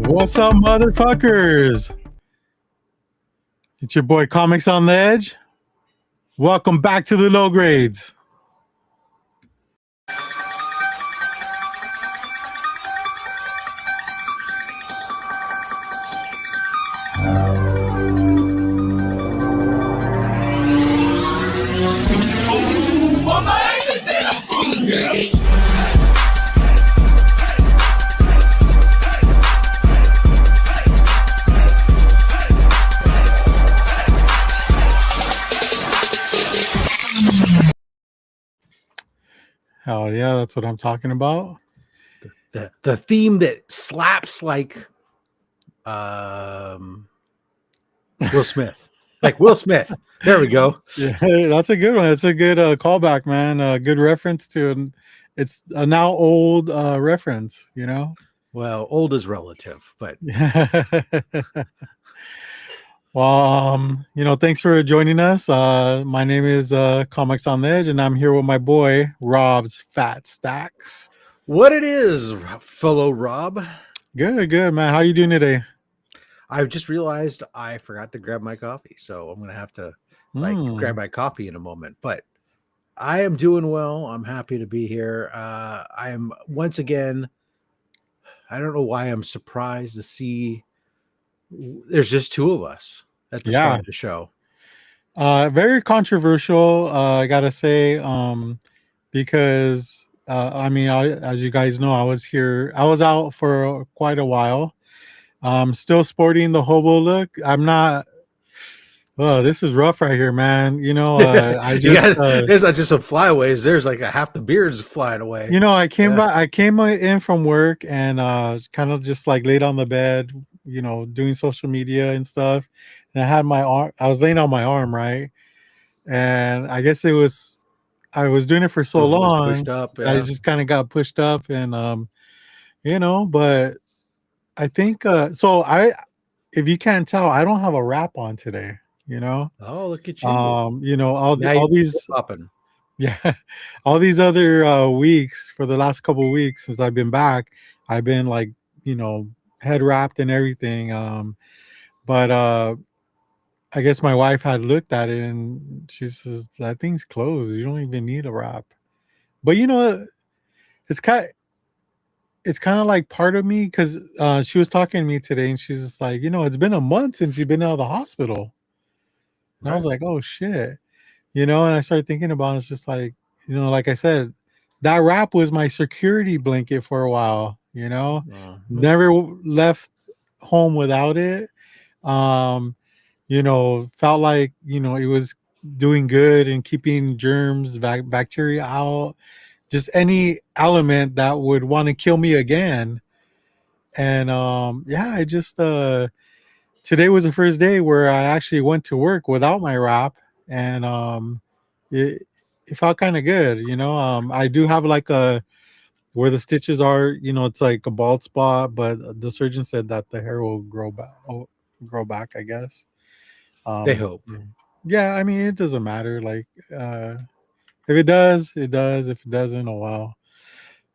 What's up, motherfuckers? It's your boy Comics on the Edge. Welcome back to the low grades. Hell yeah, that's what I'm talking about. The theme that slaps like Will Smith. Like Will Smith. There we go. Yeah, that's a good one. It's a good callback, man. A good reference to it's a now old reference, you know? Well, old is relative, but well, thanks for joining us. My name is Comics on the Edge, and I'm here with my boy Rob's Fat Stacks. What it is, fellow Rob? Good, man. How you doing today? I just realized I forgot to grab my coffee, so I'm gonna have to grab my coffee in a moment. But I am doing well. I'm happy to be here. I am once again. I don't know why I'm surprised to see there's just two of us at the start of the show. Very controversial, I gotta say, because as you guys know, I was out for quite a while. Still sporting the hobo look. I'm not. Oh, this is rough right here, man. There's not just some flyaways. There's like a half the beard's flying away. I came in from work and kind of just like laid on the bed, doing social media and stuff. And I had my arm. I was laying on my arm, right? And I guess I was doing it for so long. Pushed up, I just kind of got pushed up, and But I think so. If you can't tell, I don't have a wrap on today. Oh, look at you. All these popping. Yeah, all these other weeks, for the last couple of weeks since I've been back, I've been like head wrapped and everything. But I guess my wife had looked at it and she says that thing's closed. You don't even need a wrap. But it's kind of like part of me, because she was talking to me today and she's just like, it's been a month since you've been out of the hospital. And I was like, oh shit. And I started thinking about it. It's just like, like I said, that wrap was my security blanket for a while, never left home without it. Felt like, it was doing good and keeping germs, bacteria out, just any element that would want to kill me again. And I just today was the first day where I actually went to work without my wrap, and it felt kind of good. I do have like where the stitches are, it's like a bald spot, but the surgeon said that the hair will grow back, I guess. They hope. Yeah, I mean, it doesn't matter. Like, if it does, it does. If it doesn't, oh well.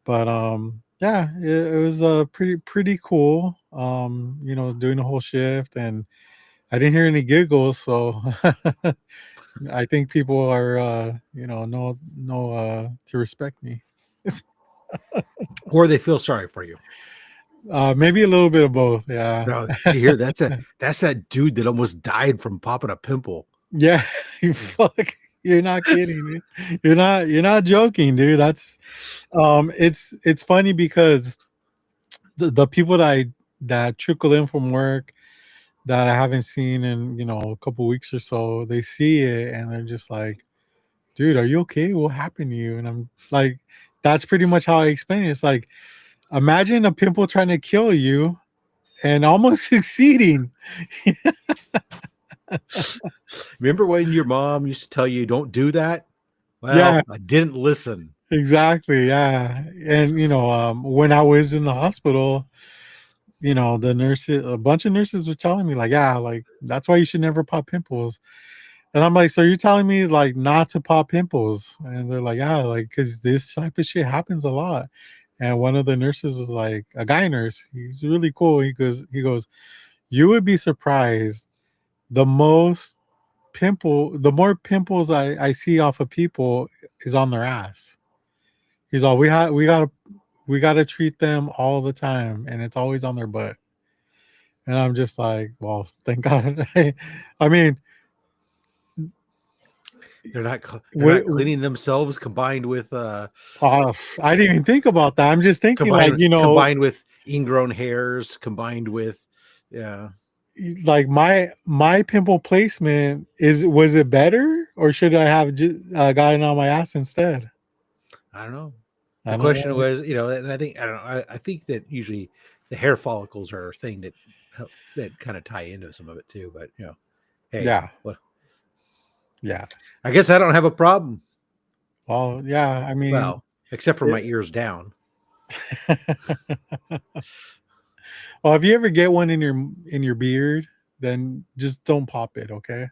But it was pretty cool. Doing the whole shift, and I didn't hear any giggles, so I think people are know to respect me. Or they feel sorry for you. Maybe a little bit of both. Yeah. No, did you hear that's that dude that almost died from popping a pimple. Yeah, fuck. You're not kidding. You're not joking, dude. That's it's funny because the people that trickle in from work that I haven't seen in a couple weeks or so, they see it and they're just like, dude, are you okay? What happened to you? And I'm like, that's pretty much how I explain it. It's like, imagine a pimple trying to kill you and almost succeeding. Remember when your mom used to tell you don't do that? Well, yeah, I didn't listen. Exactly. Yeah. And when I was in the hospital, the nurses, a bunch of nurses were telling me like, yeah, like that's why you should never pop pimples. And I'm like, so you're telling me like not to pop pimples? And they're like, yeah, like because this type of shit happens a lot. And one of the nurses was like, a guy nurse. He's really cool. He goes, you would be surprised. The most the more pimples I see off of people is on their ass. He's all, we gotta treat them all the time, and it's always on their butt. And I'm just like, well, thank God. I mean, They're not what, cleaning themselves combined with I didn't even think about that. I'm just thinking, like, combined with ingrown hairs, combined with yeah. like my pimple placement was it better, or should I have just gotten on my ass instead? I don't know. I The don't question know. was, and I think I don't know. I think that usually the hair follicles are a thing that that kind of tie into some of it too. But hey, Yeah, well, yeah. I guess I don't have a problem. Well, yeah. I mean, Well, except for my ears down. well, if you ever get one in your beard, then just don't pop it, okay?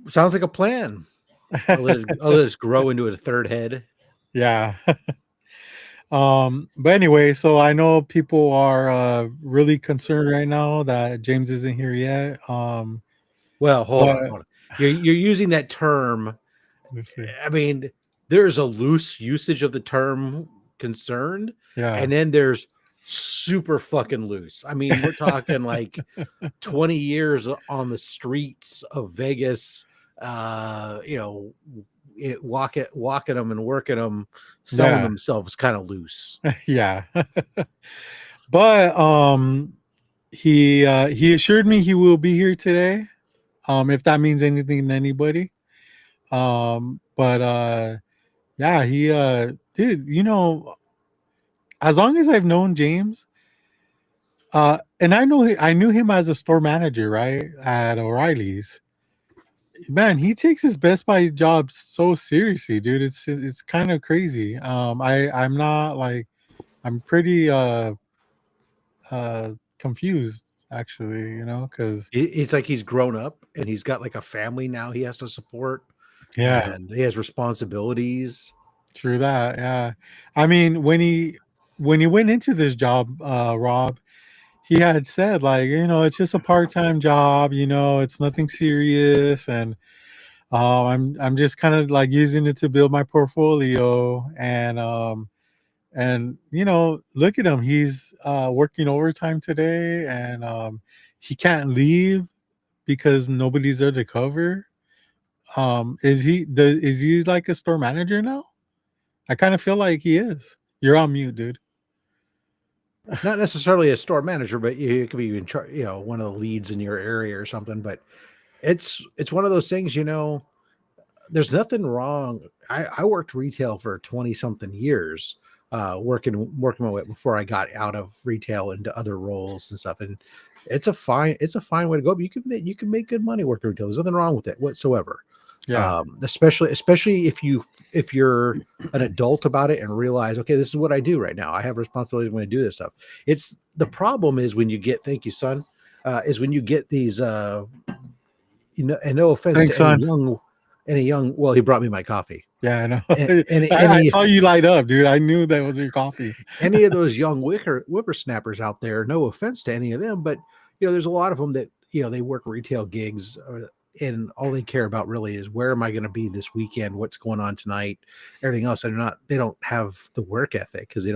Sounds like a plan. I'll let it grow into a third head. Yeah. But anyway, so I know people are really concerned right now that James isn't here yet. Well, hold But on, hold on. You're using that term. let's see. I mean, there's a loose usage of the term concerned, Yeah. and then there's super fucking loose. I mean, we're talking like 20 years on the streets of Vegas, walking them and working them, selling Yeah. themselves kind of loose. Yeah. But he assured me he will be here today. If that means anything to anybody. But yeah, he dude, as long as I've known James, and I knew him as a store manager, right, at O'Reilly's. Man, he takes his Best Buy job so seriously, dude. It's kind of crazy. I'm not like, I'm pretty confused, actually, because It's like he's grown up and he's got like a family now he has to support, yeah, and he has responsibilities. true that. Yeah, I mean, when he went into this job, Rob, he had said, like, it's just a part-time job, it's nothing serious, and I'm just kind of like using it to build my portfolio, and look at him, he's working overtime today, and he can't leave because nobody's there to cover. Is he like a store manager now? I kind of feel like he is. You're on mute, dude. Not necessarily a store manager, but you could be in charge, one of the leads in your area or something. But it's one of those things, there's nothing wrong. I worked retail for 20 something years, working my way before I got out of retail into other roles and stuff. And it's a fine way to go. But you can make good money working retail. There's nothing wrong with it whatsoever. Yeah. Especially if you're an adult about it and realize, okay, this is what I do right now. I have responsibilities when I do this stuff. It's the problem is when you get, thank you, son, is when you get these, and no offense Thanks, to son. any young, well, he brought me my coffee. Yeah, I know. And I any saw you light up, dude. I knew that was your coffee. any of those young whippersnappers out there, no offense to any of them, but there's a lot of them that they work retail gigs, and all they care about really is, where am I going to be this weekend? What's going on tonight? Everything else. They don't have the work ethic because they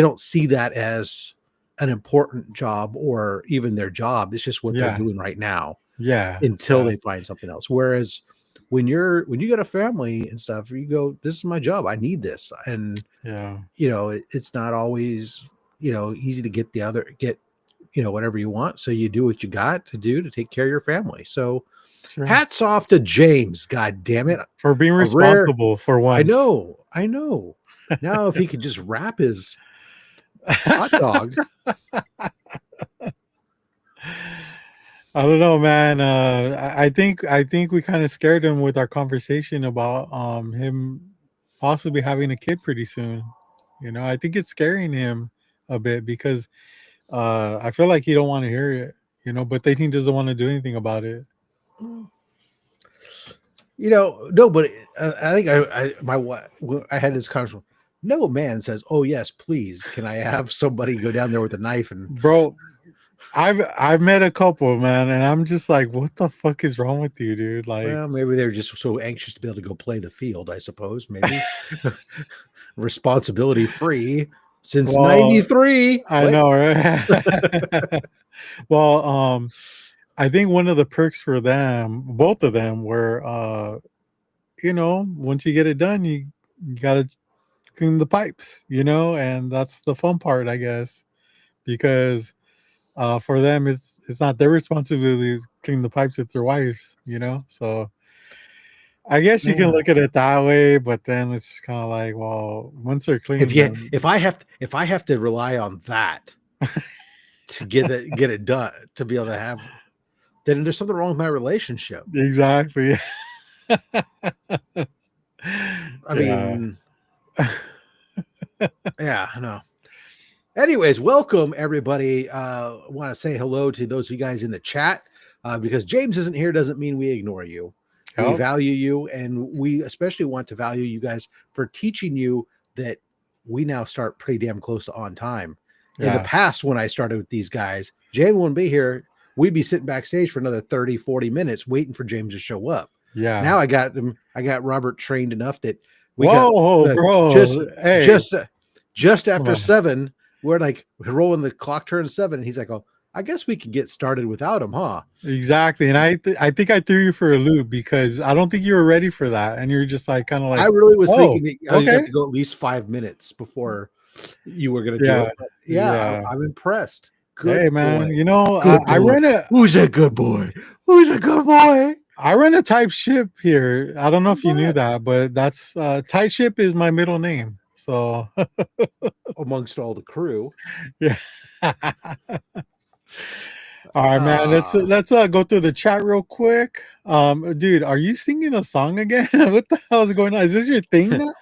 don't see that as an important job or even their job. It's just what they're Yeah. doing right now Yeah. until Yeah. they find something else. Whereas when you got a family and stuff, you go, this is my job. I need this. And, Yeah. it's not always, easy to get whatever you want. So you do what you got to do to take care of your family. So, Sure. hats off to James. God damn it. For being responsible for once. I know. Now, if he could just wrap his hot dog. I don't know, man. I think we kind of scared him with our conversation about him possibly having a kid pretty soon. I think it's scaring him a bit because I feel like he don't want to hear it. But then he doesn't want to do anything about it. No, but I think I had this conversation. No man says, "Oh yes, please, can I have somebody go down there with a knife?" And Bro, I've met a couple, man, and I'm just like, what the fuck is wrong with you, dude? Like, well, maybe they're just so anxious to be able to go play the field. I suppose maybe responsibility free since well, '93. I What? know, right? Well, I think one of the perks for them, both of them, were, once you get it done, you gotta clean the pipes, and that's the fun part, I guess, because for them, it's not their responsibility to clean the pipes; it's their wives, So I guess you can Yeah. look at it that way, but then it's kind of like, well, once they're clean, then If I have to rely on that to get it done to be able to have, then there's something wrong with my relationship. exactly, I yeah, mean, yeah, no. Anyways, welcome everybody. I want to say hello to those of you guys in the chat. Because James isn't here doesn't mean we ignore you. We yep, value you, and we especially want to value you guys for teaching you that we now start pretty damn close to on time. In the yeah, past, when I started with these guys, James wouldn't be here. We'd be sitting backstage for another 30, 40 minutes waiting for James to show up. yeah. Now I got Robert trained enough that we got Whoa, just bro! Hey, just just come after on. 7, we're rolling the clock turns 7, and he's like, "Oh, I guess we could get started without him, huh?" Exactly, and I think I threw you for a loop because I don't think you were ready for that, and you're just like kind of I like, really was oh, thinking that I was okay, got to go at least 5 minutes before you were going to do yeah, it. But yeah, yeah. I'm impressed. Hey, Good boy. man, Good I boy. ran a Who's a good boy? Who's a good boy? I run a type ship here. I don't know if you knew What? that, but that's type ship is my middle name. So Amongst all the crew. yeah. All right, man. Ah, Let's go through the chat real quick. Dude, are you singing a song again? What the hell is going on? Is this your thing now?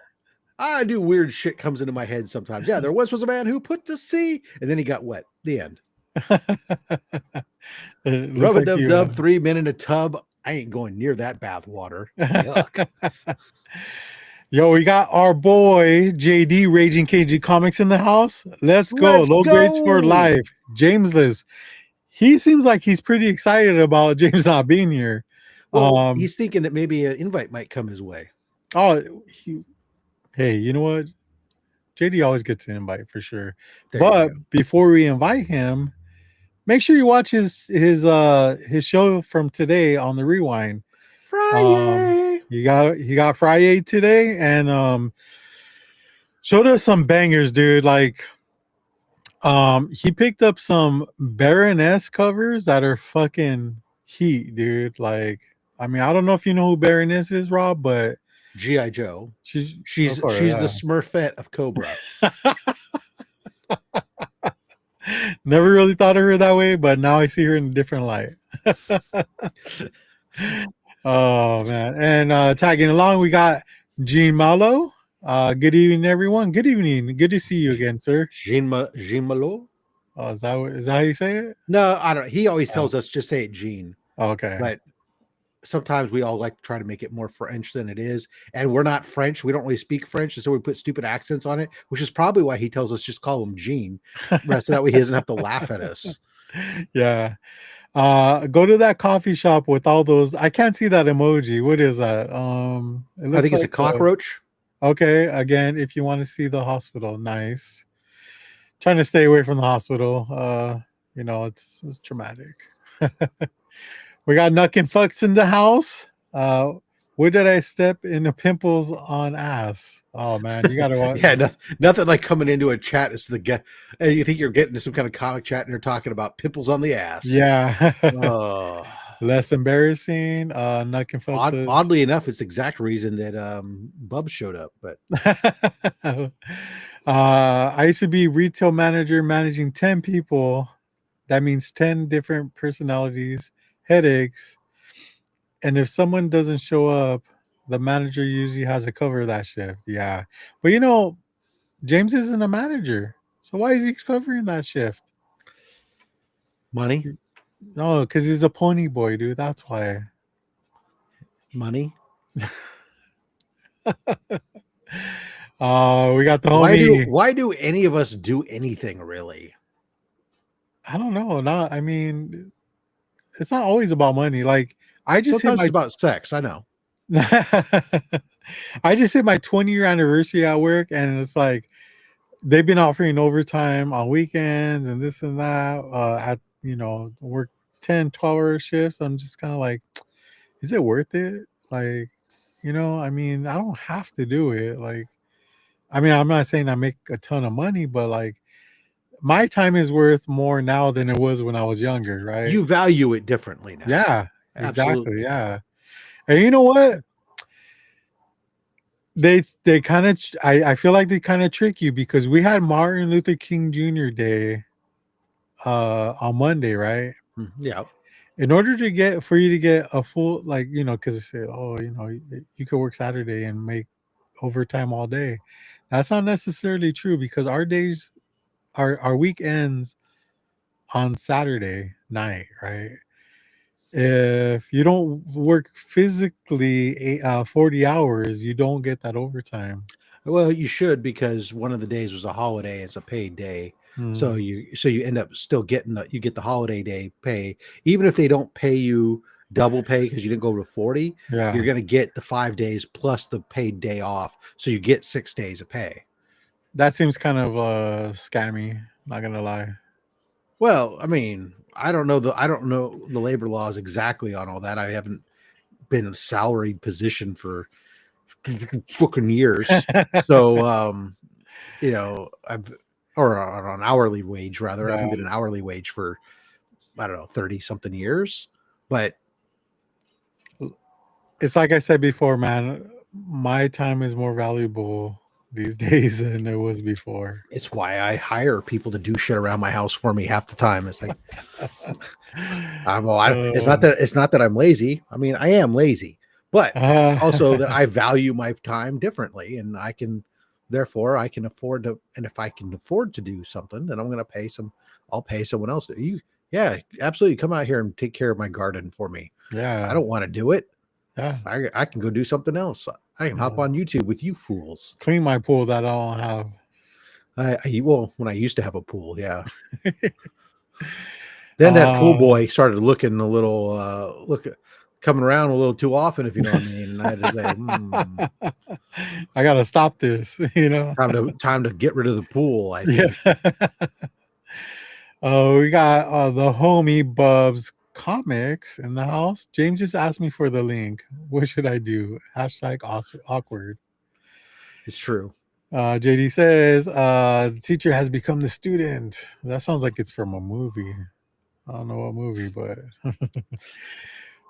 I do weird shit comes into my head sometimes. Yeah, there once was a man who put to sea and then he got wet. The end. It looks Rub a like dub you. dub, 3 men in a tub. I ain't going near that bath water. Yuck. Yo, we got our boy JD Raging KG Comics in the house. Let's go. Let's Low grades for go. life. Jamesless. He seems like he's pretty excited about James not being here. Well, Um, he's thinking that maybe an invite might come his way. oh, hey, you know what? JD always gets an invite for sure. There you go. But before we invite him, make sure you watch his show from today on the Rewind. Friday. He got Friday today, and showed us some bangers, dude. Like he picked up some Baroness covers that are fucking heat, dude. Like, I mean, I don't know if you know who Baroness is, Rob, but G.I. Joe. she's She's of course, she's the yeah. Smurfette of Cobra. Never really thought of her that way, but now I see her in a different light. Oh man. And tagging along, we got Gene Malo. Good evening, everyone. Good evening. Good to see you again, sir. Jean Malo? Is that how you say it? No, I don't. He always Oh, tells us just say it Gene, okay. but sometimes we all like to try to make it more French than it is. And we're not French. We don't really speak French. And so we put stupid accents on it, which is probably why he tells us just call him Gene. Rest of that way he doesn't have to laugh at us. Yeah. Go to that coffee shop with all those. I can't see that emoji. What is that? It I looks think it's a like cockroach. okay. Again, if you want to see the hospital, nice. Trying to stay away from the hospital. It's traumatic. We got Nuck and Fucks in the house. Where did I step in the pimples on ass? Oh man, you gotta watch. Yeah, nothing like coming into a chat as to the get. And you think you're getting to some kind of comic chat, and you're talking about pimples on the ass. Yeah. Oh, Less embarrassing. Nuck and Fucks was oddly enough, it's the exact reason that Bub showed up. But I used to be retail manager managing 10 people. That means 10 different personalities, headaches. And if someone doesn't show up, the manager usually has to cover that shift. Yeah. But James isn't a manager. So why is he covering that shift? money, No, because he's a pony boy, dude. That's why. money. We got the homie. Why do any of us do anything really? I don't know. Not. I mean, it's not always about money. Like I just hit Sometimes it's my. about sex. I know. I just hit my 20-year anniversary at work, and it's like they've been offering overtime on weekends and this and that. At work 10, 12-hour shifts. I'm just kind of like, is it worth it? Like, I mean, I don't have to do it. Like, I mean, I'm not saying I make a ton of money, but like my time is worth more now than it was when I was younger, right? You value it differently now. Yeah, exactly. Absolutely. Yeah. And you know what? They kind of I feel like they kind of trick you because we had Martin Luther King Jr. Day on Monday, right? Yeah. In order to get for you to get a full because they say, oh, you could work Saturday and make overtime all day. That's not necessarily true because our weekends on Saturday night, right? If you don't work physically 40 hours, you don't get that overtime. Well, you should because one of the days was a holiday. It's a paid day, so Mm, you end up still getting you get the holiday day pay, even if they don't pay you double pay because you didn't go to 40. You're yeah, going to get the 5 days plus the paid day off, so you get 6 days of pay. that seems kind of scammy. Not gonna lie. Well, I mean, I don't know the labor laws exactly on all that. I haven't been in a salaried position for fucking years. So I've or on an hourly wage rather. I Yeah, haven't been an hourly wage for I don't know 30 something years. But it's like I said before, man. My time is more valuable these days than it was before. it's why I hire people to do shit around my house for me half the time. It's like Uh, it's not that I'm lazy. I mean, I am lazy, but also that uh, I value my time differently, and I can therefore I can afford to. And if I can afford to do something, then I'm going to pay some. I'll pay someone else. Yeah, absolutely. Come out here and take care of my garden for me. I yeah, don't want to do it. yeah. I can go do something else. I can hop Uh, on YouTube with you fools. Clean my pool that I don't have. Well, when I used to have a pool, yeah. Then that pool uh, boy started looking a little coming around a little too often, if you know what I mean. And I had to say, I gotta stop this. time to get rid of the pool, I Yeah. think. Oh, we got the homie Bubs comics in the house. James just asked me for the link. What should I do? Hashtag awkward. It's true. JD says the teacher has become the student. That sounds like it's from a movie. I don't know what movie, but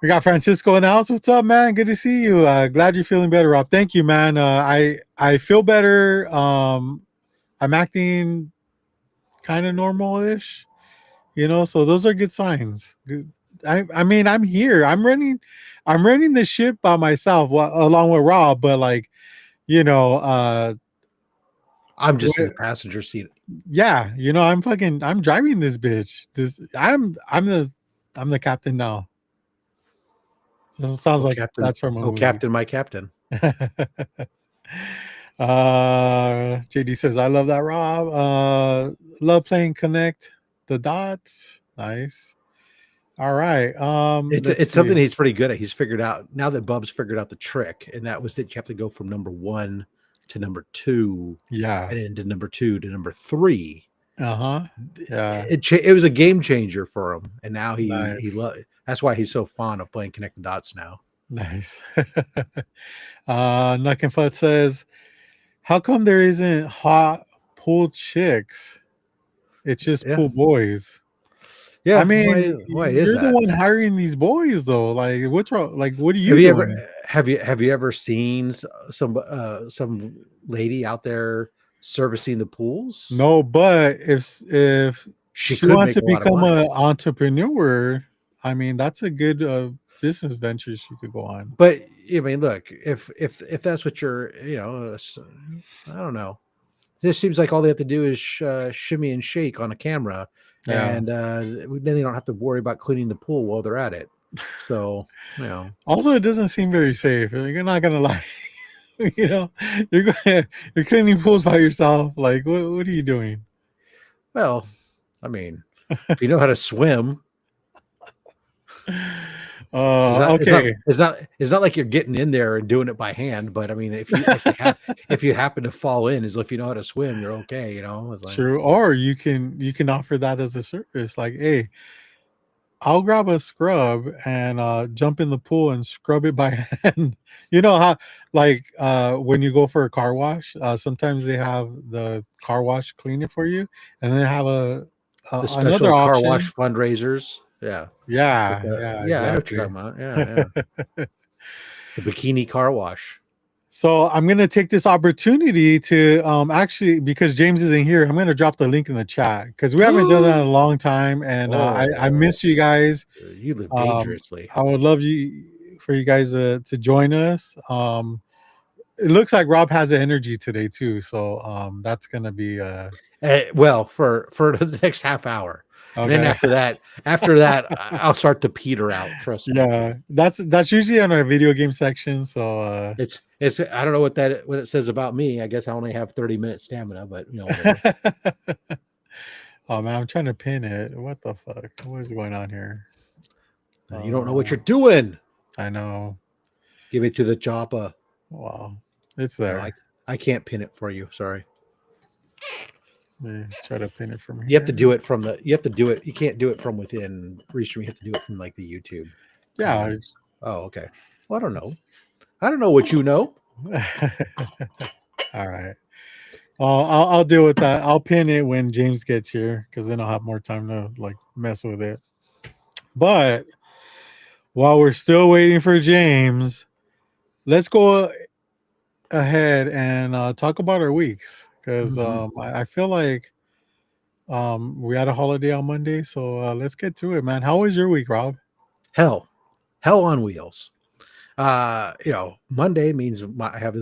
we got Francisco in the house. What's up, man? Good to see you. Glad you're feeling better, Rob. Thank you, man. I feel better. I'm acting kind of normal-ish, so those are good signs. I mean, I'm here. I'm running the ship by myself along with Rob, but like, you know, uh I'm just in the passenger seat. yeah, I'm driving this bitch. I'm the captain now. It sounds Oh, like Captain. that's from a Oh, movie. Captain, my captain. JD says, I love that, Rob. Love playing Connect the Dots. Nice. All right. Let's It's something see. he's pretty good at. He's figured out now that Bub's figured out the trick, and that was that you have to go from number 1 to number 2, Yeah. and then to number 2 to number 3. Uh-huh. Yeah. It was a game changer for him, and now Nice. that's why he's so fond of playing Connect the Dots now. Nice. Nuck and Fut says, how come there isn't hot pool chicks? It's just Yeah, pool boys. I yeah. mean, Why is you're the that? one hiring these boys though. Like, what's wrong? Like, what are Have you you ever doing? have you ever seen some lady out there servicing the pools? No, but if She she could wants make to a lot of become money. an entrepreneur, I mean, that's a good business venture she could go on. But I mean, look, if that's what you're, I don't know. This seems like all they have to do is shimmy and shake on a camera, Yeah. and then they don't have to worry about cleaning the pool while they're at it. So, Also, it doesn't seem very safe. You're not gonna lie. You know, you're cleaning pools by yourself. Like, what are you doing? Well, I mean, if you know how to swim, it's not Okay, it's not it's not like you're getting in there and doing it by hand. But I mean, if you happen to fall in, as if you know how to swim, you're okay. You know, it's like true. Or you can offer that as a service. Like, hey, I'll grab a scrub and jump in the pool and scrub it by hand. You know how, like, when you go for a car wash, sometimes they have the car wash clean it for you, and they have the another special car wash option. fundraisers. Yeah, Yeah, yeah, yeah, I know what you're exactly. talking about. Yeah, yeah, the bikini car wash. So I'm gonna take this opportunity to actually, because James isn't here, I'm gonna drop the link in the chat because we haven't done that in a long time, and I Oh, miss you guys. you live Um, dangerously. I would love you guys to join us. It looks like Rob has the energy today too, so that's gonna be Well, for the next half hour, and then okay. after that, I'll start to peter out. Trust me. Yeah, that's usually on our video game section. So It's I don't know what it says about me. I guess I only have 30-minute stamina, but whatever. oh man, I'm trying to pin it. What the fuck? What is going on here? You don't know what Uh, you're doing. I know. Give it to the chopper. Wow, it's No, there. I can't pin it for you. Sorry. Let me try to pin it from You have to here. do it from the. You have to do it. You can't do it from within Restream. You have to do it from like the YouTube Yeah. comments. Oh, okay. Well, I don't know. I don't know what you know. All right. I'll deal with that. I'll pin it when James gets here because then I'll have more time to like mess with it. But while we're still waiting for James, let's go ahead and talk about our weeks because Mhm. I feel like we had a holiday on Monday, so let's get to it, man. How was your week, Rob? Hell, hell on wheels. Monday means I have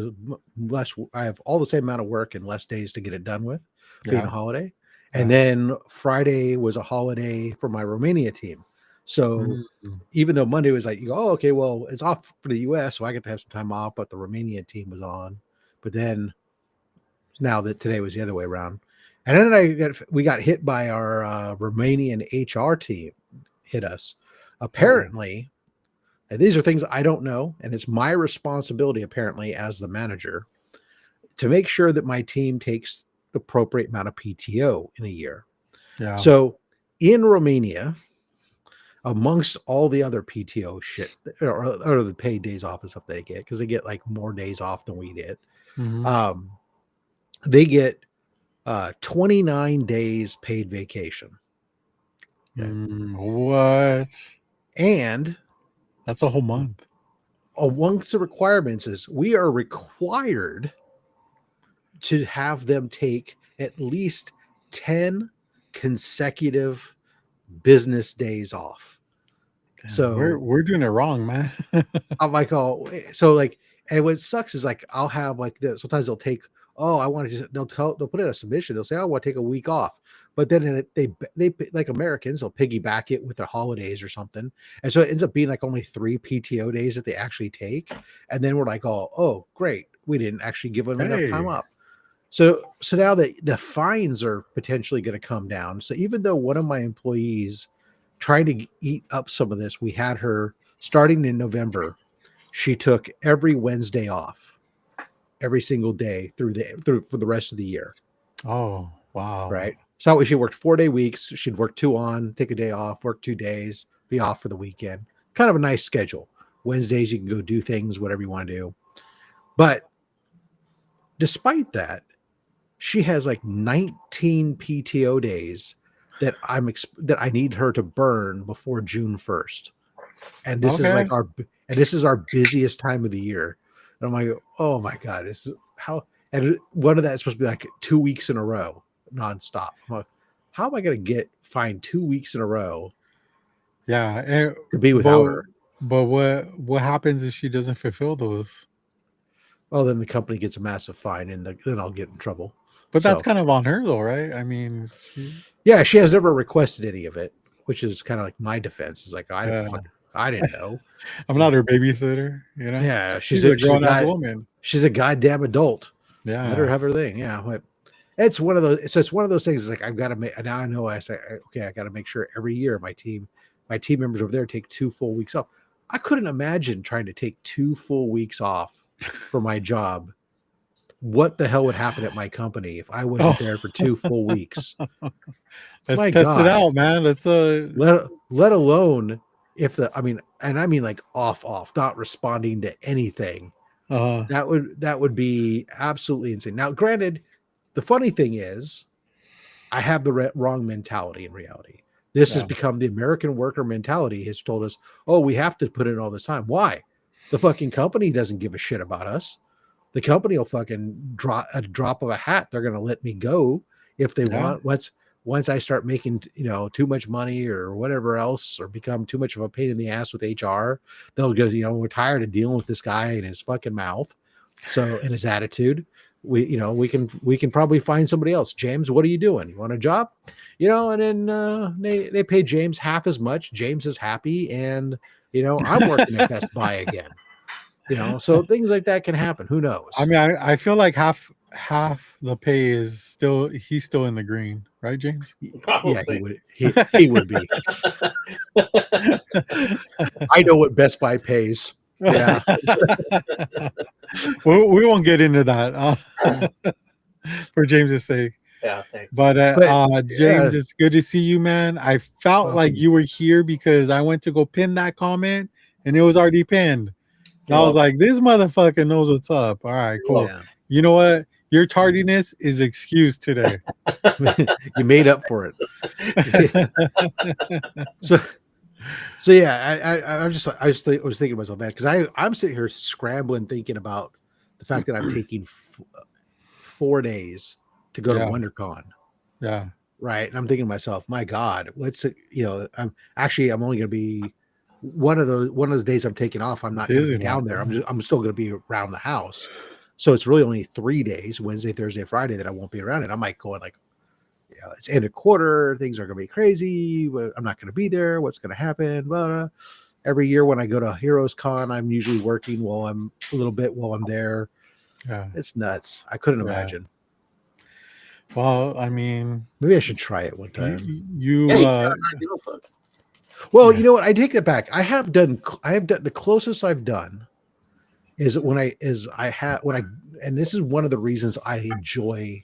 less. I have all the same amount of work and less days to get it done with, being Yeah, a holiday. And yeah. then Friday was a holiday for my Romania team. So Mm. even though Monday was like, oh, okay, well, it's off for the US, so I get to have some time off, but the Romania team was on. But then now that today was the other way around. And then we got hit by our Romanian HR team, hit us. Oh, Apparently, and these are things I don't know, and it's my responsibility, apparently, as the manager, to make sure that my team takes the appropriate amount of PTO in a year. yeah. So in Romania, amongst all the other PTO shit or the paid days off and stuff they get, because they get like more days off than we did, Hmm. um, they get 29 days paid vacation. Okay. What? And That's a whole month. amongst the requirements is we are required to have them take at least 10 consecutive business days off. Damn, we're So we're doing it wrong, man. I'm like, oh, so like, and what sucks is like, I'll have like this. Sometimes they'll take, oh, I want to just, they'll put in a submission. They'll say, oh, I want to take a week off. But then they like Americans, they'll piggyback it with their holidays or something. And so it ends up being like only 3 PTO days that they actually take. And then we're like, oh, great. We didn't actually give them enough time Hey, up. So now that the fines are potentially going to come down. So even though one of my employees trying to eat up some of this, we had her starting in November. She took every Wednesday off, every single day through for the rest of the year. oh wow. Right. So she worked 4-day weeks. She'd work 2 on, take a day off, work 2 days, be off for the weekend. Kind of a nice schedule. Wednesdays you can go do things, whatever you want to do. But despite that, she has like 19 PTO days that that I need her to burn before June 1st. And this is Okay. like this is our busiest time of the year. And I'm like, oh my God, this is how, and one of that is supposed to be like 2 weeks in a row, nonstop. I'm like, how am I going to find 2 weeks in a row Yeah. to be without But her? what happens if she doesn't fulfill those? Well, then the company gets a massive fine and then I'll get in trouble. But that's So kind of on her though, right? I mean, yeah, she has never requested any of it, which is kind of like my defense. Is like, yeah. I didn't know. I'm not her babysitter, you know. Yeah, She's a grown ass woman. She's a goddamn adult. Let her Yeah. have her thing. Yeah, but it's one of those. So it's one of those things. Like I've got to make. Now I know. I say, okay, I got to make sure every year my team members over there take 2 full weeks off. I couldn't imagine trying to take 2 full weeks off for my job. What the hell would happen at my company if I wasn't there for 2 full weeks? Let's My test it God. out, man. Let's Let alone if I mean like off, not responding to anything. That would be absolutely insane. Now, granted, the funny thing is, I have the wrong mentality in reality. This has become the American worker mentality has told us, oh, we have to put in all this time. Why? The fucking company doesn't give a shit about us. The company will fucking drop a drop of a hat. They're going to let me go if they want. Once I start making, too much money or whatever else, or become too much of a pain in the ass with HR, they'll go, we're tired of dealing with this guy and his fucking mouth. So, and his attitude, we can probably find somebody else. James, what are you doing? You want a job? And then they pay James half as much. James is happy, and I'm working at Best Buy again. So things like that can happen. Who knows? I mean, I feel like half the pay is he's still in the green, right, James? Probably. Yeah, he would be. I know what Best Buy pays. Yeah. we won't get into that for James's sake. Yeah, thanks. But James, it's good to see you, man. I felt like you were here because I went to go pin that comment and it was already pinned. And I was like, this motherfucker knows what's up. All right, cool. Yeah. You know what? Your tardiness is excused today. You made up for it. So yeah, I was thinking to myself, man, because I'm sitting here scrambling, thinking about the fact that I'm taking 4 days to go to WonderCon. Yeah. Right. And I'm thinking to myself, my God, what's it? I'm only going to be one of those days I'm taking off. I'm not going to be down there. I'm still going to be around the house. So it's really only 3 days, Wednesday, Thursday, Friday, that I won't be around it. I might go like, it's end of quarter. Things are going to be crazy. I'm not going to be there. What's going to happen? But every year when I go to Heroes Con, I'm usually working while I'm there. Yeah. It's nuts. I couldn't imagine. Well, I mean, maybe I should try it one time. Well, you know what? I take that back. I have done the closest I've done is and this is one of the reasons I enjoy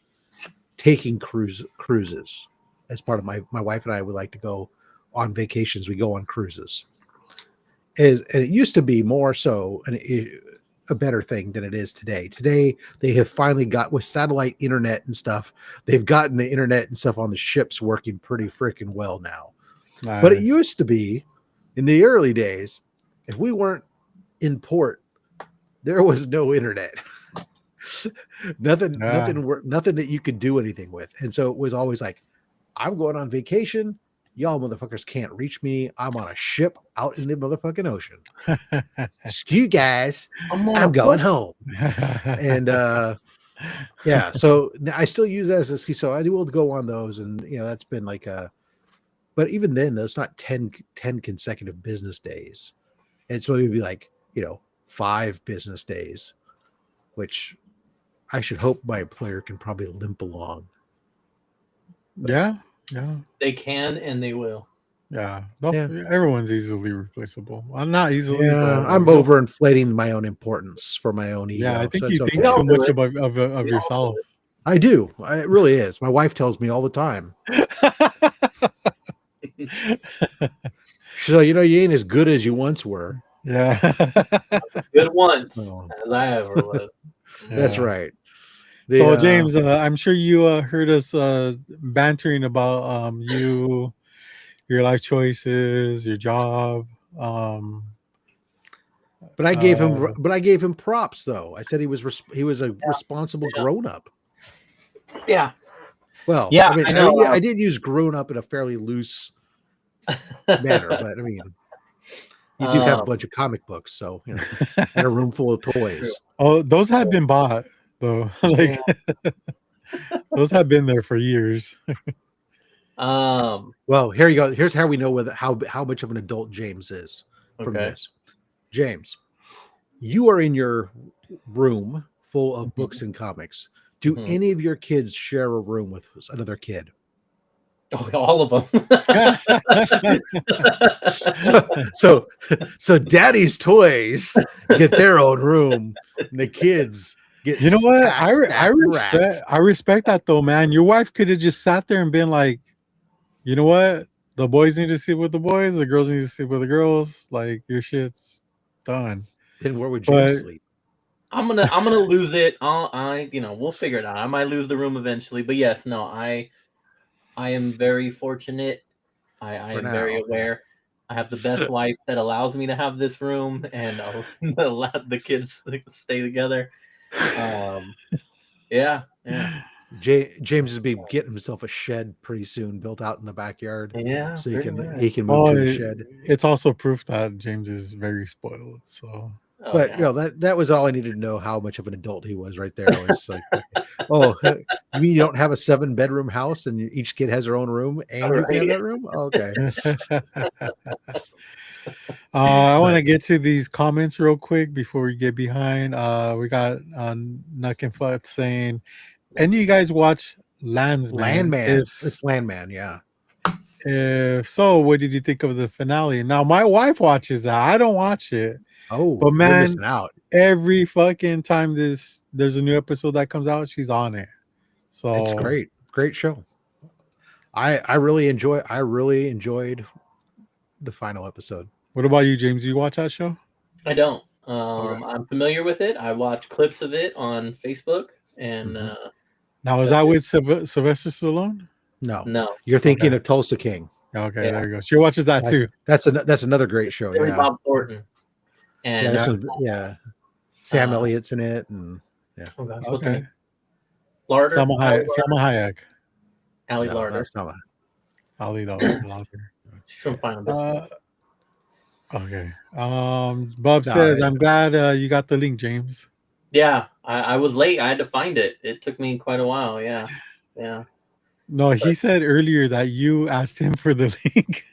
taking cruises as part of my wife and I would like to go on vacations. We go on cruises. And it used to be more so a better thing than it is today. Today, they have finally got, with satellite internet and stuff, they've gotten the internet and stuff on the ships working pretty freaking well now. Nice. But it used to be, in the early days, if we weren't in port, there was no internet. nothing that you could do anything with. And so it was always like, I'm going on vacation. Y'all motherfuckers can't reach me. I'm on a ship out in the motherfucking ocean. Excuse you guys. I'm going home. And yeah, so I still use that as a excuse. So I will go on those, and that's been like but even then, that's not 10 consecutive business days. It's going to be like 5 business days, which I should hope my employer can probably limp along. Yeah. They can and they will. Yeah. Everyone's easily replaceable. I'm not easily. Yeah, I'm overinflating my own importance for my own ego. Yeah, I think you think too much of yourself. I do. It really is. My wife tells me all the time. So you ain't as good as you once were. Yeah. Good once as I ever was. That's right. So James, I'm sure you heard us bantering about your life choices, your job. But I gave him props though. I said he was a responsible grown up. Yeah. Well, yeah, I mean, I did use grown up in a fairly loose manner, but I mean, you do have a bunch of comic books, so and a room full of toys. Oh, those have been bought though. Like those have been there for years. Well, here you go. Here's how we know how much of an adult James is. from Okay. this. James, you are in your room full of books and comics. Do Mhm. any of your kids share a room with another kid? Oh, all of them. So daddy's toys get their own room, and the kids get You know what? I stacked and wrapped. respect that though, man. Your wife could have just sat there and been like, you know what? The boys need to sleep with the boys. The girls need to sleep with the girls. Like your shit's done. Then where would But James sleep? I'm gonna lose it. We'll figure it out. I might lose the room eventually, but yes, no, I am very fortunate. I For am now, very yeah. aware. I have the best wife that allows me to have this room and allow the kids to stay together. Yeah. James is be getting himself a shed pretty soon, built out in the backyard, Yeah, so he pretty can much. he can move to the it- shed. it's also proof that James is very spoiled. So Oh, But yeah. you know that was all I needed to know how much of an adult he was right there. I was like, oh, you mean you don't have a 7-bedroom house and each kid has their own room and you can have that room? Okay. I want to get to these comments real quick before we get behind. We got Nuck and Fut saying, "And you guys watch Landsman? Landman. It's Landman, yeah. If so, what did you think of the finale?" Now, my wife watches that. I don't watch it, Oh, but you're man, missing out. every fucking time there's a new episode that comes out, she's on it. So It's great. Great show. I really enjoyed the final episode. What about you, James? You watch that show? I don't. Okay. I'm familiar with it. I watch clips of it on Facebook, and Now, is that with Sylvester Stallone? No, you're thinking of Tulsa King. Okay, Yeah. there you go. She watches that too. That's another great show. Billy Yeah, Bob Thornton, and Sam Elliott's in it, and oh gosh, what's her Okay. name? Larder, Salma Hayek. Ali no, Larder. that's not. I'll eat all louder. She's from Final Destination. Okay. Bob No, says, "I'm glad you got the link, James." Yeah, I was late. I had to find it. It took me quite a while. Yeah. No, he said earlier that you asked him for the link.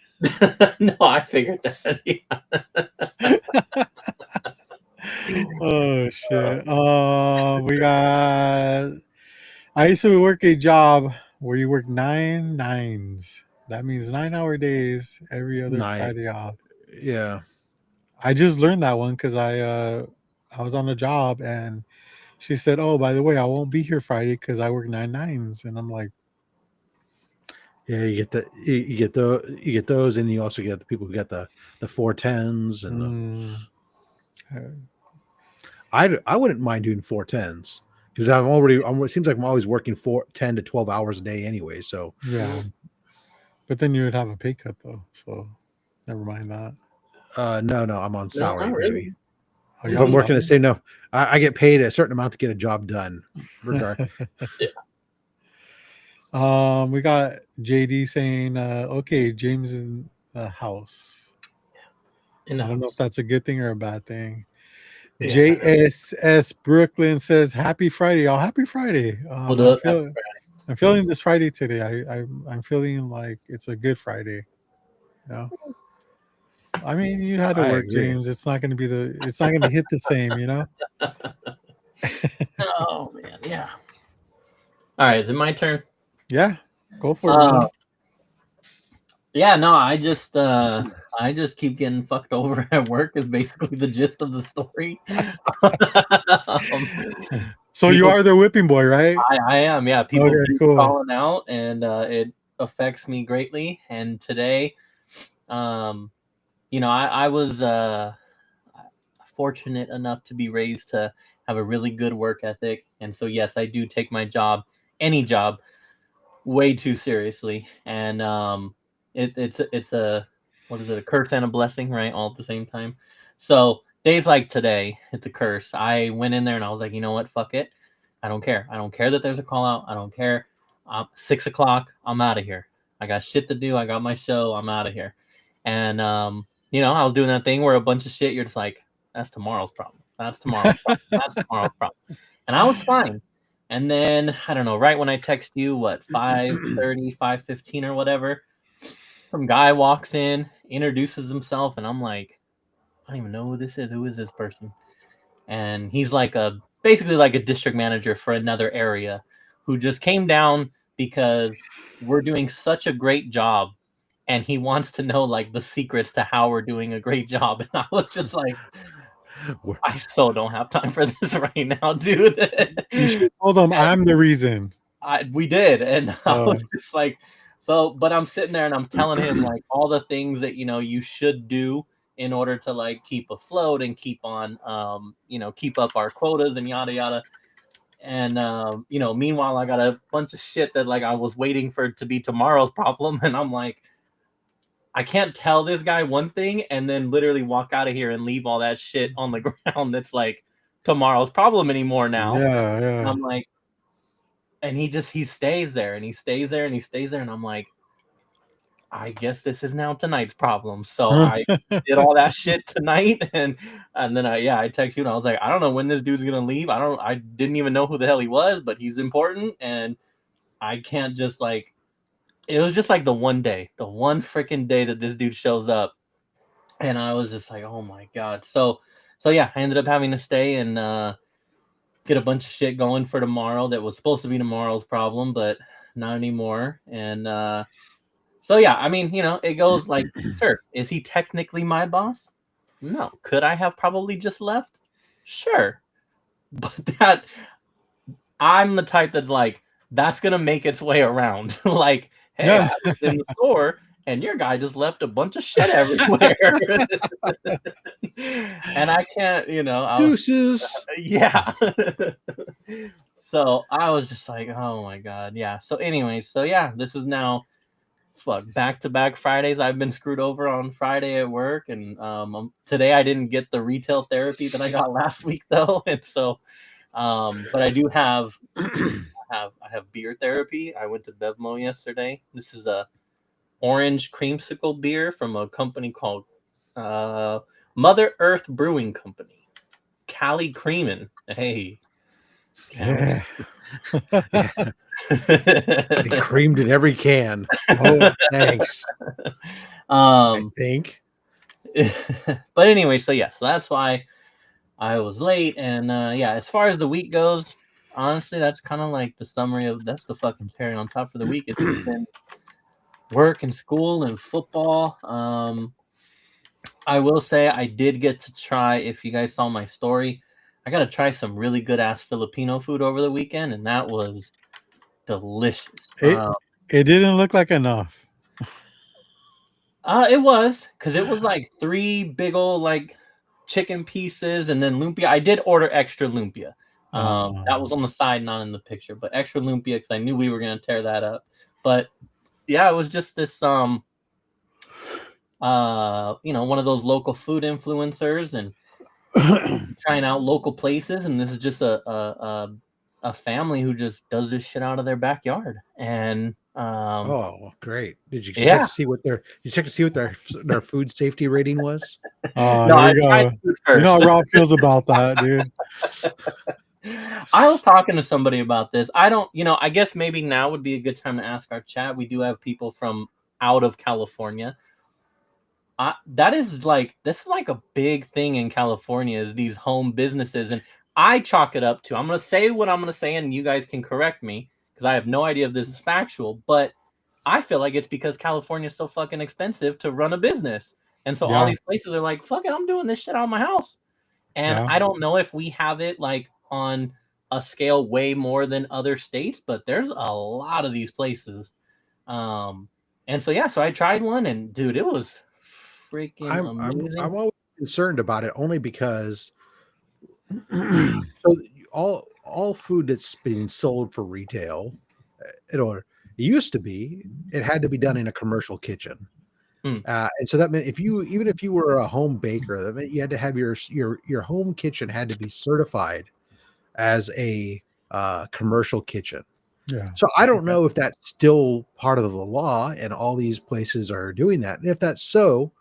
No, I figured that. Yeah. Oh shit. We got. I used to work a job where you work 9 nines. That means 9-hour days every other Friday off. Yeah. I just learned that one because I was on a job and she said, "Oh, by the way, I won't be here Friday because I work 9 nines." And I'm like, yeah, you get those, and you also get the people who get the 410s, and I wouldn't mind doing 410s because it seems like I'm always working 10 to 12 hours a day anyway. So yeah, but then you would have a pay cut though, so never mind that. no, I'm on salary, not really. baby. If I'm working the same, no, I get paid a certain amount to get a job done. Regard. We got JD saying, "Okay, James in the house." I don't know if that's a good thing or a bad thing. Yeah. JSS Brooklyn says, "Happy Friday, y'all! Happy Friday." I'm feeling this Friday today. I'm feeling like it's a good Friday. You know, I mean, you had to work, James. It's not going to hit the same, you know. Oh man, yeah. All right, is it my turn? Yeah, go for it. Yeah, no, I just keep getting fucked over at work is basically the gist of the story. So you are the whipping boy, right? I am, yeah. People keep calling out, and it affects me greatly. And today, I was fortunate enough to be raised to have a really good work ethic, and so yes, I do take my job, any job, way too seriously, and it's a curse and a blessing, right, all at the same time. So days like today, it's a curse. I went in there and I was like, you know what, fuck it, I don't care that there's a call out. I don't care. 6 o'clock, I'm out of here. I got shit to do. I got my show. I'm out of here. And I was doing that thing where a bunch of shit, you're just like, that's tomorrow's problem. That's tomorrow's problem. That's tomorrow's problem. And I was fine. And then, I don't know, right when I text you, 5:30, 5:15 or whatever, some guy walks in, introduces himself, and I'm like, don't even know who this is. Who is this person? And he's like basically like a district manager for another area who just came down because we're doing such a great job, and he wants to know like the secrets to how we're doing a great job. And I was just like, I so don't have time for this right now, dude. You should tell them I'm the reason. We did, and I was just like, so. But I'm sitting there and I'm telling him like all the things that you should do in order to like keep afloat and keep on, keep up our quotas and yada yada. And meanwhile, I got a bunch of shit that like I was waiting for it to be tomorrow's problem, and I'm like, I can't tell this guy one thing and then literally walk out of here and leave all that shit on the ground that's like tomorrow's problem anymore now. Yeah, yeah. And I'm like, and he stays there and he stays there and he stays there, and I'm like, I guess this is now tonight's problem. So I did all that shit tonight, and then I text you and I was like, I don't know when this dude's gonna leave. I didn't even know who the hell he was, but he's important, and I can't just like. It was just like the one freaking day that this dude shows up, and I was just like, oh my god. So yeah, I ended up having to stay and get a bunch of shit going for tomorrow that was supposed to be tomorrow's problem, but not anymore. And so yeah, I mean, it goes like, sure, is he technically my boss? No. Could I have probably just left? Sure. But that I'm the type that's like, that's gonna make its way around. Like, hey, I was in the store and your guy just left a bunch of shit everywhere. And I can't, Deuces. Yeah. So I was just like, oh my god, yeah. So anyways, this is now back-to-back Fridays. I've been screwed over on Friday at work, and today I didn't get the retail therapy that I got last week though, and so but I do have I have beer therapy. I went to Bevmo yesterday. This is a orange creamsicle beer from a company called Mother Earth Brewing Company. Cali Creamin'. Hey. Yeah. They creamed in every can. Oh, thanks. I think. But anyway, so that's why I was late. And as far as the week goes, honestly, that's kind of like the summary of that's the fucking cherry on top for the week. It's been work and school and football. I will say I did get to try, if you guys saw my story, I got to try some really good ass Filipino food over the weekend, and that was delicious. It didn't look like enough. It was, because it was like 3 big old like chicken pieces and then lumpia. I did order extra lumpia. That was on the side, not in the picture, but extra lumpia because I knew we were gonna tear that up. But yeah, it was just this one of those local food influencers and trying out local places, and this is just a family who just does this shit out of their backyard. And oh, great! Did you check to see what their food safety rating was? No, I tried food first. You know how Rob feels about that, dude. I was talking to somebody about this. I don't, I guess maybe now would be a good time to ask our chat. We do have people from out of California. This is like a big thing in California, is these home businesses. And I chalk it up to, I'm going to say what I'm going to say, and you guys can correct me because I have no idea if this is factual, but I feel like it's because California is so fucking expensive to run a business. And so all these places are like, fuck it, I'm doing this shit out of my house. And I don't know if we have it like on a scale way more than other states, but there's a lot of these places. And so I tried one, and dude, it was freaking amazing. I'm always concerned about it only because so all food that's being sold for retail, it used to be, it had to be done in a commercial kitchen. And so that meant even if you were a home baker, that meant you had to have your home kitchen had to be certified as a commercial kitchen. Yeah. So I don't know if that's still part of the law and all these places are doing that. And if that's so,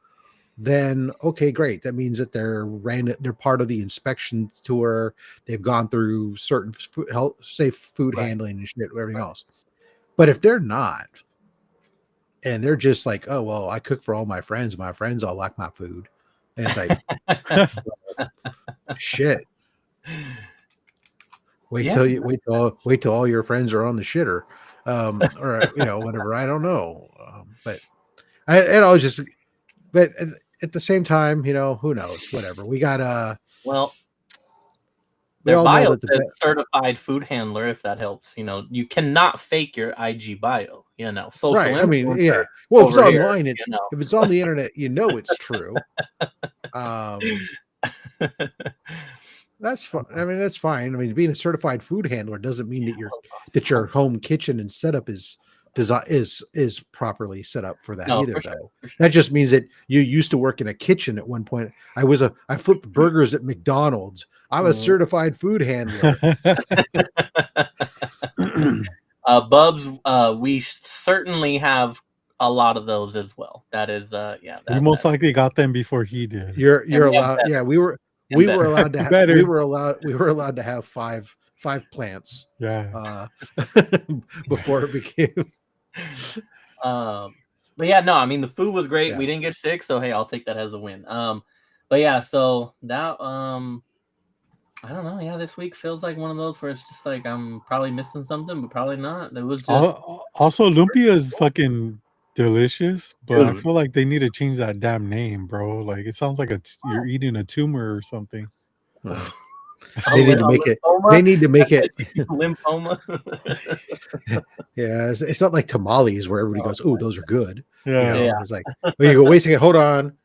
then okay, great. That means that they're part of the inspection tour. They've gone through certain safe food handling and shit, everything else. But if they're not, and they're just like, oh, well, I cook for all my friends all like my food. And it's like, shit. Wait till all your friends are on the shitter, or whatever. I don't know, but but at the same time, who knows? Whatever. We got well, we their all know bio that says certified food handler, if that helps. You cannot fake your IG bio, social right. I mean, influencer yeah. Well, if it's over here, online, if it's on the internet, it's true. That's fine. I mean, that's fine. I mean, being a certified food handler doesn't mean that your home kitchen and setup is properly set up for that either, though. Sure. That just means that you used to work in a kitchen at one point. I flipped burgers at McDonald's. I'm a certified food handler. Bubs, we certainly have a lot of those as well. That is, we most likely got them before he did. You're allowed. Yeah, we were allowed to have. We were allowed to have five plants. Yeah. Before it became. But yeah, no, I mean the food was great. Yeah. We didn't get sick, so hey, I'll take that as a win. But yeah, so that I don't know. Yeah, this week feels like one of those where it's just like I'm probably missing something, but probably not. It was just also lumpia is fucking delicious, but I feel like they need to change that damn name, bro. Like it sounds like you're eating a tumor or something. They need to make it. They need to make it lymphoma. Yeah, it's not like tamales where everybody goes, "Oh, those are good." Yeah, It's like when you go, wait a second, hold on.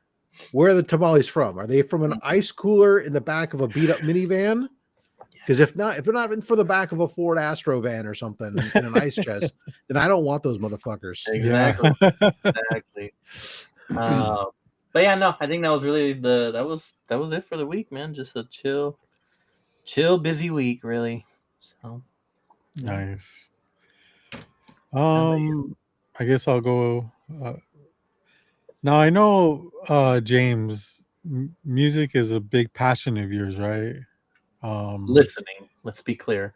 Where are the tamales from? Are they from an ice cooler in the back of a beat up minivan? Because if they're not in for the back of a Ford Astro van or something in an ice chest, then I don't want those motherfuckers. Exactly. Exactly. But yeah, no, I think that was really that was it for the week, man. Just a chill, busy week, really. So nice. I guess I'll go. Now I know, James, music is a big passion of yours, right? Listening. Let's be clear.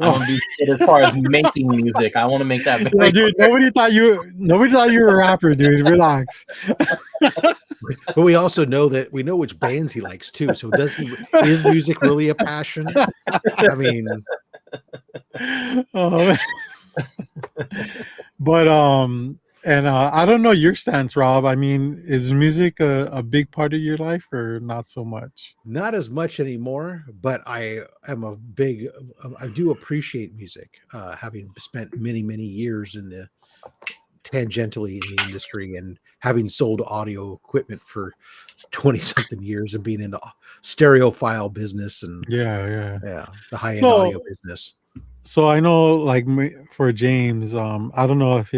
I don't do shit as far as making music. I want to make that. No, dude, nobody thought you were a rapper, dude. Relax. But we also know which bands he likes too. So is music really a passion? I mean, but and I don't know your stance, Rob. I mean, is music a big part of your life or not so much? Not as much anymore, but I do appreciate music, having spent many, many years tangentially in the industry and having sold audio equipment for 20 something years and being in the stereophile business and the high-end audio business. So I know, like, for James, I don't know if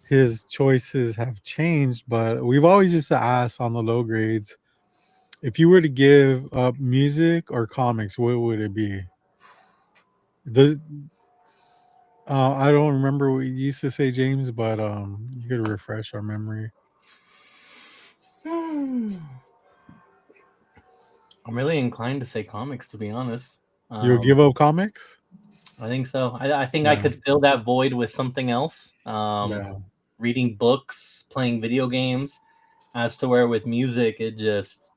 his choices have changed, but we've always used to ask on the low grades, if you were to give up music or comics, what would it be? I don't remember what you used to say, James, but you could refresh our memory. I'm really inclined to say comics, to be honest. You'll give up comics? I think so. I think I could fill that void with something else. Reading books, playing video games. As to where with music, it just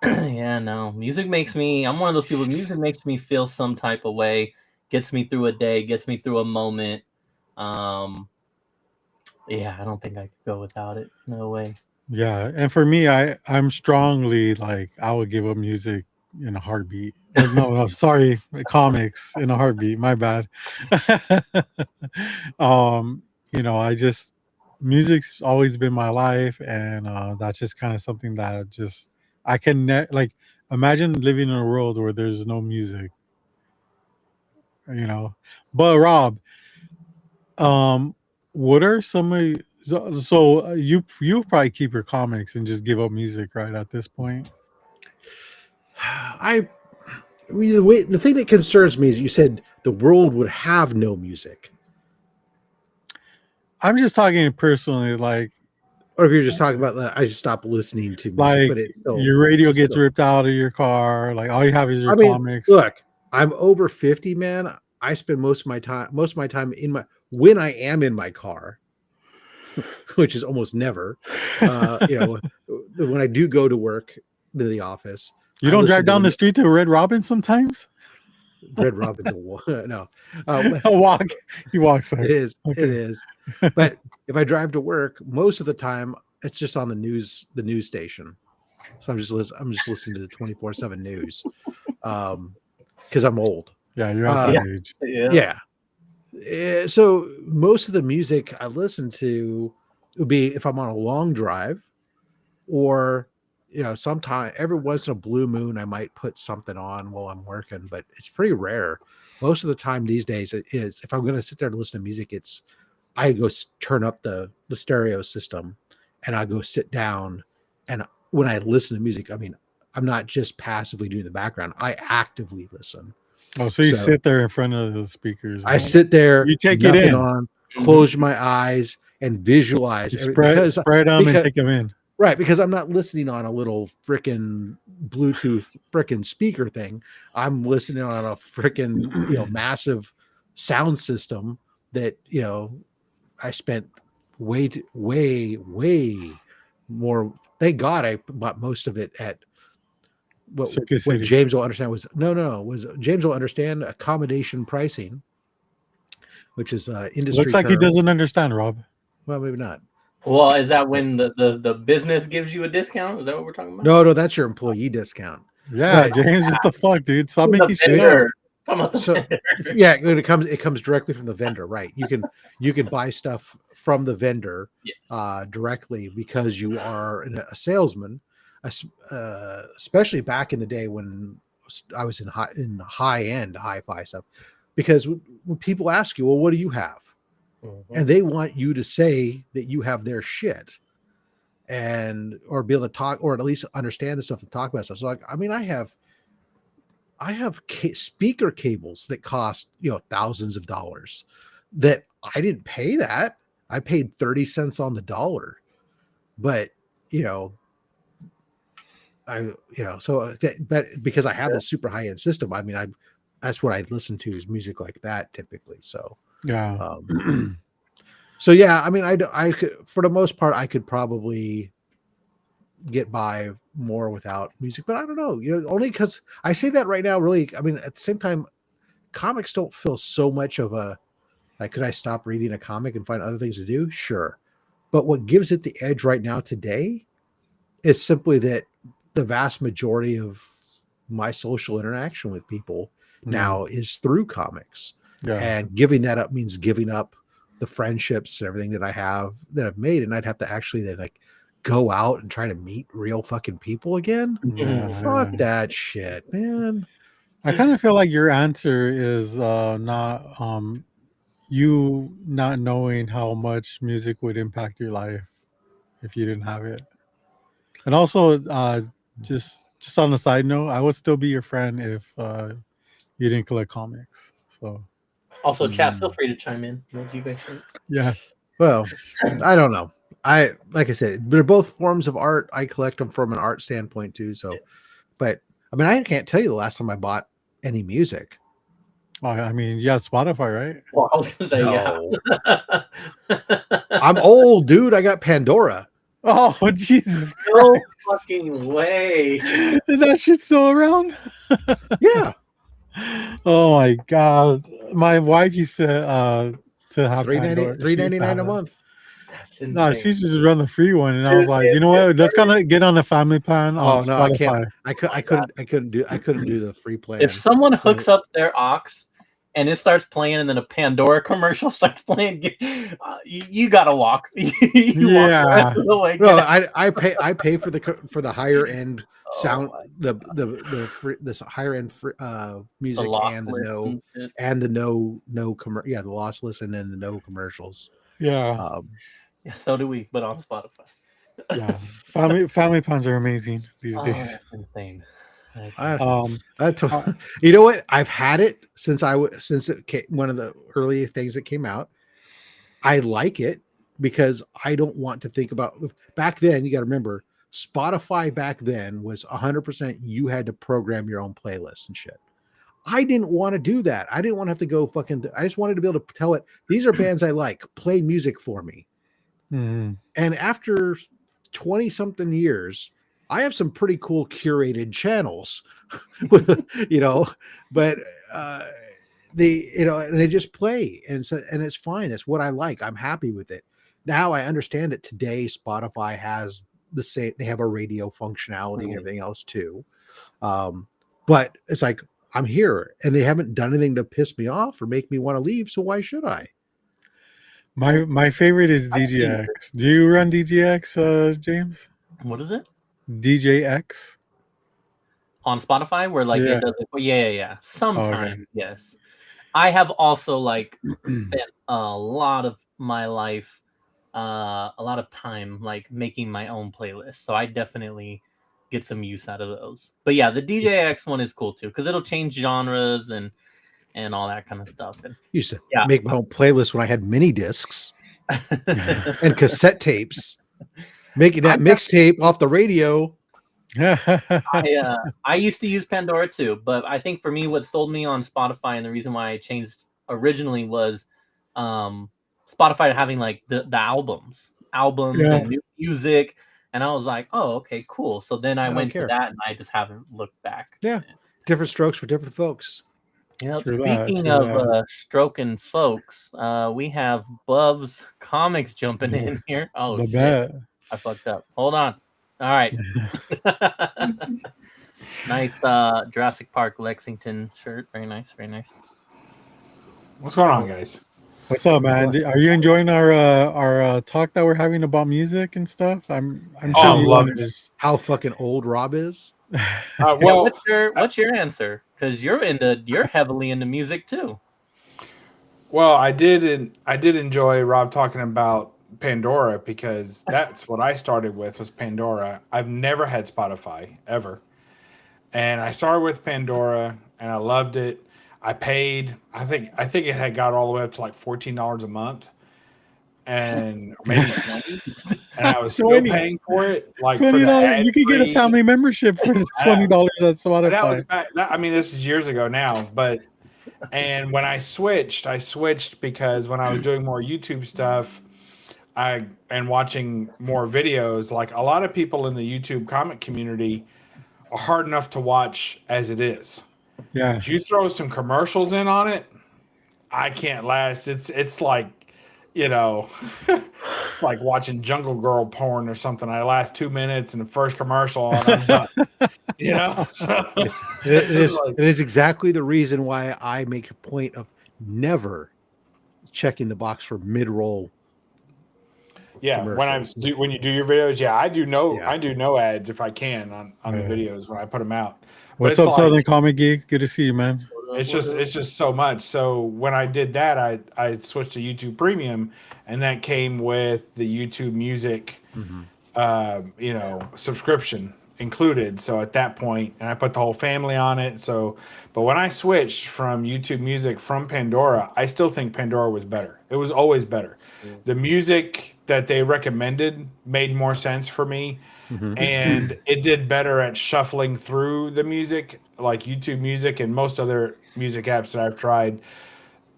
music makes me. I'm one of those people. Music makes me feel some type of way. Gets me through a day. Gets me through a moment. I don't think I could go without it. No way. Yeah, and for me, I'm strongly like I would give up music in a heartbeat. No, sorry, comics in a heartbeat. My bad. I just music's always been my life, and that's just kind of something that I can imagine living in a world where there's no music. But Rob, what are some of you probably keep your comics and just give up music right at this point? The thing that concerns me is you said the world would have no music. I'm just talking personally, or if you're just talking about that, I just stopped listening to music. But your radio gets ripped out of your car. Like all you have is your comics. Look, I'm over 50, man. I spend most of my time when I am in my car, which is almost never. When I do go to work to the office, You I don't listen drive to down the street to Red Robin sometimes? Red Robin's no, A walk. You walk, sorry. it is. Okay. It is. But if I drive to work, most of the time it's just on the news station. So I'm just listening to the 24/7 news, because I'm old. Yeah, you're at that Uh, age. Yeah. So most of the music I listen to would be if I'm on a long drive, or sometime every once in a blue moon I might put something on while I'm working, but it's pretty rare. Most of the time these days it is, if I'm going to sit there to listen to music, it's I go turn up the stereo system and I go sit down, and when I listen to music, I mean, I'm not just passively doing the background, I actively listen. Oh, so you So sit there in front of the speakers. I sit there, You take it nothing in. on, close my eyes and visualize You everything, spread them and take them in. right, because I'm not listening on a little freaking Bluetooth freaking speaker thing. I'm listening on a freaking massive sound system that I spent way more. Thank God I bought most of it at what Circuit what City. James will understand was was James will understand accommodation pricing, which is industry. Looks like term. he doesn't understand, Rob. Well, maybe not. Well, is that when the business gives you a discount? Is that what we're talking about? No, that's your employee discount. Yeah, But- James, what the fuck, dude? Stop The making shit up. vendor. Talking about the So- vendor. Yeah, it comes directly from the vendor, right? You can buy stuff from the vendor Yes. directly because you are a salesman, especially back in the day when I was in high end hi-fi stuff. Because when people ask you, well, what do you have? Mhm. And they want you to say that you have their shit, or be able to talk, or at least understand the stuff and talk about stuff. So, like, I mean, I have speaker cables that cost thousands of dollars that I didn't pay that. I paid 30 cents on the dollar, but but because I have this super high end system, I mean, that's what I listen to is music like that typically. So Yeah. so yeah, I mean, I could, for the most part, I could probably get by more without music, but I don't know, only because I say that right now, really. I mean, at the same time, comics don't feel so much of a, like, could I stop reading a comic and find other things to do? Sure. But what gives it the edge right now today is simply that the vast majority of my social interaction with people now is through comics. Yeah. And giving that up means giving up the friendships and everything that I've made. And I'd have to actually then like go out and try to meet real fucking people again. Yeah. Fuck that shit, man. I kind of feel like your answer is not you not knowing how much music would impact your life if you didn't have it. And also just on a side note, I would still be your friend if you didn't collect comics. So Also, chat, feel free to chime in. What do you guys think? yeah. Well, I don't know. Like I said, they're both forms of art. I collect them from an art standpoint too. So, but I mean, I can't tell you the last time I bought any music. I mean, yeah, Spotify, right? Well, I was gonna say No. I'm old, dude. I got Pandora. Oh, Jesus No Christ. fucking way. Is that shit still around? Yeah. Oh my God. My wife used to have Pandora. She used to $3.99 have a it. month. That's insane. No, she just run the free one, and I was like, you know what? Let's kind of get on the family plan on Oh no, I Spotify. can't. I couldn't do the free plan. If someone hooks up their aux and it starts playing, and then a Pandora commercial starts playing, you gotta walk. You walk the rest of the way. No, I pay for the higher end sound, the higher end music and the the lossless and then the no commercials. Yeah. Yeah, so do we, but on Spotify. Yeah. Family plans are amazing these days. That's insane. You know what? I've had it since it came, one of the early things that came out. I like it because I don't want to think about back then. You got to remember, Spotify back then was 100% you had to program your own playlist and shit. I didn't want to do that. I didn't want to have to go I just wanted to be able to tell it, these are bands I like, play music for me. Mhm. And after 20 something years, I have some pretty cool curated channels, you know, but and they just play, and it's fine. That's what I like. I'm happy with it. Now I understand that today Spotify has the same, they have a radio functionality and everything else too. But it's like, I'm here and they haven't done anything to piss me off or make me want to leave. So why should I? My favorite is DJX. Do you run DJX, James? What is it? DJX? On Spotify, where like Yeah. it does it. Yeah. Sometimes, Okay. yes. I have also like spent a lot of my life, a lot of time like making my own playlists. So I definitely get some use out of those. But yeah, the DJX one is cool too because it'll change genres and all that kind of stuff. And Used to yeah. make my own playlist when I had mini discs and cassette tapes, making that mixtape off the radio. I used to use Pandora too, but I think for me, what sold me on Spotify and the reason why I changed originally was Spotify having like the albums and new music, and I was like, oh, okay, cool. So then I went to that, and I just haven't looked back. Yeah, different strokes for different folks. Yep. Speaking of stroking folks, we have Bub's Comics jumping in here. Oh shit! Bet. I fucked up. Hold on. All right. Nice Jurassic Park Lexington shirt. Very nice. Very nice. What's going on, guys? What's up, man? Are you enjoying our talk that we're having about music and stuff? I'm sure you love it. How fucking old Rob is. Well, what's your answer? Because you're heavily into music too. Well, I did enjoy Rob talking about Pandora because that's what I started with was Pandora. I've never had Spotify ever. And I started with Pandora and I loved it. I paid, I think it had got all the way up to like $14 a month and maybe 20. And I was still paying for it. Like $20, you could get a family membership for $20 at Spotify. That was back, I mean, this is years ago now, and when I switched because when I was doing more YouTube stuff, and watching more videos, like a lot of people in the YouTube comic community are hard enough to watch as it is. Yeah. If you throw some commercials in on it, I can't last. It's like, it's like watching Jungle Girl porn or something. I last 2 minutes in the first commercial and I'm done. So, it is exactly the reason why I make a point of never checking the box for mid-roll. Yeah, when you do your videos, I do no ads if I can on the videos when I put them out. What's up, Southern Comic Geek? Good to see you, man. It's just so much. So when I did that, I switched to YouTube Premium, and that came with the YouTube Music, subscription included. So at that point, and I put the whole family on it. So, but when I switched from YouTube Music from Pandora, I still think Pandora was better. It was always better. The music that they recommended made more sense for me. And it did better at shuffling through the music, like YouTube Music and most other music apps that I've tried.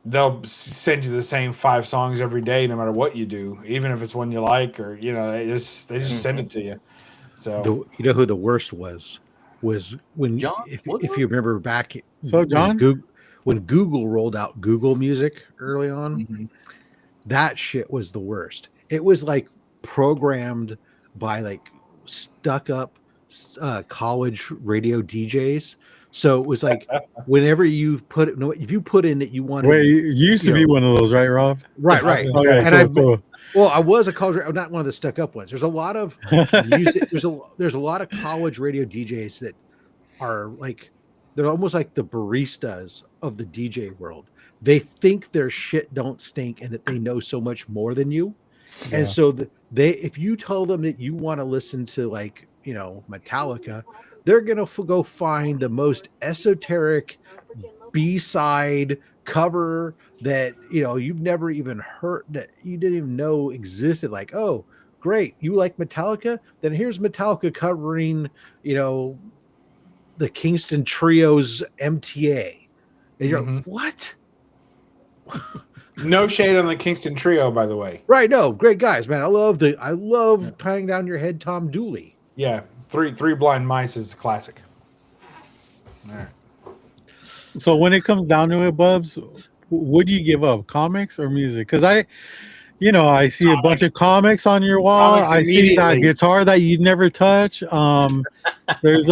They'll send you the same 5 songs every day, no matter what you do, even if it's one you like, or they just send it to you. So you know who the worst was when John, if you remember back. So John, when Google rolled out Google Music early on, that shit was the worst. It was like programmed by like stuck up college radio DJs. So it was like whenever you if you put in that you wanted. Wait, you used to be one of those, right, Rob? Right. Okay, and cool. Well, I was a college, not one of the stuck up ones. There's a lot of music. There's a lot of college radio DJs that are like, they're almost like the baristas of the DJ world. They think their shit don't stink and that they know so much more than you. Yeah. And so if you tell them that you want to listen to like, Metallica, they're going to go find the most esoteric B-side cover that, you've never even heard, that you didn't even know existed. Like, oh, great. You like Metallica? Then here's Metallica covering, the Kingston Trio's MTA. And you're like, what? No shade on the Kingston Trio, by the way. Right? No, great guys, man. I love tying down your head, Tom Dooley. Yeah, three Blind Mice is a classic. All right. So when it comes down to it, Bubs, what do you give up, comics or music? Because I see a bunch of comics on your wall. Comics I see that immediately. guitar that you'd never touch. There's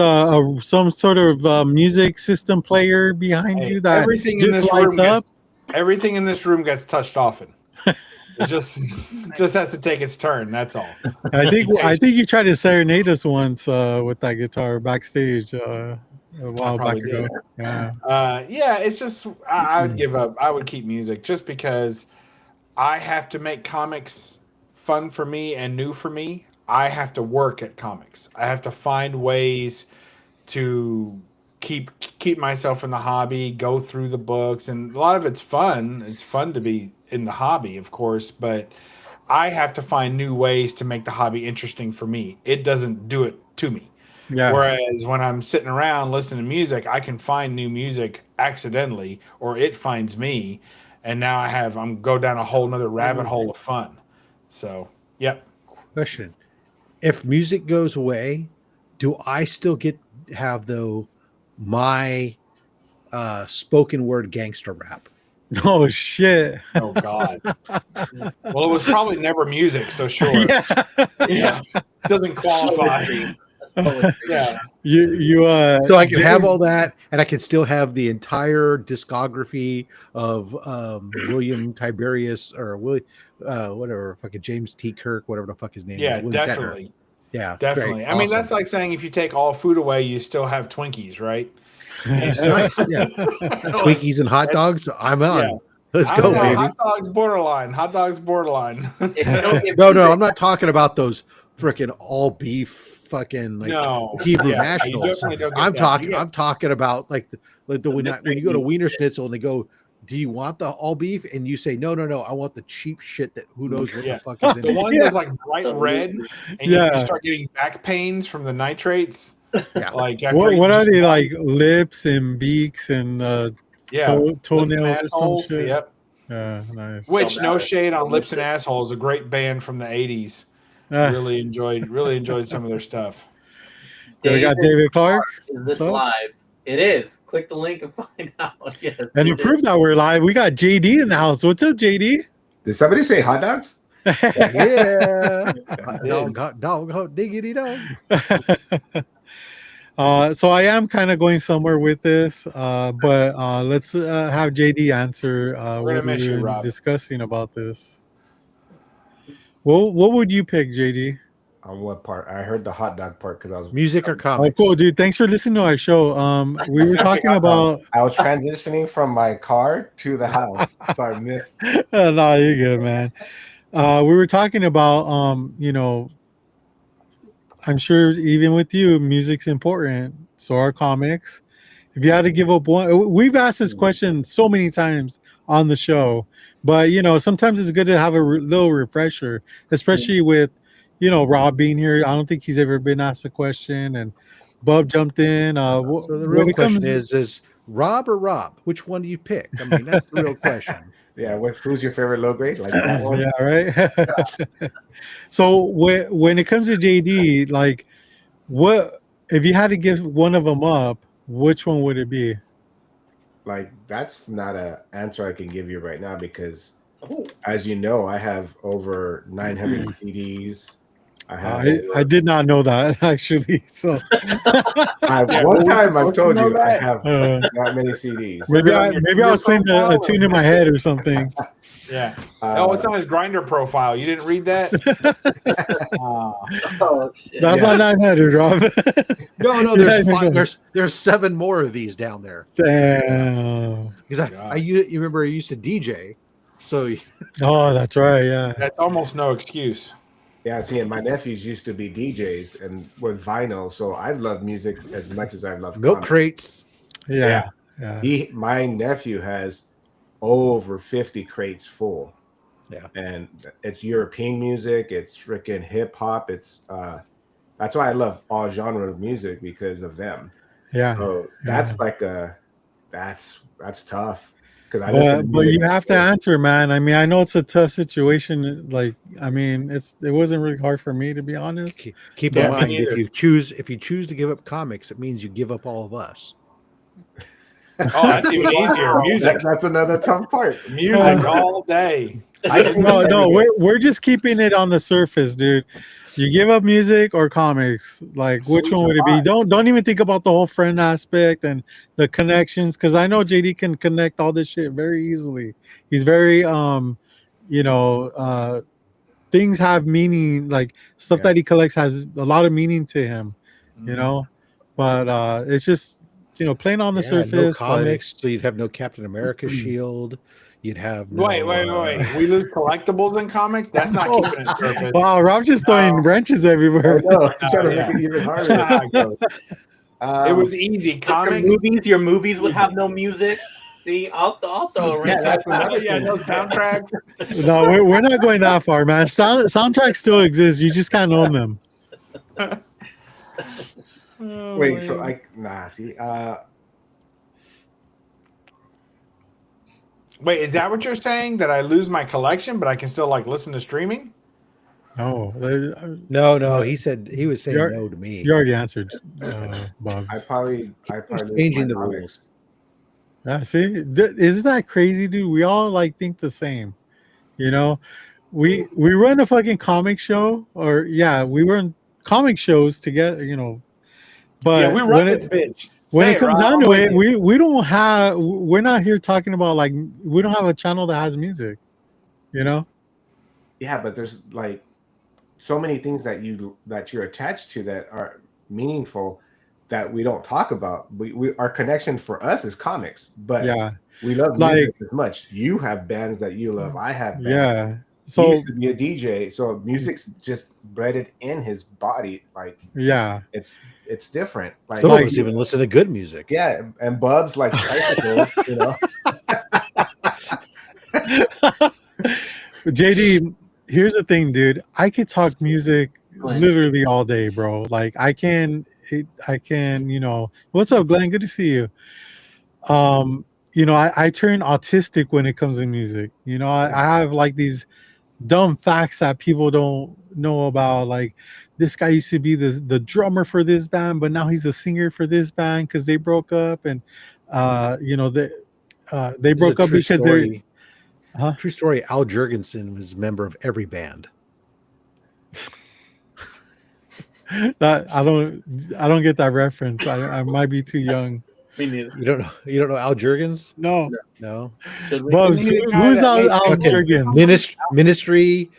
some sort of music system player behind Hey, you that everything in just this lights room up. everything in this room gets touched often. It just has to take its turn. That's all. I think you tried to serenade us once with that guitar backstage a while back probably ago. did. Yeah. Yeah, it's just I would give up. I would keep music just because I have to make comics fun for me and new for me. I have to work at comics. I have to find ways to keep myself in the hobby, go through the books, and a lot of it's fun. It's fun to be in the hobby, of course, but I have to find new ways to make the hobby interesting for me. It doesn't do it to me. Yeah. Whereas when I'm sitting around listening to music, I can find new music accidentally, or it finds me, and now I'm go down a whole nother rabbit hole of fun. So, yep. Question: if music goes away, do I still have my spoken word gangster rap? Oh shit. Oh God. Well, it was probably never music, so sure. Yeah. Doesn't qualify. Yeah. You So I can have all that, and I can still have the entire discography of William Tiberius or whatever, fucking James T. Kirk, whatever the fuck his name Yeah, is. William Shatner. definitely. Yeah, Definitely. great, I mean, awesome. that's like saying if you take all food away, you still have Twinkies, right? Nice, yeah. Twinkies and hot dogs. I'm on. Yeah. Let's I go, don't know, baby. Hot dogs borderline. Hot dogs borderline. No, I'm not talking about those freaking all beef fucking like No. Hebrew Yeah, you nationals. definitely don't get I'm that. talking. You I'm talking about like when you go to Wiener Schnitzel and they go, "Do you want the all beef?" and you say, "No, I want the cheap shit that who knows what Yeah. the fuck is in The it." one that's like bright red, and you Yeah. start getting back pains from the nitrates. Yeah. Like after What eating are just they one- like? Lips and beaks and Yeah, lips and toenails or some assholes. shit. Yep. Yeah, nice. Which no shade on Lips and Assholes, a great band from the '80s. Really enjoyed some of their stuff. We got David Clark. Is this So? live? It is. Click the link and find out. Yes, And to prove that we're live, we got JD in the house. What's up, JD? Did somebody say hot dogs? Yeah. Hot dog, diggity dog. So I am kind of going somewhere with this, but let's have JD answer We're gonna what miss you, we're Rob. discussing about this. What would you pick, JD? On what part? I heard the hot dog part because I was Music or Oh, comics? cool, dude. Thanks for listening to our show. We were talking about. I was transitioning from my car to the house, so I missed. No, you're good, man. We were talking about, I'm sure even with you, music's important. So are comics. If you had to give up one, we've asked this question so many times on the show, but sometimes it's good to have a little refresher, especially with, Rob being here. I don't think he's ever been asked a question, and Bub jumped in. So the real question is Rob or Rob? Which one do you pick? I mean, that's the real question. Yeah, who's your favorite low grade? Like that one? Yeah, right. So when it comes to JD, like, what if you had to give one of them up? Which one would it be? Like that's not an answer I can give you right now because, as you know, I have over 900 CDs. I did not know that actually. So one time I've told you I have not many CDs. Maybe I was playing a tune in my head or something. Yeah. It's on his Grinder profile. You didn't read that? Oh shit. That's not 900, Rob. No, there's 7 more of these down there. Damn. Because you remember I used to DJ, so. Oh, that's right. Yeah. That's almost no excuse. Yeah, see, and my nephews used to be DJs and with vinyl, so I've loved music as much as I love milk comics. crates. Yeah. My nephew has over 50 crates full. Yeah, and it's European music. It's freaking hip hop. It's that's why I love all genre of music because of them. Yeah. So that's like that's tough. because I listen to But music. you have to answer, man. I mean, I know it's a tough situation. Like, I mean, it wasn't really hard for me, to be honest. Keep Yeah, in me mind, neither. if you choose to give up comics, it means you give up all of us. Oh, that's even easier. Music, That's another tough part. music all day. No, we're just keeping it on the surface, dude. You give up music or comics, like which Sweet one would it be? Don't even think about the whole friend aspect and the connections, because I know JD can connect all this shit very easily. He's very you know, things have meaning, like stuff Yeah. that he collects has a lot of meaning to him, you know. But it's just, you know, playing on the No surface, comics, so you'd have no Captain America shield. You'd have no, Wait. We lose collectibles in comics? That's not Oh. keeping it surface. Wow, Rob's just throwing wrenches everywhere. No, I'm trying to yeah. make it even That's not how harder. it goes. It was easy. Comics. Your movies would have no music. See, I'll throw a Yeah, wrench. that's another Yeah, thing. no soundtracks. No, we're not going that far, man. Soundtracks still exist. You just can't own them. Wait, so see, Wait, is that what you're saying? That I lose my collection, but I can still like listen to streaming? No, no. He was saying You're- no to me. you already answered, Bob. I probably changing the my comics. rules. Yeah, see, isn't that crazy, dude? We all like think the same. You know, we run a fucking comic show, or we run comic shows together. You know, but Yeah, we run this bitch. when Say it comes Rob. down I'm to with it, you. we're not here talking about, like, we don't have a channel that has music. You know. Yeah, but there's like so many things that you're attached to that are meaningful that we don't talk about. We our connection for us is comics, but Yeah. we love Like- music as much. You have bands that you love. I have bands. Yeah. He So used to be a DJ, so music's just bred in his body. Like yeah. it's different. Like, Some of us even listen to good music. yeah, and Bubs like bicycles, you know. JD, here's the thing, dude. I could talk music literally all day, bro. Like I can, you know. What's up, Glenn? Good to see you. You know, I turn autistic when it comes to music. You know, I have like these dumb facts that people don't know about. Like, this guy used to be the drummer for this band, but now he's a singer for this band because they broke up, and you know, they broke up because they're. Huh? True story. Al Jurgensen was a member of every band. That I don't get that reference. I might be too young. Me neither. You don't know Al Jurgens? No. No. Should we? Bubs, We need a guy who's that Al makes Jurgens? Ministry.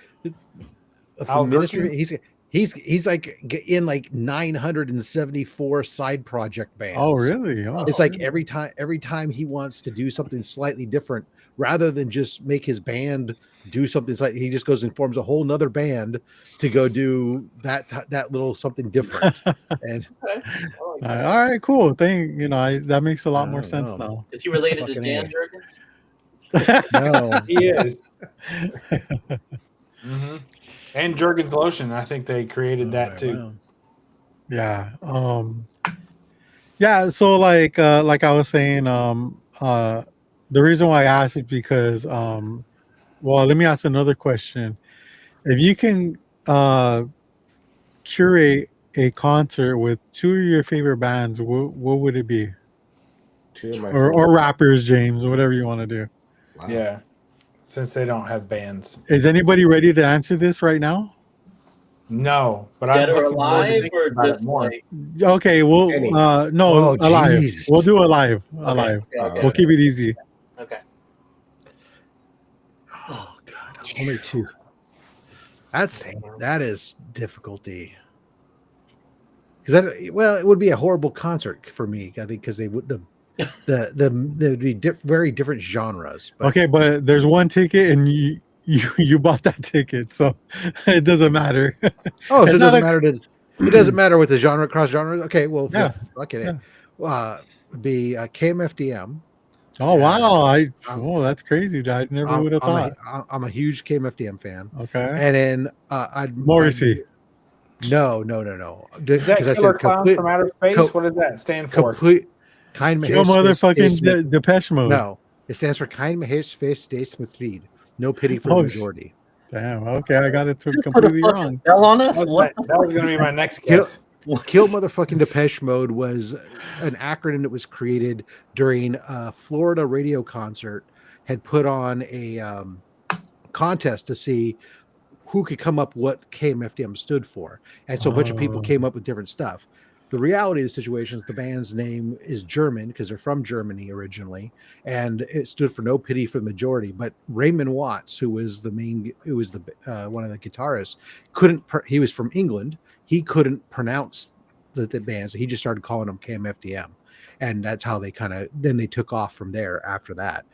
Al Ministry. He's like in like 974 side project bands. Oh, really? Oh, It's like every time he wants to do something slightly different, rather than just make his band do something slightly, he just goes and forms a whole nother band to go do that little something different. And all right, cool. That makes a lot more I sense don't now. Is he related to Fucking Dan A. Jurgens? no, He is. Mm-hmm. And Jergens Lotion. I think they created that too. wow. Yeah. So like I was saying, the reason why I asked is because well, let me ask another question. If you can curate a concert with two of your favorite bands, what would it be? Two of my Or rappers, James, whatever you want to do. Wow. Yeah. Since they don't have bands. Is anybody ready to answer this right now? No, but Dead I'm or looking forward to alive, thinking or about it just more. like? Okay, well, Any. no, Oh, alive. geez. We'll do alive. Alive. Okay. We'll keep it easy. Okay. Oh god, only two. That is difficulty. Because it would be a horrible concert for me. I think because they would there'd be very different genres. But Okay, but there's one ticket, and you bought that ticket, so it doesn't matter. oh, so It's it not doesn't a- matter to. It doesn't matter with the genre cross genres. Okay, well, Yeah. fuck it. It'd be KMFDM. Oh wow! Um, That's crazy. I never would have thought. I'm a huge KMFDM fan, Okay, and then Morrissey. No. Is that Killer Clowns from Outer Space? co- What does that stand for? Complete kind of Yo, motherfucking Depeche Mode. no. It stands for Kein Face des Mitglied. No pity for Oh, the majority. Damn. Okay, I got it Put a completely fucking wrong. bell on us. That What? was going to be my next Kill- guess. Kill Motherfucking Depeche Mode was an acronym that was created during a Florida radio concert, had put on a contest to see who could come up what KMFDM stood for. And so a bunch of people came up with different stuff. The reality of the situation is the band's name is German because they're from Germany originally, and it stood for No Pity for the Majority. But Raymond Watts, who was the one of the guitarists, he was from England. He couldn't pronounce the band, so he just started calling them KMFDM. And that's how they then they took off from there after that.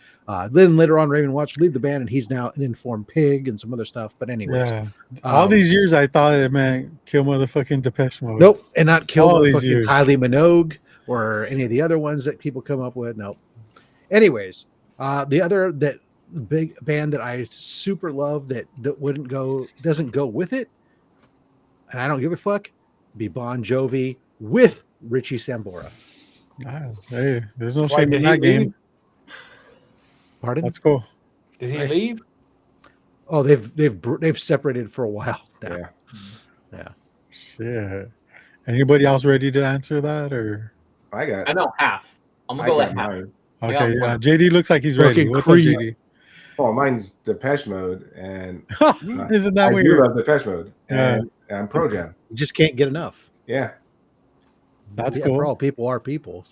Then later on, Raymond Watts leave the band, and he's now an Informed Pig and some other stuff. But anyways, Yeah. All these years, I thought it meant Kill Motherfucking Depeche Mode. nope, and not Kill All these Motherfucking years. Kylie Minogue or any of the other ones that people come up with. Nope. Anyways, the big band that I super love that doesn't go with it, and I don't give a fuck, be Bon Jovi with Richie Sambora. Nice. Hey, there's no Why, shame did in he that game. leave? Pardon? That's cool. Did he Right. leave? Oh, they've separated for a while now. Yeah. Shit. Anybody else ready to answer that, or I got. I know half. I'm gonna I go got with half. mine. I got okay? Yeah, one. JD looks like he's ready. Fucking What's Creed. up, Oh, mine's Depeche Mode, and JD? Isn't that I do weird? love Depeche Mode, Yeah. and I'm Pro Jam. You just can't get enough. Yeah, That's Yeah, cool. for all people are people.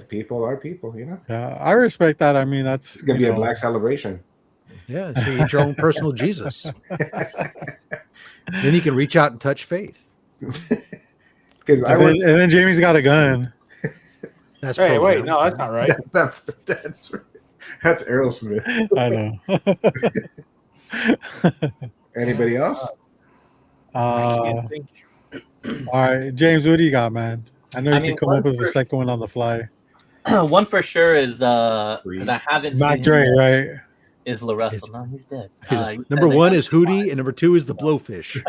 people are people. You know, Yeah, I respect that. I mean, that's it's gonna be you a know, black celebration. Yeah, so you get your own personal Jesus. Then you can reach out and touch faith. Because I And went. then, and then Jamie's got a gun. That's Hey, Pearl wait, Jam. no, that's not right. That's Aerosmith. I know. Anybody else? I can't think. All right, James, what do you got, man? I know you mean, can come one up with the for- second one on the fly. One for sure is because I haven't Mac seen Dre, him, right? is La Russell. No, he's dead. He's You said number that one he- is Hootie, and number two is the Blowfish.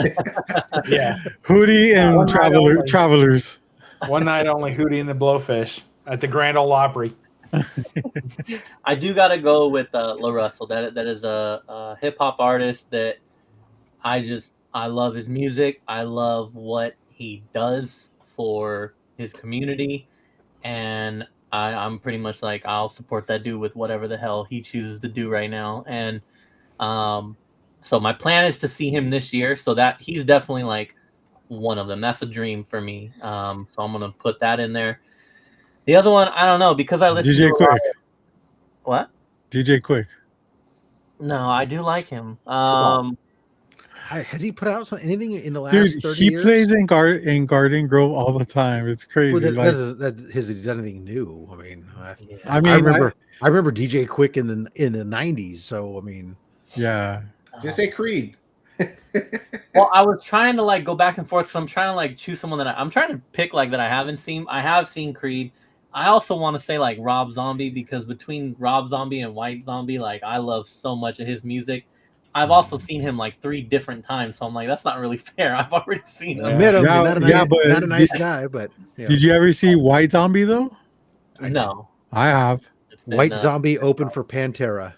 Yeah. Hootie and One night only. Travelers. One night only, Hootie and the Blowfish at the Grand Ole Opry. I do gotta go with La Russell. That is a hip hop artist that I love his music. I love what he does for his community, and I'm pretty much like I'll support that dude with whatever the hell he chooses to do right now. And so my plan is to see him this year. So that he's definitely like one of them. That's a dream for me. So I'm gonna put that in there. The other one, I don't know because I listen DJ to Quick. What? DJ Quick. No, I do like him. Has he put out anything in the last Dude, 30 he years? plays in Garden Grove all the time. It's crazy. Well, like, has he done anything new? I mean, I mean, I remember DJ Quick in the 90s. So I mean, yeah. Just say Creed. Well, I was trying to like go back and forth. So I'm trying to like choose someone that I'm trying to pick like that I haven't seen. I have seen Creed. I also want to say like Rob Zombie because between Rob Zombie and White Zombie, like I love so much of his music. I've also seen him like 3 different times, so I'm like, that's not really fair. I've already seen him. I met him. Yeah, not a yeah, nice, but not a nice guy, but yeah. Did you ever see White Zombie though? No, I have. it's been, White Zombie open for Pantera.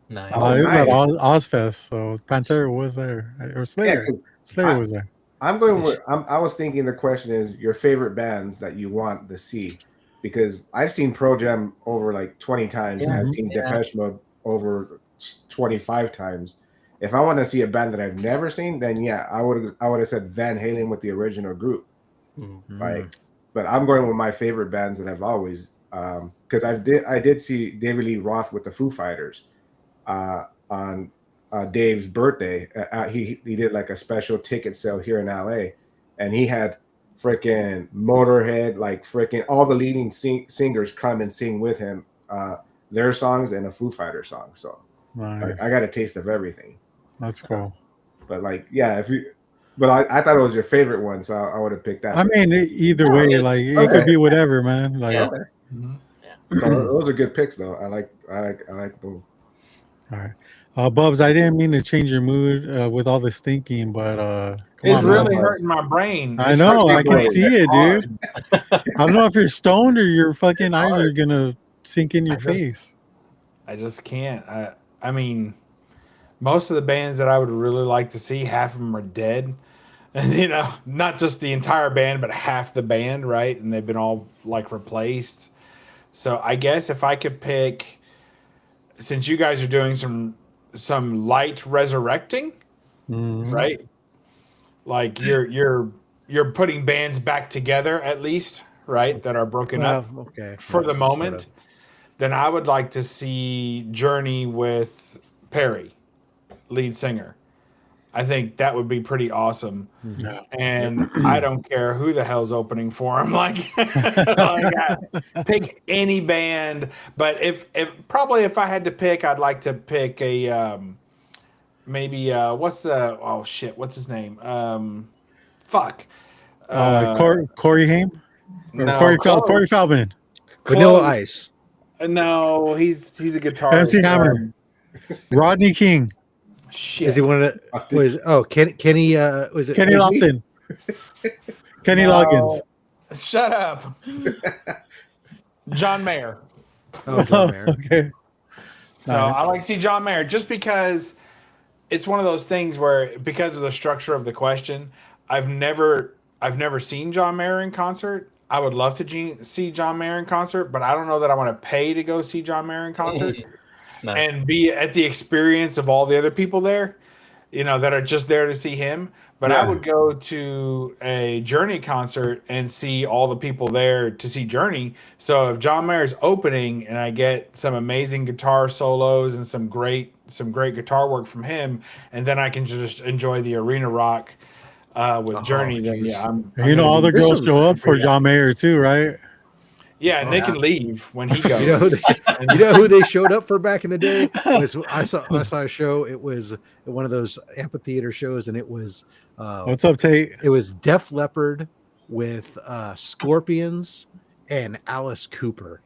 Nice. Oh, It was at nice. Ozfest, so Pantera was there. Or Slayer. 'cause Slayer was there. I'm going with. I was thinking the question is your favorite bands that you want to see, because I've seen Pro Jam over like 20 times, and I've seen Yeah. Depeche Mode over 25 times. If I want to see a band that I've never seen, then yeah, I would have said Van Halen with the original group. Like, but I'm going with my favorite bands that I've always because I did see David Lee Roth with the Foo Fighters on Dave's birthday. He did like a special ticket sale here in LA, and he had freaking Motorhead, like freaking all the leading singers come and sing with him their songs and a Foo Fighter song. So Nice. I got a taste of everything. That's cool. But like, yeah, but I thought it was your favorite one, so I would have picked that. I mean, either way, like it Okay. could be whatever, man. Like, Yeah. So those are good picks, though. I like both. all right. Bubs, I didn't mean to change your mood with all this thinking, but come It's on, really man. hurting my brain. I It's know, hurting I my can brain. see it, Hard. dude. I don't know if you're stoned or your fucking eyes are gonna sink in your I know. face. I just can't. I mean, most of the bands that I would really like to see, half of them are dead. And not just the entire band, but half the band, right? And they've been all like replaced. So I guess if I could pick, since you guys are doing some light resurrecting, right? Like you're putting bands back together at least, right? That are broken up for the moment. Sort of. Then I would like to see Journey with Perry, lead singer. I think that would be pretty awesome. Yeah. And I don't care who the hell's opening for him. Like pick any band. But if I had to pick, I'd like to pick a maybe what's his name? Corey Haim? No, Corey Feldman. Vanilla Ice. No, he's a guitarist. MC Hammer. Rodney King. Shit. Is he one of the? Kenny. Was it Kenny Lawson? Kenny Loggins. Shut up. John Mayer. Oh, John Mayer. Okay. So nice. I like to see John Mayer just because it's one of those things where, because of the structure of the question, I've never seen John Mayer in concert. I would love to see John Mayer in concert, but I don't know that I want to pay to go see John Mayer in concert. Nice. And be at the experience of all the other people there, that are just there to see him. But I would go to a Journey concert and see all the people there to see Journey. So if John Mayer's opening and I get some amazing guitar solos and some great guitar work from him, and then I can just enjoy the arena rock with Journey, then I'm all the girls show up for John Mayer too, right? Yeah, and they can leave when he goes. You know who they showed up for back in the day? I saw a show. It was one of those amphitheater shows, and it was what's up, Tate? It was Def Leppard with Scorpions and Alice Cooper.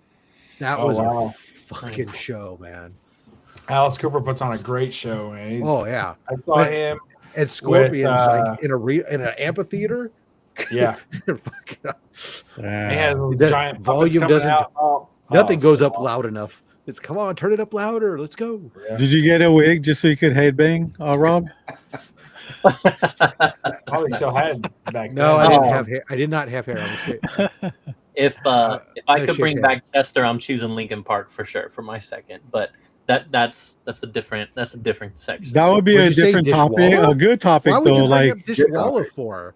That was a fucking show, man. Alice Cooper puts on a great show, man. I saw him and Scorpions like in an amphitheater. Yeah. Giant volume doesn't. Nothing goes up loud enough. It's come on, turn it up louder. Let's go. Yeah. Did you get a wig just so you could headbang, Rob? Probably still had back then. No, I didn't have hair. I did not have hair. If I could bring back Chester, I'm choosing Linkin Park for sure for my second. But that's a different section. That would be a different topic, a good topic though. Like Dishwalla for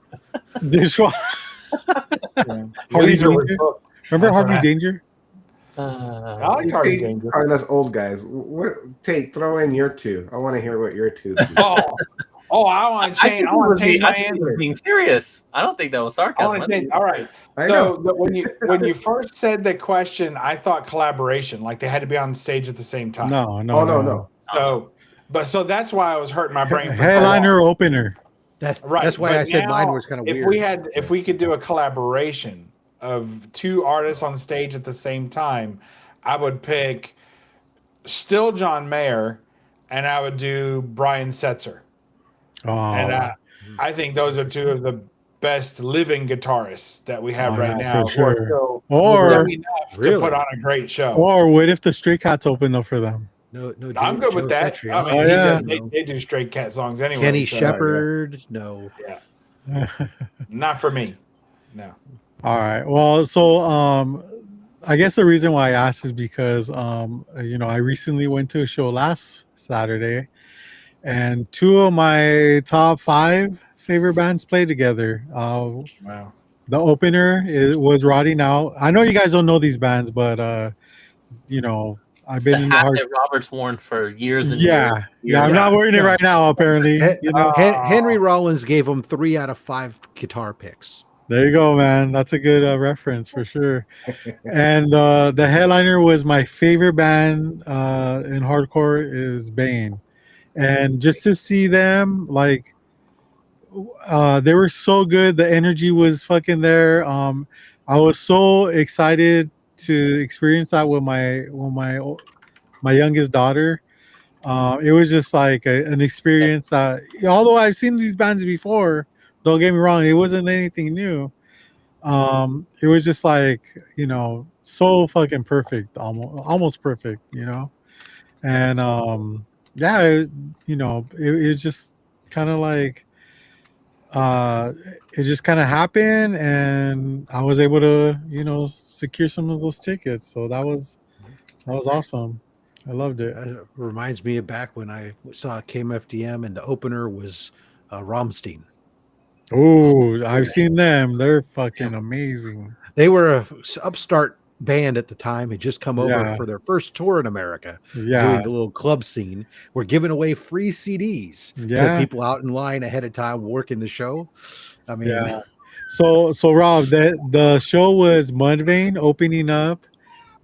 Dishwalla. Harvey Danger. Remember Harvey Danger? I like Harvey Danger. All right, that's old guys. Throw in your two. I want to hear what your two. I want to change. I want to change my answer. Being serious, I don't think that was sarcasm. All right. So when you first said the question, I thought collaboration, like they had to be on stage at the same time. No. So that's why I was hurting my brain. Headliner opener. That's why I said mine was kind of weird. If we could do a collaboration of two artists on stage at the same time, I would pick still John Mayer, and I would do Brian Setzer. And I think those are two of the best living guitarists that we have right now. For sure. To put on a great show. Or what if the Stray Cats open up for them? No, I'm good with that. I mean, they do Stray Cat songs anyway. Kenny Shepherd, no. Yeah. Not for me. No. All right. Well, so I guess the reason why I asked is because I recently went to a show last Saturday, and two of my top 5 favorite bands played together. Wow. The opener was Rotting Out. I know you guys don't know these bands, but I've been in the hat that Robert's worn for years and years. Yeah, I'm not wearing it right now. Apparently, Henry Rollins gave him 3 out of 5 guitar picks. There you go, man. That's a good reference for sure. And the headliner was my favorite band in hardcore is Bane, and just to see them they were so good. The energy was fucking there. I was so excited to experience that with my youngest daughter. It was just like an experience that, although I've seen these bands before, don't get me wrong, it wasn't anything new. It was just like, so fucking perfect, almost perfect, And yeah, it just kind of like it just kind of happened, and I was able to secure some of those tickets. So that was awesome. I loved it. Reminds me of back when I saw KMFDM and the opener was Rammstein. Oh, I've seen them. They're fucking amazing. They were a upstart band at the time, had just come over Yeah. for their first tour in America, Yeah. doing the little club scene. We're giving away free CDs to Yeah. people out in line ahead of time working the show. I mean, Yeah. So Rob, the show was Mudvayne opening up.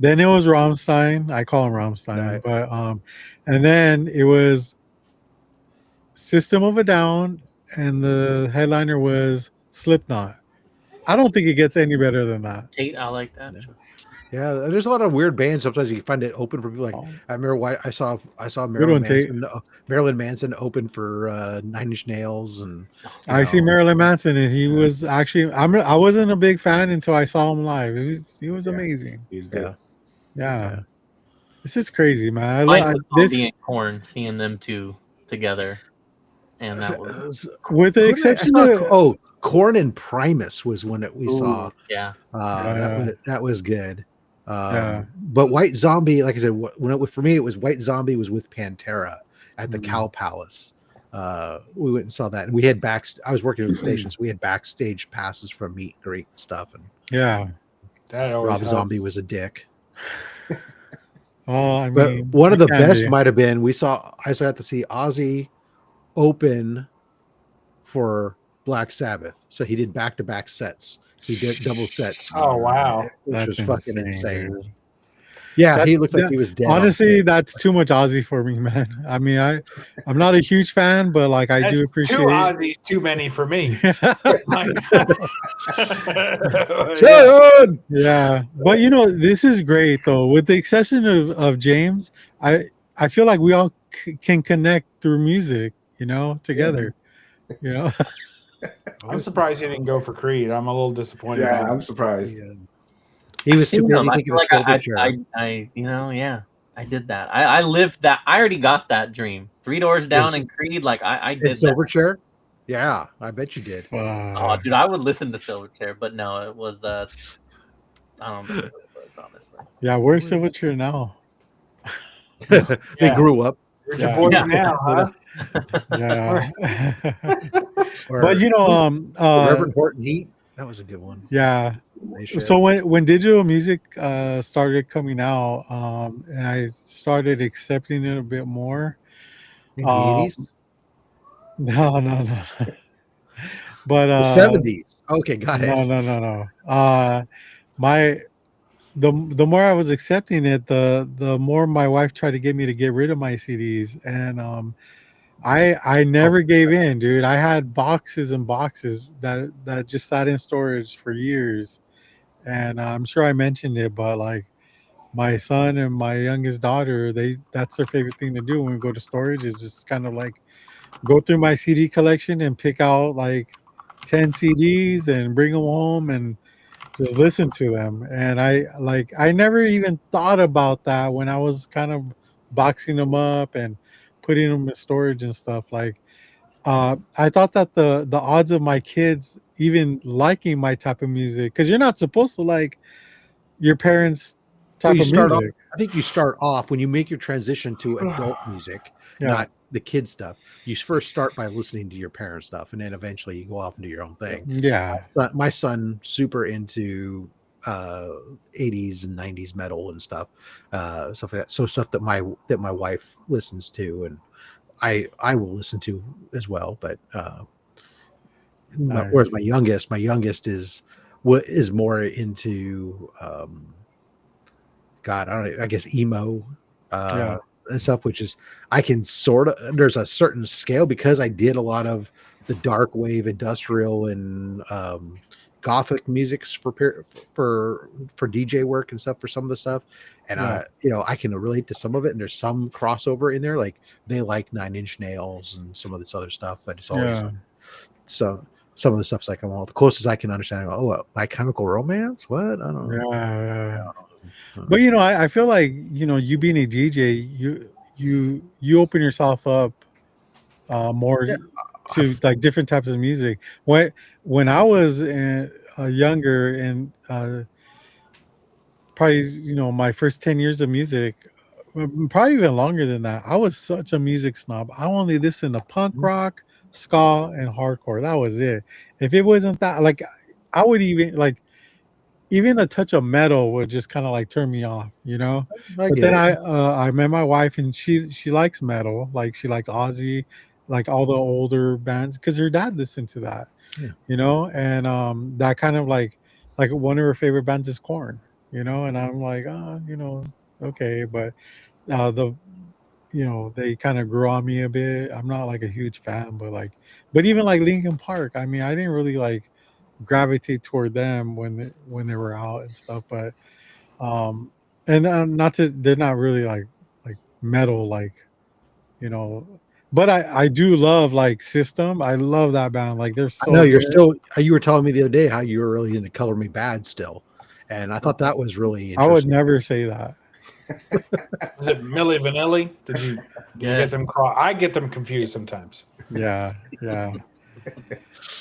Then it was Rammstein. I call him Rammstein, Right. but and then it was System of a Down, and the headliner was Slipknot. I don't think it gets any better than that. Tate, I like that. yeah, there's a lot of weird bands. Sometimes you can find it open for people. Like Oh. I remember why I saw Good Marilyn one, Tate. Manson. Marilyn Manson open for Nine Inch Nails, and I see Marilyn Manson, and he was actually I wasn't a big fan until I saw him live. He was Yeah. amazing. He's good. Yeah. This is crazy, man. Mine was Zombie and Korn, seeing them two together, and that was with the exception of Korn and Primus was one that we saw. Yeah. That was good. Yeah. But White Zombie, like I said, for me, it was White Zombie was with Pantera at the Mhm. Cow Palace. We went and saw that, and we had I was working at the station, so we had backstage passes from meet and greet and stuff. And yeah, That always Rob helps. Zombie was a dick. Oh, I But mean, one of the it can best be. might have been I got to see Ozzy open for Black Sabbath. So he did back-to-back sets. He did double sets. Oh wow. Which That's was fucking insane. dude. Yeah, he looked like he was dead. on Honestly, stage. that's too much Ozzy for me, man. I mean, I'm not a huge fan, but like I do appreciate. Two Ozzy's too many for me. Yeah, but this is great though. With the exception of James, I feel like we all can connect through music, together. I'm surprised he didn't go for Creed. I'm a little disappointed. Yeah, by I'm that. surprised. He was too busy I thinking feel of like Silverchair. I did that. I lived that. I already got that dream. Three Doors Down and Creed. Like I did that. Silverchair? Yeah, I bet you did. Oh, dude, I would listen to Silverchair, but no, it was I don't know what it was, honestly. Yeah, where's Silverchair now? They grew up. Where's your boys now, huh? Yeah. Or But Reverend Horton Heat. That was a good one. yeah. They should. So when digital music started coming out, and I started accepting it a bit more. in the 80s, No. But the 70s. Okay, got it. No. The more I was accepting it, the more my wife tried to get me to get rid of my CDs, and I never gave in, dude. I had boxes and boxes that just sat in storage for years, and I'm sure I mentioned it, but like my son and my youngest daughter, that's their favorite thing to do when we go to storage is just kind of like go through my CD collection and pick out like 10 CDs and bring them home and just listen to them. And I never even thought about that when I was kind of boxing them up and putting them in storage and stuff. Like I thought that the odds of my kids even liking my type of music, because you're not supposed to like your parents' type of music. I think you start off when you make your transition to adult music, Yeah. not the kid stuff. You first start by listening to your parents' stuff, and then eventually you go off and do your own thing. Yeah. But my son super into 80s and 90s metal and stuff like that. So stuff that my wife listens to, and I will listen to as well. But Nice. whereas my youngest is more into God, I don't know, I guess emo and stuff, which is I can sort of, there's a certain scale because I did a lot of the dark wave industrial and gothic musics for DJ work and stuff for some of the stuff, and I can relate to some of it, and there's some crossover in there, like they like Nine Inch Nails and some of this other stuff, but it's always so some of the stuff's like, well, the closest I can understand, I go, My Chemical Romance, what? I don't know. Yeah. But I feel like you being a DJ, you open yourself up more Yeah, to like different types of music. When I was younger and probably my first 10 years of music, probably even longer than that, I was such a music snob. I only listened to punk rock, ska, and hardcore. That was it. If it wasn't that, like, I would even like even a touch of metal would just kind of like turn me off, I But get then it. I met my wife and she likes metal, like she likes Ozzy, like all the older bands, because her dad listened to that, Yeah. and that kind of like one of her favorite bands is Korn, and I'm like, okay, but the they kind of grew on me a bit. I'm not like a huge fan, but even like Linkin Park, I mean, I didn't really like gravitate toward them when they were out and stuff, but um and not to they're not really like metal, like, you know but I do love like System. I love that band, like they're I know so you're good. still. You were telling me the other day how you were really into Color Me Bad still, and I thought that was really I would interesting. never say that. Is it Milli Vanilli? Did you get Yes. them I get them confused sometimes. Yeah,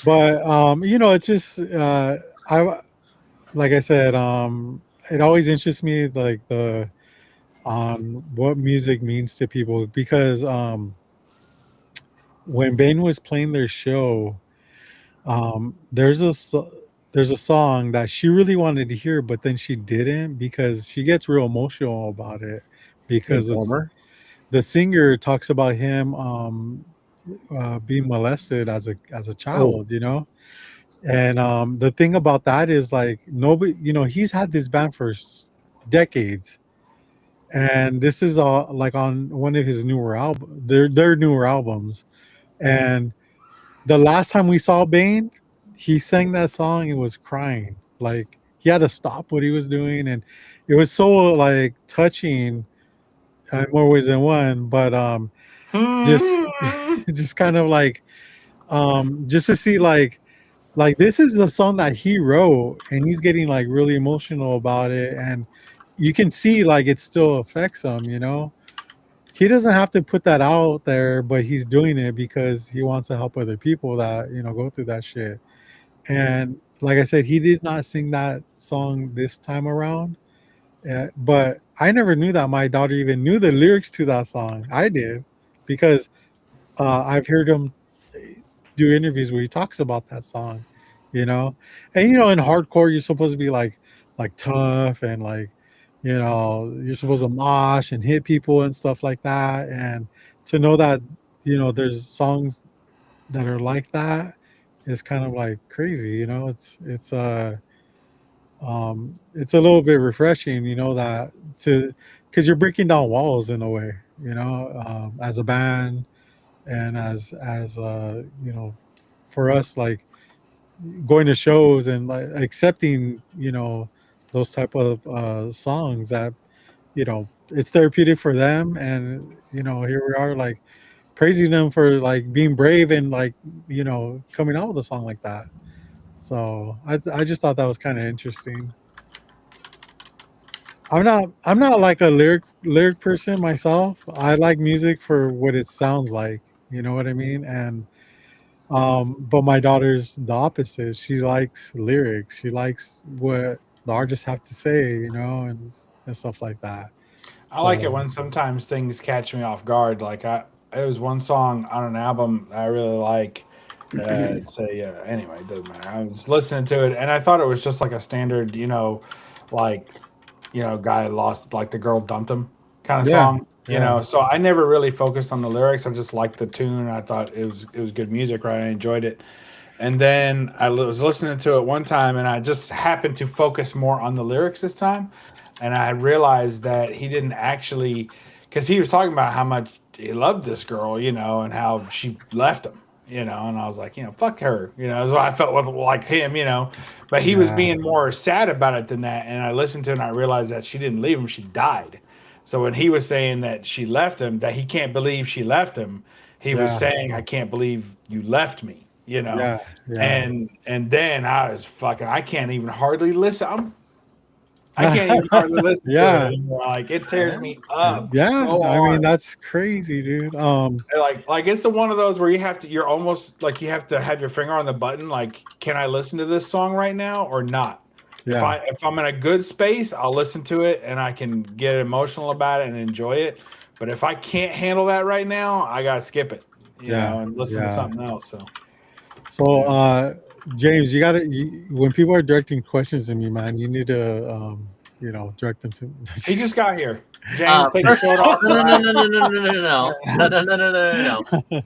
but it's just I like I said, it always interests me, like the on what music means to people, because when Bane was playing their show, there's a song that she really wanted to hear, but then she didn't, because she gets real emotional about it, because Informer. the singer talks about him being molested as a Oh, child, and the thing about that is, like, nobody, he's had this band for decades, and this is all like on one of his newer album their newer albums, and the last time we saw Bane, he sang that song and was crying. Like, he had to stop what he was doing, and it was so like touching in more ways than one. But just just kind of like just to see like this is the song that he wrote, and he's getting like really emotional about it, and you can see like it still affects him. He doesn't have to put that out there, but he's doing it because he wants to help other people that go through that shit. And like I said, he did not sing that song this time around, but I never knew that my daughter even knew the lyrics to that song. I did, because I've heard him do interviews where he talks about that song, you know. And in hardcore, you're supposed to be like tough, and like, you're supposed to mosh and hit people and stuff like that. And to know that there's songs that are like that is kind of like crazy. It's a little bit refreshing, that to because you're breaking down walls in a way, as a band, and as for us, like going to shows and like accepting those type of songs that it's therapeutic for them, and here we are, like praising them for like being brave and like coming out with a song like that. So I just thought that was kind of interesting. I'm not like a lyric person myself. I like music for what it sounds like, you know what I mean? And but my daughter's the opposite. She likes lyrics. She likes what the artists have to say, and stuff like that. I like it So when sometimes things catch me off guard. Like it was one song on an album I really like. Anyway, it doesn't matter. I was listening to it and I thought it was just like a standard, like, guy lost, like the girl dumped him kind of yeah, song. yeah, So I never really focused on the lyrics. I just liked the tune. I thought it was good music, right? I enjoyed it. And then I was listening to it one time, and I just happened to focus more on the lyrics this time. And I realized that he didn't actually, because he was talking about how much he loved this girl, and how she left him, and I was like, fuck her, is what I felt with like him. But he was yeah, being more sad about it than that. And I listened to it and I realized that she didn't leave him, she died. So when he was saying that she left him, that he can't believe she left him, he was yeah, saying, I can't believe you left me. yeah, yeah. And then I was fucking, I can't even hardly listen. I can't even hardly listen Yeah. to it anymore. Like it tears me up. Yeah, so I mean hard. that's crazy, dude. Like it's the one of those where you're almost like you have to have your finger on the button. Like, can I listen to this song right now or not? Yeah. If I'm in a good space, I'll listen to it and I can get emotional about it and enjoy it. But if I can't handle that right now, I gotta skip it, you know, and listen to something else. So, James, you gotta when people are directing questions to me, man, you need to direct them to. He just got here. James, take First your of shirt all, off. no.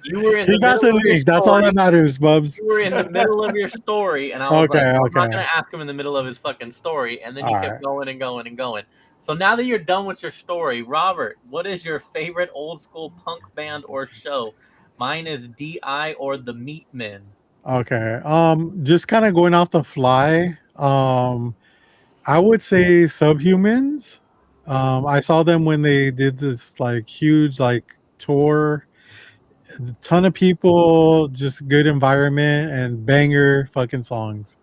You were in He the got the middle of your link. That's all story. that matters, Bubs. You were in the middle of your story, and I was Okay, like, I'm okay. not gonna ask him in the middle of his fucking story, and then he All kept right. going and going and going. So now that you're done with your story, Robert, what is your favorite old school punk band or show? Mine is DI or the Meatmen. Okay. Just kind of going off the fly. I would say Subhumans. I saw them when they did this like huge like tour. A ton of people, just good environment and banger fucking songs.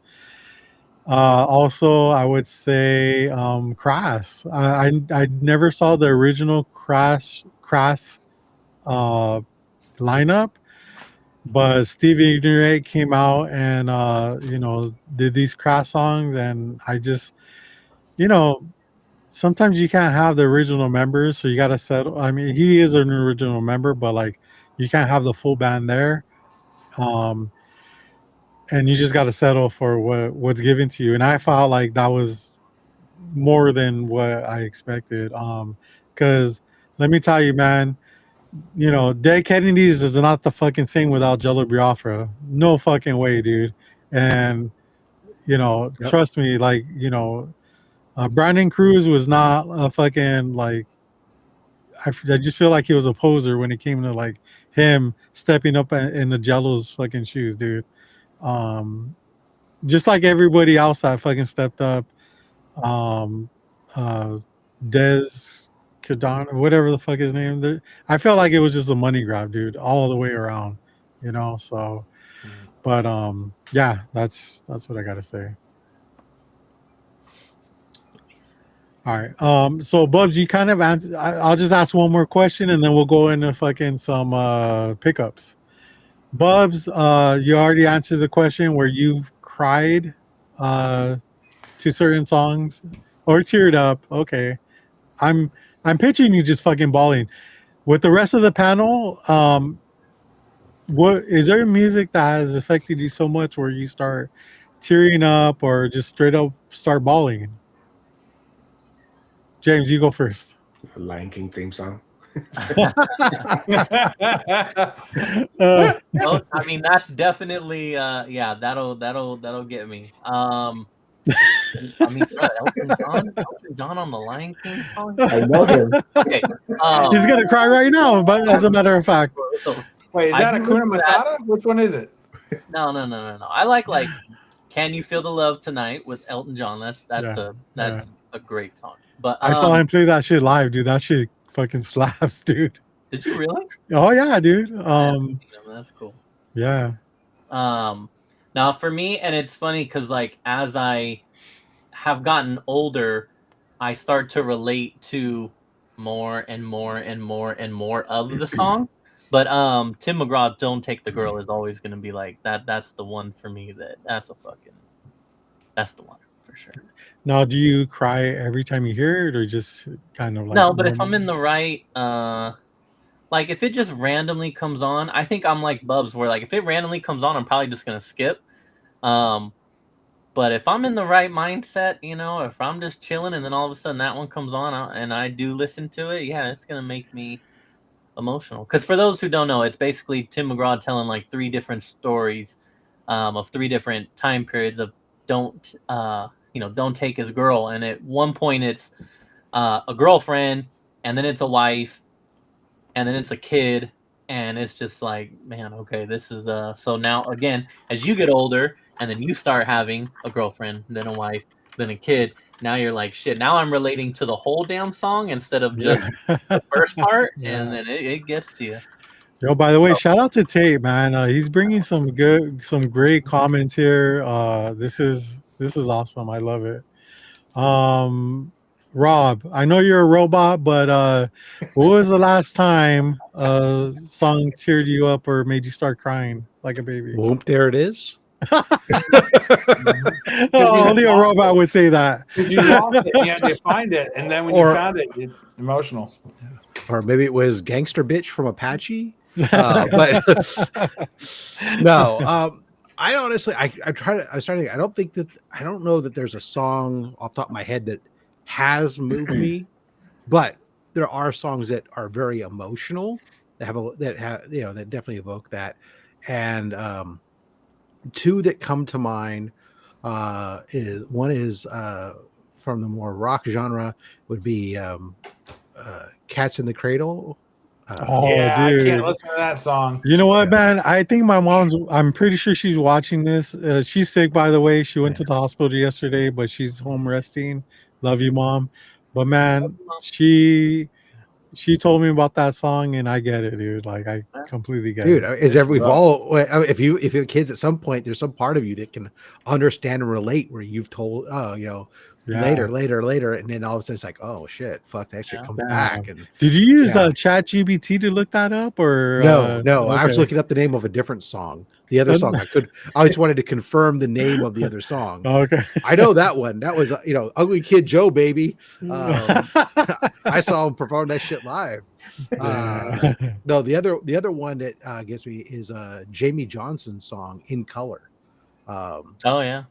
Also, I would say Crass. I never saw the original Crass lineup, but Stevie Ignorant came out and did these Crass songs, and I just sometimes you can't have the original members, so you got to settle. I mean, he is an original member, but like you can't have the full band there. And you just got to settle for what's given to you. And I felt like that was more than what I expected. Because let me tell you, man, Dead Kennedys is not the fucking same without Jello Biafra. No fucking way, dude. And trust me, like Brandon Cruz was not a fucking like. I just feel like he was a poser when it came to like him stepping up in the Jello's fucking shoes, dude. Just like everybody else that fucking stepped up. Des Cadon, whatever the fuck his name. I felt like it was just a money grab, dude, all the way around. So but yeah, that's what I gotta say. All right. So Bubs, you kind of answered. I'll just ask one more question and then we'll go into fucking some pickups. Bubs, you already answered the question where you've cried to certain songs or teared up. Okay. I'm picturing you just fucking bawling. With the rest of the panel, what is there music that has affected you so much where you start tearing up or just straight up start bawling? James, you go first. Lion King theme song. Well, I mean, that's definitely yeah, that'll get me. I mean, Elton John on the Lion King song. I know him. Okay, He's gonna cry right now, but as a matter of fact, Wait, is that Hakuna Matata? Which one is it? No. I like "Can You Feel the Love Tonight" with Elton John. That's a great song. But I saw him play that shit live, dude. That shit fucking slaps, dude. Did you really? Oh yeah, dude. That's cool. Yeah. Now for me, and it's funny because like as I have gotten older, I start to relate to more and more and more and more of the song. But Tim McGraw, "Don't Take the Girl" is always gonna be like that. That's the one for me. That's the one for sure. Now, do you cry every time you hear it, or just kind of like? No, but if I'm in the right, like if it just randomly comes on, I think I'm like Bubs, where like if it randomly comes on, I'm probably just gonna skip. But if I'm in the right mindset, if I'm just chilling and then all of a sudden that one comes on and I do listen to it, yeah, it's gonna make me emotional. Because for those who don't know, it's basically Tim McGraw telling like 3 different stories of 3 different time periods of don't take his girl. And at one point it's a girlfriend, and then it's a wife, and then it's a kid, and it's just like, man, okay, this is so now again, as you get older and then you start having a girlfriend, then a wife, then a kid, now you're like, shit, now I'm relating to the whole damn song instead of just the first part. Yeah. And then it gets to you. Yo, by the way, shout out to Tate, man. He's bringing some great comments here. This is awesome. I love it. Rob, I know you're a robot, but what was the last time a song teared you up or made you start crying like a baby? Whoop, there it is. Only a robot would say that. You lost it, you had to find it, and then when you found it, it's emotional. Or maybe it was Gangster Bitch from Apache. But no, I honestly, I don't know that there's a song off the top of my head that has moved me, but there are songs that are very emotional that definitely evoke that. And two that come to mind is from the more rock genre would be Cats in the Cradle. Yeah, dude. I can't listen to that song. You know what, man? I think I'm pretty sure she's watching this. She's sick, by the way. She went to the hospital yesterday, but she's home resting. Love you, Mom. But man, she told me about that song, and I get it, dude. Like, I completely get it. Dude, we've all, if you have kids at some point, there's some part of you that can understand and relate where you've told, later, and then all of a sudden it's like, oh shit, fuck, that shit comes back. And did you use ChatGPT to look that up, or no? Okay. I was looking up the name of a different song. The other song I always wanted to confirm the name of the other song. Okay, I know that one. That was Ugly Kid Joe, baby. I saw him perform that shit live. No, the other one that gets me is Jamie Johnson's song "In Color." Oh yeah,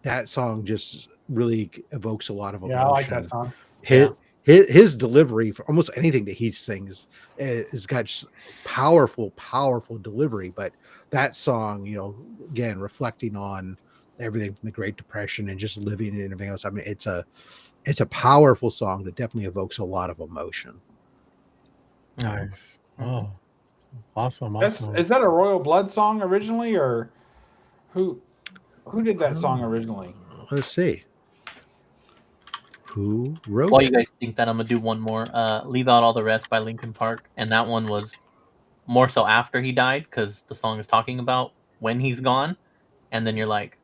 that song just really evokes a lot of emotion. Yeah, I like that song. His delivery for almost anything that he sings has got powerful delivery. But that song, again, reflecting on everything from the Great Depression and just living and everything else. I mean, it's a powerful song that definitely evokes a lot of emotion. Nice. Oh, awesome. Is that a Royal Blood song originally, or who did that song originally? Let's see. Who wrote While it? you guys think that, I'm gonna do one more. Leave Out All the Rest by Linkin Park, and that one was more so after he died, because the song is talking about when he's gone, and then you're like,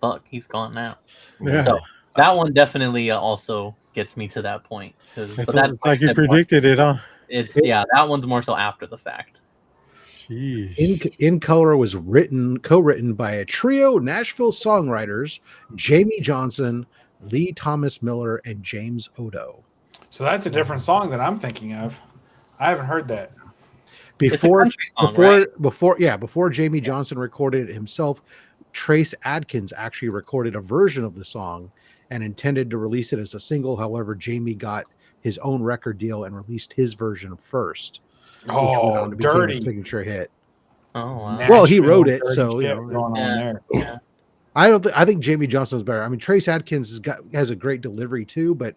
fuck, he's gone now. Yeah. So that one definitely also gets me to that point. It's like you predicted it, huh? That one's more so after the fact. In Color was co-written by a trio of Nashville songwriters, Jamie Johnson, Lee Thomas Miller, and James Odo. So that's a different song than I'm thinking of. I haven't heard that. Before Jamie Johnson recorded it himself, Trace Adkins actually recorded a version of the song and intended to release it as a single. However, Jamie got his own record deal and released his version first. Oh, dirty! A signature hit. Oh, wow. Well, he wrote it, so going on there. Yeah. I think Jamie Johnson's better. I mean, Trace Adkins has a great delivery too, but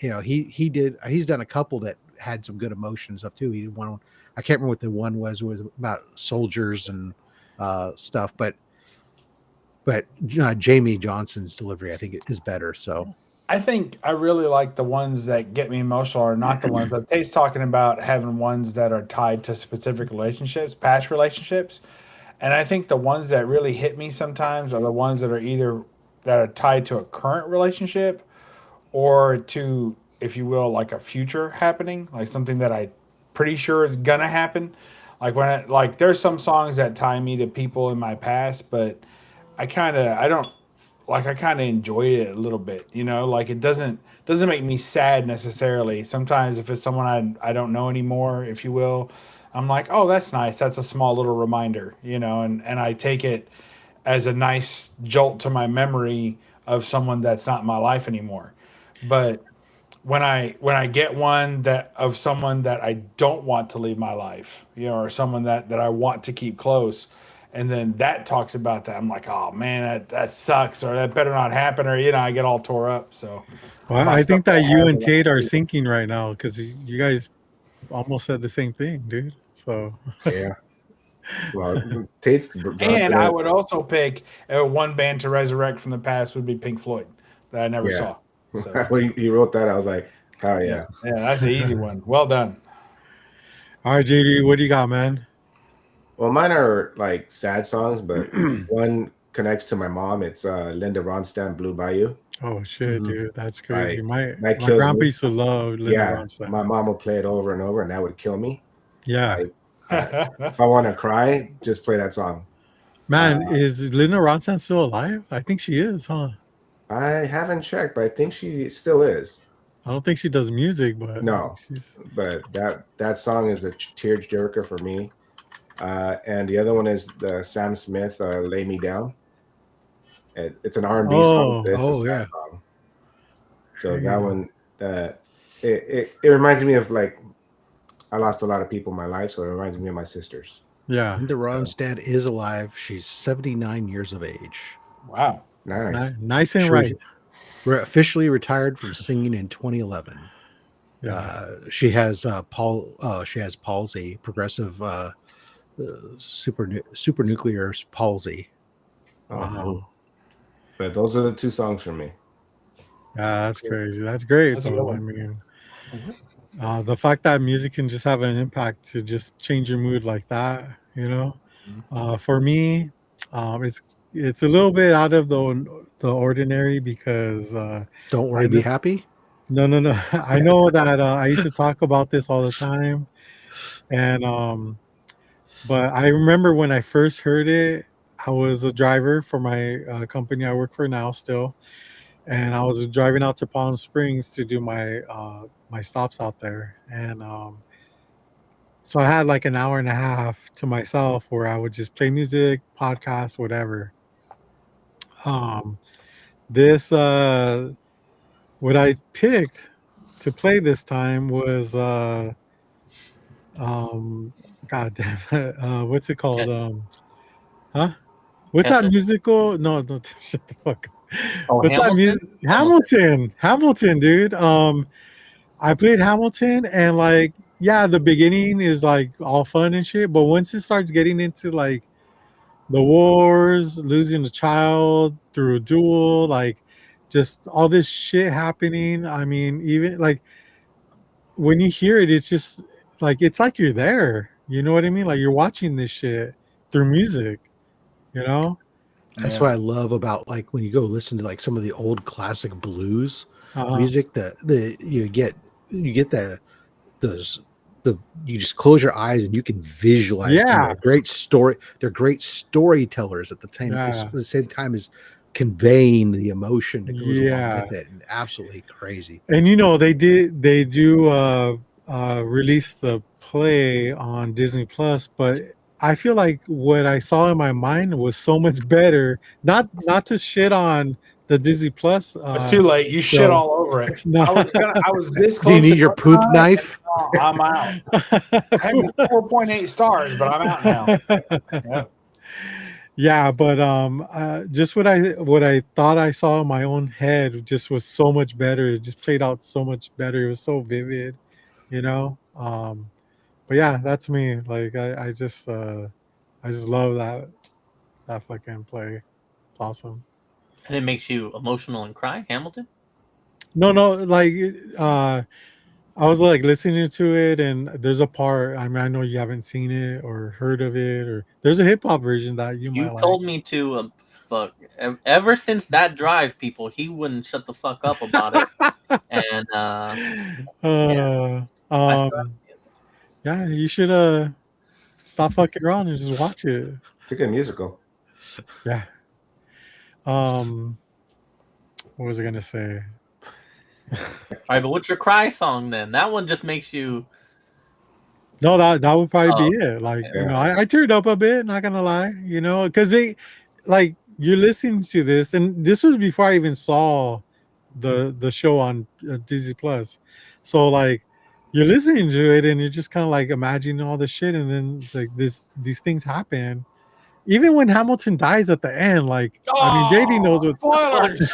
he's done a couple that had some good emotion and stuff too. He did one. I can't remember what the one was. It was about soldiers and stuff, but Jamie Johnson's delivery I think is better. So I think I really like the ones that get me emotional, or not the ones that Tate's talking about, having ones that are tied to specific relationships, past relationships. And I think the ones that really hit me sometimes are the ones that are tied to a current relationship, or to, if you will, like a future happening, like something that I pretty sure is gonna happen. Like there's some songs that tie me to people in my past, but I kind of enjoy it a little bit, like it doesn't make me sad necessarily. Sometimes if it's someone I don't know anymore, if you will, I'm like, oh, that's nice. That's a small little reminder, and I take it as a nice jolt to my memory of someone that's not in my life anymore. But when I get one of someone that I don't want to leave my life, or someone that I want to keep close, and then that talks about that, I'm like, oh man, that sucks, or that better not happen, or I get all tore up. So well, I think that you and Tate are syncing right now, because you guys almost said the same thing, dude. So yeah. Well, Tate's and I would also pick one band to resurrect from the past would be Pink Floyd, that I never saw. So. When you wrote that, I was like, oh yeah, that's an easy one. Well done. All right, JD, what do you got, man? Well, mine are like sad songs, but one connects to my mom. It's Linda Ronstadt, Blue Bayou. Oh shit, Mhm. dude, that's crazy. Like, My that kills grandpa me. used to love Linda Yeah, Ronstadt. my mom would play it over and over, and that would kill me. Yeah, Like, if I want to cry, just play that song. man, is Linda Ronstadt still alive? I think she is, huh? I haven't checked, but I think she still is. I don't think she does music, but No, she's but that song is a tear jerker for me. And the other one is the Sam Smith, "Lay Me Down." It's an R&B song. But it's a sad song. So that one, it reminds me of, like, I lost a lot of people in my life, so it reminds me of my sisters. Yeah. Linda Ronstadt is alive. She's 79 years of age. Wow. Nice. Nice and She right. officially retired from singing in 2011. Yeah. She has she has palsy, progressive supernuclear palsy. Wow. But those are the two songs for me. Yeah, that's crazy. That's great, That's a good though. I one. mean, the fact that music can just have an impact to just change your mood like that, you know. For me, it's a little bit out of the ordinary because Don't worry, be happy. No. I know that I used to talk about this all the time, and but I remember when I first heard it, I was a driver for my company I work for now still, and I was driving out to Palm Springs to do my stops out there, and so I had like an hour and a half to myself where I would just play music, podcast, whatever. Um, this what I picked to play this time was God damn it, what's it called? Huh? What's that Kesha? musical? No, don't shut the fuck up. Oh, What's that Hamilton? music? Hamilton, dude. I played Hamilton, and like, yeah, the beginning is like all fun and shit, but once it starts getting into like the wars, losing a child through a duel, like just all this shit happening. I mean, even like when you hear it, it's like you're there. You know what I mean? Like you're watching this shit through music, you know? That's what I love about, like, when you go listen to like some of the old classic blues music. You get those you just close your eyes and you can visualize. Yeah. They're great story. They're great storytellers at the same time as conveying the emotion that goes along with it. And absolutely crazy. And you know, they do release the play on Disney Plus, but I feel like what I saw in my mind was so much better. Not to shit on the Disney Plus. It's too late. You shit all over it. No. I was this Do close. you need your poop knife? I'm out. I have 4.8 stars, but I'm out now. Yep. Yeah, but just what I thought I saw in my own head just was so much better. It just played out so much better. It was so vivid, you know. But yeah, that's me. Like I just love that fucking play. It's awesome. And it makes you emotional and cry, Hamilton? No, like I was like listening to it, and there's a part. I mean, I know you haven't seen it or heard of it, or there's a hip hop version that you might like. You told me to fuck. Ever since that drive, people, he wouldn't shut the fuck up about it. And yeah, you should stop fucking around and just watch it. It's a good musical. Yeah. What was I gonna say? All right, but what's your cry song then? That one just makes you. No, that would probably be it. Like, you know, I teared up a bit, not gonna lie, you know, because like you're listening to this, and this was before I even saw the show on Disney Plus. So like you're listening to it and you're just kind of like imagining all the shit, and then like these things happen. Even when Hamilton dies at the end, like I mean, JD knows what's spoilers.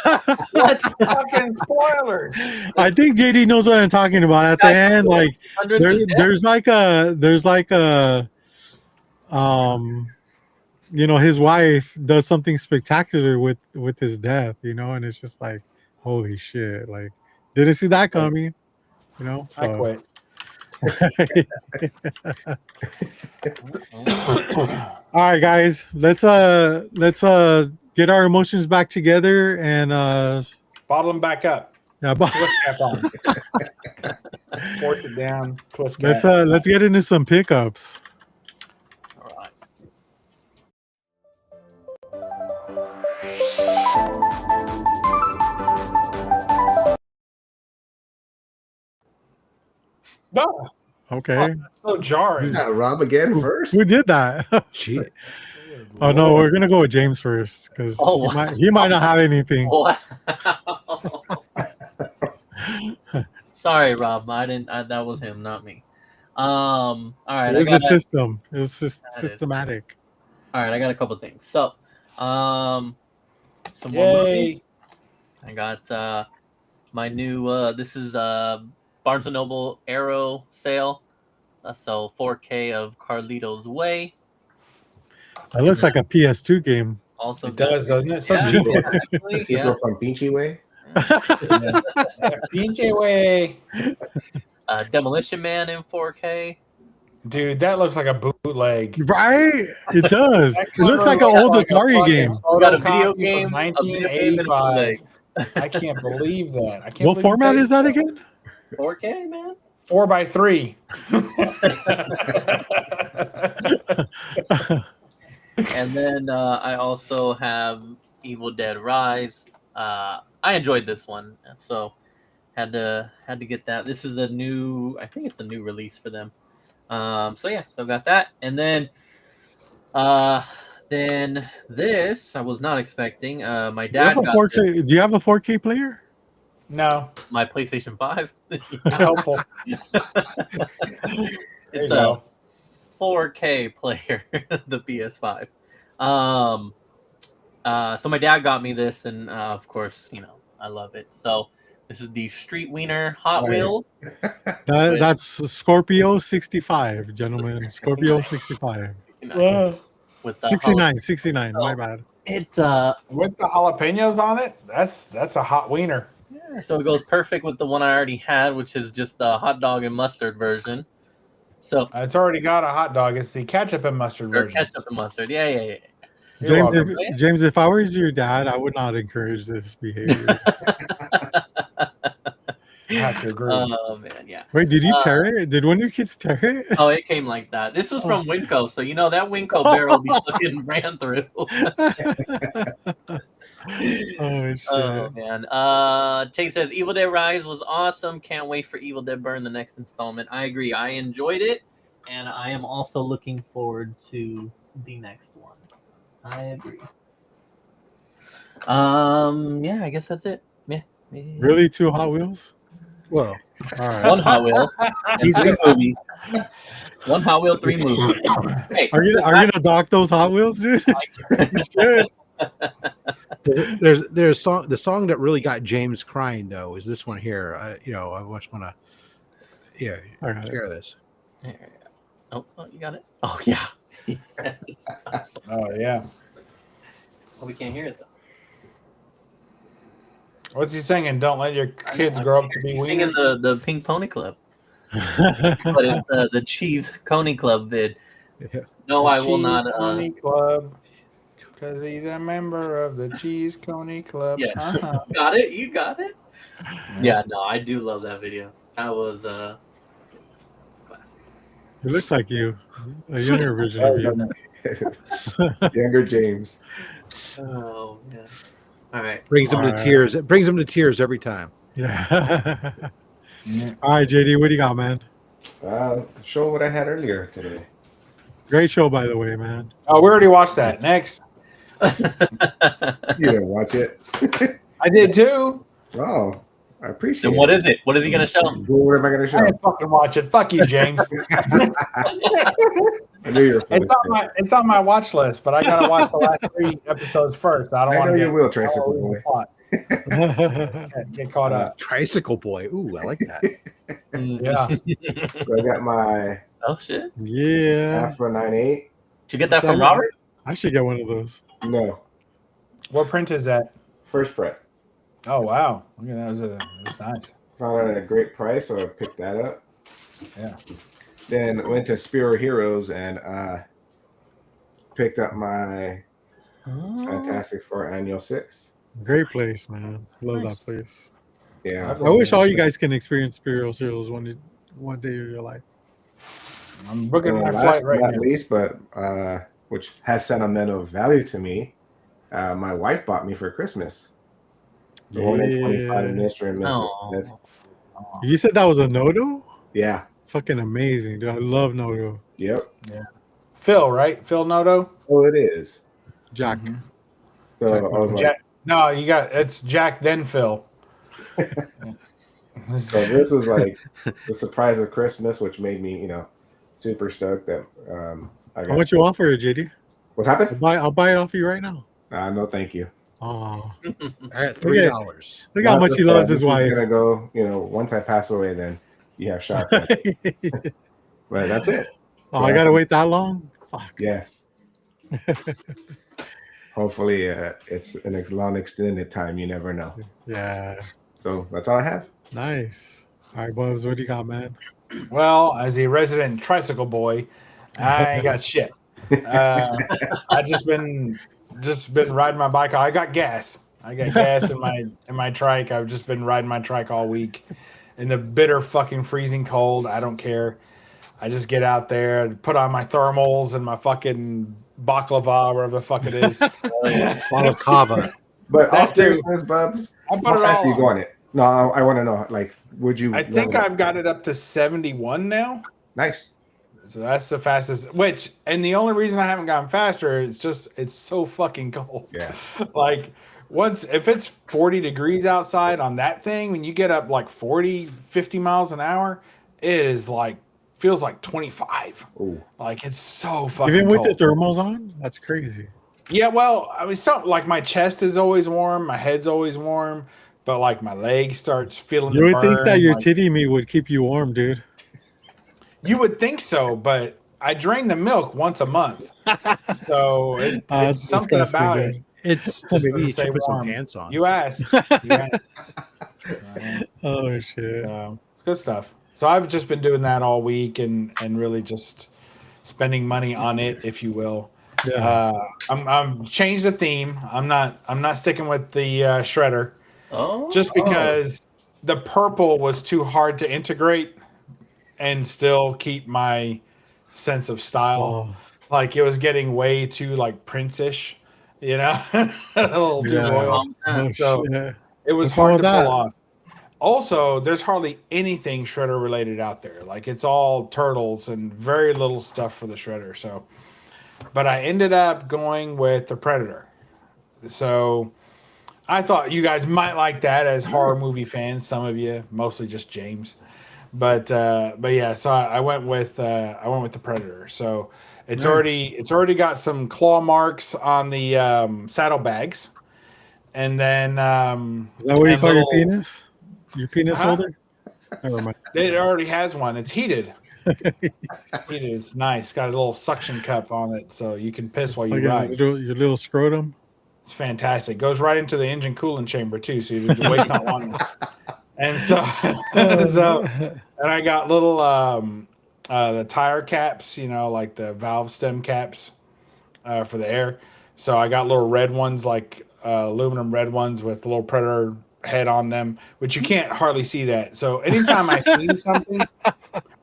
What fucking spoilers? I think JD knows what I'm talking about. At the end, like there's like a you know, his wife does something spectacular with his death, you know, and it's just like, holy shit, like didn't see that coming, you know. So. I quit. All right, guys, let's get our emotions back together and Bottle them back up. yeah, Twist cap on. Force it down. Twist cap. let's get into some pickups. All right. No, Okay. so jarring. Yeah, Rob again first. Who did that? Gee, Oh no, we're gonna go with James first because Oh, he might not have anything. Wow. Sorry, Rob. I didn't. that was him, not me. All right. It was a system. It was systematic. All right, I got a couple things. So, some more Yay. movies. I got my new. This is Barnes and Noble Arrow sale. So 4K of Carlito's Way. That looks like a PS2 game. Also, It does, doesn't it? So Yeah, cheap. actually, Super yeah. from Pinchy Way. PJ way. Demolition Man in 4K. Dude, that looks like a bootleg. Right? It does. That It looks cover like an old looks Atari fucking game. We got a photocopy video from game, a video game, and a 1985. bootleg. I can't believe that. I can't What believe format you is that again? 4K, man. 4x3. And then I also have Evil Dead Rise. I enjoyed this one, so had to get that. This is I think it's a new release for them. So yeah, so got that, and then this I was not expecting. My Do you have dad a got 4K? this, Do you have a 4K player? No, my PlayStation 5. helpful. It's you go. a 4K player, the PS5. So my dad got me this, and of course, I love it. So this is the Street Wiener Hot Nice. Wheels. That's Scorpio 65, gentlemen. Scorpio 65. With the 69, my bad. It With the jalapenos on it, that's a hot wiener. so it goes perfect with the one I already had, which is just the hot dog and mustard version. So It's already got a hot dog. It's the ketchup and mustard or version. ketchup and mustard. Yeah. You're James, welcome. James, if I was your dad, I would not encourage this behavior. I have to agree. Oh man, yeah. Wait, did you tear it? Did one of your kids tear it? Oh, it came like that. This was from Winco, so that Winco barrel be fucking ran through. Oh shit! Oh man. Tate says Evil Dead Rise was awesome. Can't wait for Evil Dead Burn, the next installment. I agree. I enjoyed it, and I am also looking forward to the next one. I agree. Yeah, I guess that's it. Yeah. Really, 2 Hot Wheels? well, all right. One Hot Wheel and 3 movies. One Hot Wheel, 3 movies. Hey, Are you gonna dock those Hot Wheels, dude? You should. There's the song that really got James crying though is this one here. I just want to All right. share this. Oh, you got it. Oh yeah. Oh yeah. Oh, we can't hear it though. What's he singing? Don't let your kids grow up to be He's singing wieners. the Pink Pony Club, but it's the Cheese Coney Club vid. Yeah. No, I will Cheese not. Coney Club, because he's a member of the Cheese Coney Club. Yeah. Uh-huh. Got it. You got it. Yeah, no, I do love that video. That was classic. It looks like you, a younger version of you. Younger James. Oh man. All right. Brings him All to right. tears. It brings him to tears every time. Yeah. Yeah. All right, JD, what do you got, man? Show what I had earlier today. Great show, by the way, man. Oh, we already watched that. Next. You didn't watch it. I did too. Oh, I appreciate Then it. what is it? What is he gonna show? What am I going to I show? didn't fucking watch it. Fuck you, James. I knew you were full of It's on my watch list, but I gotta watch the last 3 episodes first. I don't I want know to you will, Tricycle Boy. Get caught up. Tricycle boy. Ooh, I like that. Yeah. So I got my Oh shit! Yeah. Afro 98. Did you get that from Robert? I should get one of those. No, What print is that? first print. Oh wow. Look at that. That's nice. Found it at a great price, so I picked that up. Yeah. Then went to Spiro Heroes and picked up my Oh, Fantastic Four Annual 6. Great place, man. Love Nice. that place. Yeah. I wish all you guys can experience Imperial Cereals one day of your life. I'm booking And my last flight right but now. not least, but which has sentimental value to me, my wife bought me for Christmas. The 1 in 25 Yeah. Mr. and Mrs. Smith. oh. You said that was a Nodo? Yeah. Fucking amazing, dude. I love Nodo. Yep. Phil, right? Phil Noto. Oh, it is. Jack. Mhm. So Jack I was like, Jack, no, it's Jack then Phil. so this was like the surprise of Christmas, which made me, super stoked that I got. How much you offer it, JD? What happened? I'll buy it off you right now. No, thank you. Oh, I got $3. look how much he loves his wife. Is gonna go. Once I pass away, then you have shots. At it. But that's it. Oh, So I gotta wait that long? Fuck. Yes. Hopefully, it's an long extended time. You never know. Yeah. So that's all I have. Nice. All right, Bubs, what do you got, man? Well, as a resident tricycle boy, I ain't got shit. I just been riding my bike. I got gas. I got gas in my trike. I've just been riding my trike all week in the bitter fucking freezing cold. I don't care. I just get out there, put on my thermals and my fucking baklava, whatever the fuck it is. Balaclava. But all That's true. seriousness, Bubs, I put how it fast all are you on. going it? No, I want to know. Like, would you? I think I've got it up to 71 now. Nice. So that's the fastest. And the only reason I haven't gotten faster is just it's so fucking cold. Yeah. Like if it's 40 degrees outside on that thing, when you get up like 40, 50 miles an hour, it is like feels like 25. Ooh. Like it's so fucking Even with cold. the thermals on? That's crazy. Yeah, well, I mean, something like my chest is always warm, my head's always warm, but like my leg starts feeling. You the would think that burn, your like- titty meat would keep you warm, dude. You would think so, but I drain the milk once a month, so it's That's something disgusting, about dude. it. It's Just maybe you doesn't should put some warm. pants on. You asked. Oh, shit. Good stuff. So I've just been doing that all week and really just spending money on it, if you will. Yeah. I'm changed the theme. I'm not sticking with the shredder just because the purple was too hard to integrate and still keep my sense of style. Oh, Like it was getting way too like Prince-ish, a little too yeah. royal. Oh, So- shit. It was What's wrong hard with to that? pull off. Also, there's hardly anything shredder related out there. Like it's all turtles and very little stuff for the shredder. So, but I ended up going with the Predator. So I thought you guys might like that as horror movie fans. Some of you, mostly just James. But yeah, so I went with the Predator. So it's Nice. already got some claw marks on the saddlebags. And then Is that what you and call your little- penis? Your penis Huh? holder? Never mind. It already has one. It's heated. Heated. It's nice. Got a little suction cup on it, so you can piss while you Like ride. your little scrotum. It's fantastic. Goes right into the engine cooling chamber too, so you waste not one. And so, and I got little the tire caps, like the valve stem caps for the air. So I got little red ones, like aluminum red ones with a little Predator head on them, which you can't hardly see that. So anytime I theme something,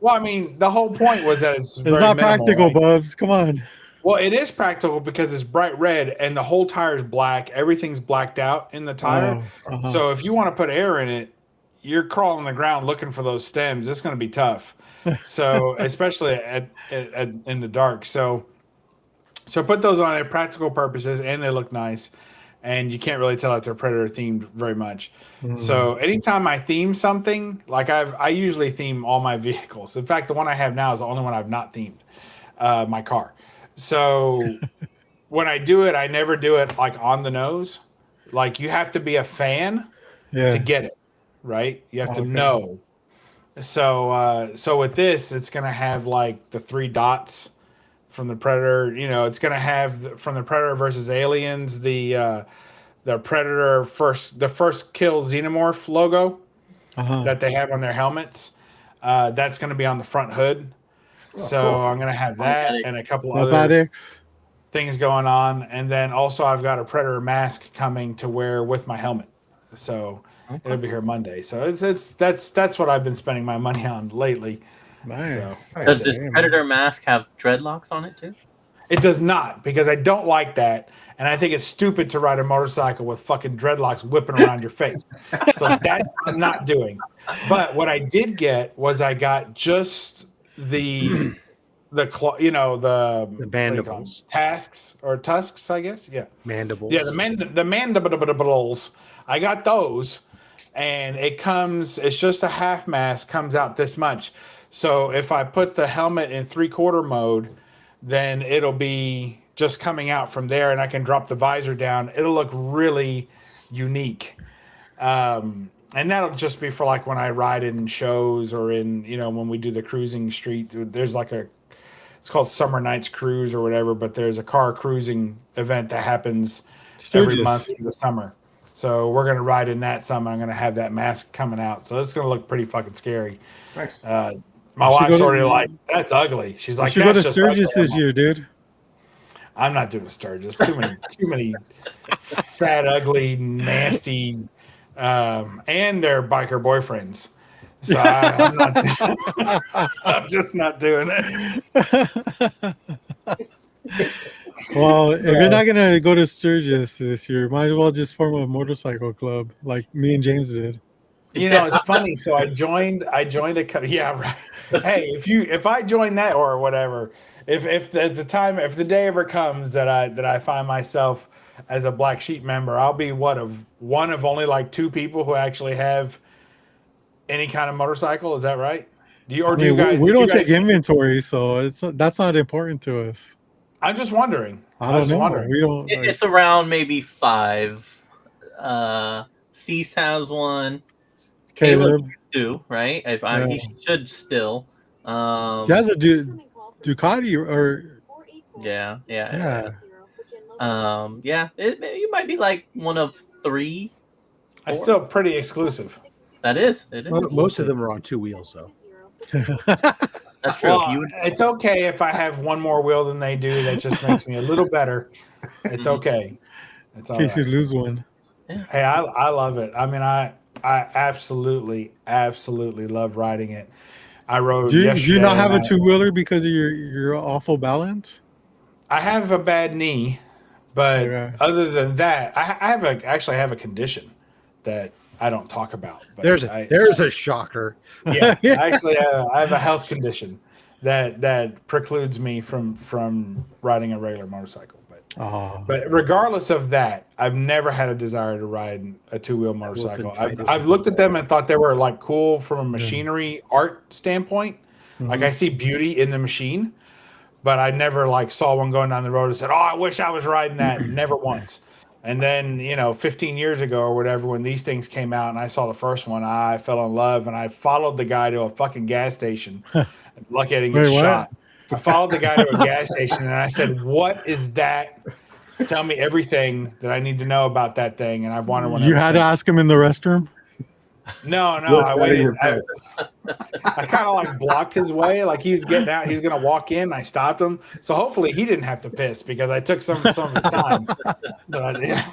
well, I mean, the whole point was that it's very not minimal, practical, right? Bubs. Come on. Well, it is practical because it's bright red and the whole tire is black. Everything's blacked out in the tire. Oh, uh-huh. So if you want to put air in it, you're crawling the ground looking for those stems. It's going to be tough. So especially in the dark. So put those on at practical purposes, and they look nice. And you can't really tell that they're Predator themed very much. So anytime I theme something, like I usually theme all my vehicles. In fact, the one I have now is the only one I've not themed, my car. So when I do it, I never do it like on the nose. Like you have to be a fan Yeah. to get it, right? You have to Okay. know. So with this, it's gonna have like the 3 dots from the Predator. It's gonna have from the Predator versus Aliens the Predator the first kill Xenomorph logo Uh-huh. that they have on their helmets. That's gonna be on the front hood. So cool. I'm gonna have that Automatic. and a couple Not other. bad, X. things going on, and then also I've got a Predator mask coming to wear with my helmet. So it'll be here Monday. So that's what I've been spending my money on lately. Nice. So, Does this Predator mask have dreadlocks on it too? It does not, because I don't like that, and I think it's stupid to ride a motorcycle with fucking dreadlocks whipping around your face. So that's what I'm not doing. But what I did get was I got just the mandibles, tusks, I guess. Yeah, mandibles. Yeah, the mandibles. I got those, and it's just a half mask, comes out this much. So if I put the helmet in 3/4 mode, then it'll be just coming out from there, and I can drop the visor down. It'll look really unique. And that'll just be for like when I ride in shows or in, when we do the cruising street. There's like it's called Summer Nights Cruise or whatever, but there's a car cruising event that happens every month in the summer. So we're going to ride in that summer. I'm going to have that mask coming out. So it's going to look pretty fucking scary. Nice. My wife's already like, that's ugly. She's like, you should go to Sturgis this year, dude. I'm not doing Sturgis. Too many fat, ugly, nasty, and their biker boyfriends. So I'm just not doing it. Well, if you're not gonna go to Sturgis this year, might as well just form a motorcycle club like me and James did. It's funny. So I joined yeah, right. Hey, if I join that or whatever, if the day ever comes that I find myself as a Black Sheep member, I'll be one of only like 2 people who actually have any kind of motorcycle. Is that right? Do you guys? We don't take inventory, so that's not important to us. I'm just wondering. I don't know. We don't. It's around maybe 5. Cease has one. Caleb too, right? He should still. He has a Ducati or. Yeah. You might be like one of 3. It's still pretty exclusive. It is. Most of them are on 2 wheels, though. That's true. Well, it's okay if I have one more wheel than they do. That just makes me a little better. It's okay. It's all in case right. you lose one. Yeah. Hey, I love it. I mean, I absolutely love riding it. I rode. Do you not have a 2-wheeler because of your awful balance? I have a bad knee, but other than that, I actually have a condition that I don't talk about. But there's a shocker. Yeah, I have a health condition that precludes me from riding a regular motorcycle. But regardless of that, I've never had a desire to ride a 2-wheel motorcycle. I've looked at them and thought they were like cool from a machinery art standpoint. Mm-hmm. Like I see beauty in the machine, but I never like saw one going down the road and said, "Oh, I wish I was riding that." Never once. And then, 15 years ago or whatever, when these things came out and I saw the first one, I fell in love and I followed the guy to a fucking gas station. Lucky I didn't get shot. I followed the guy to a gas station and I said, "What is that? Tell me everything that I need to know about that thing." And I've wanted one. You had to ask him in the restroom? No, I waited. I kind of like blocked his way. Like he was getting out. He was going to walk in. I stopped him. So hopefully he didn't have to piss because I took some of his time. But, yeah.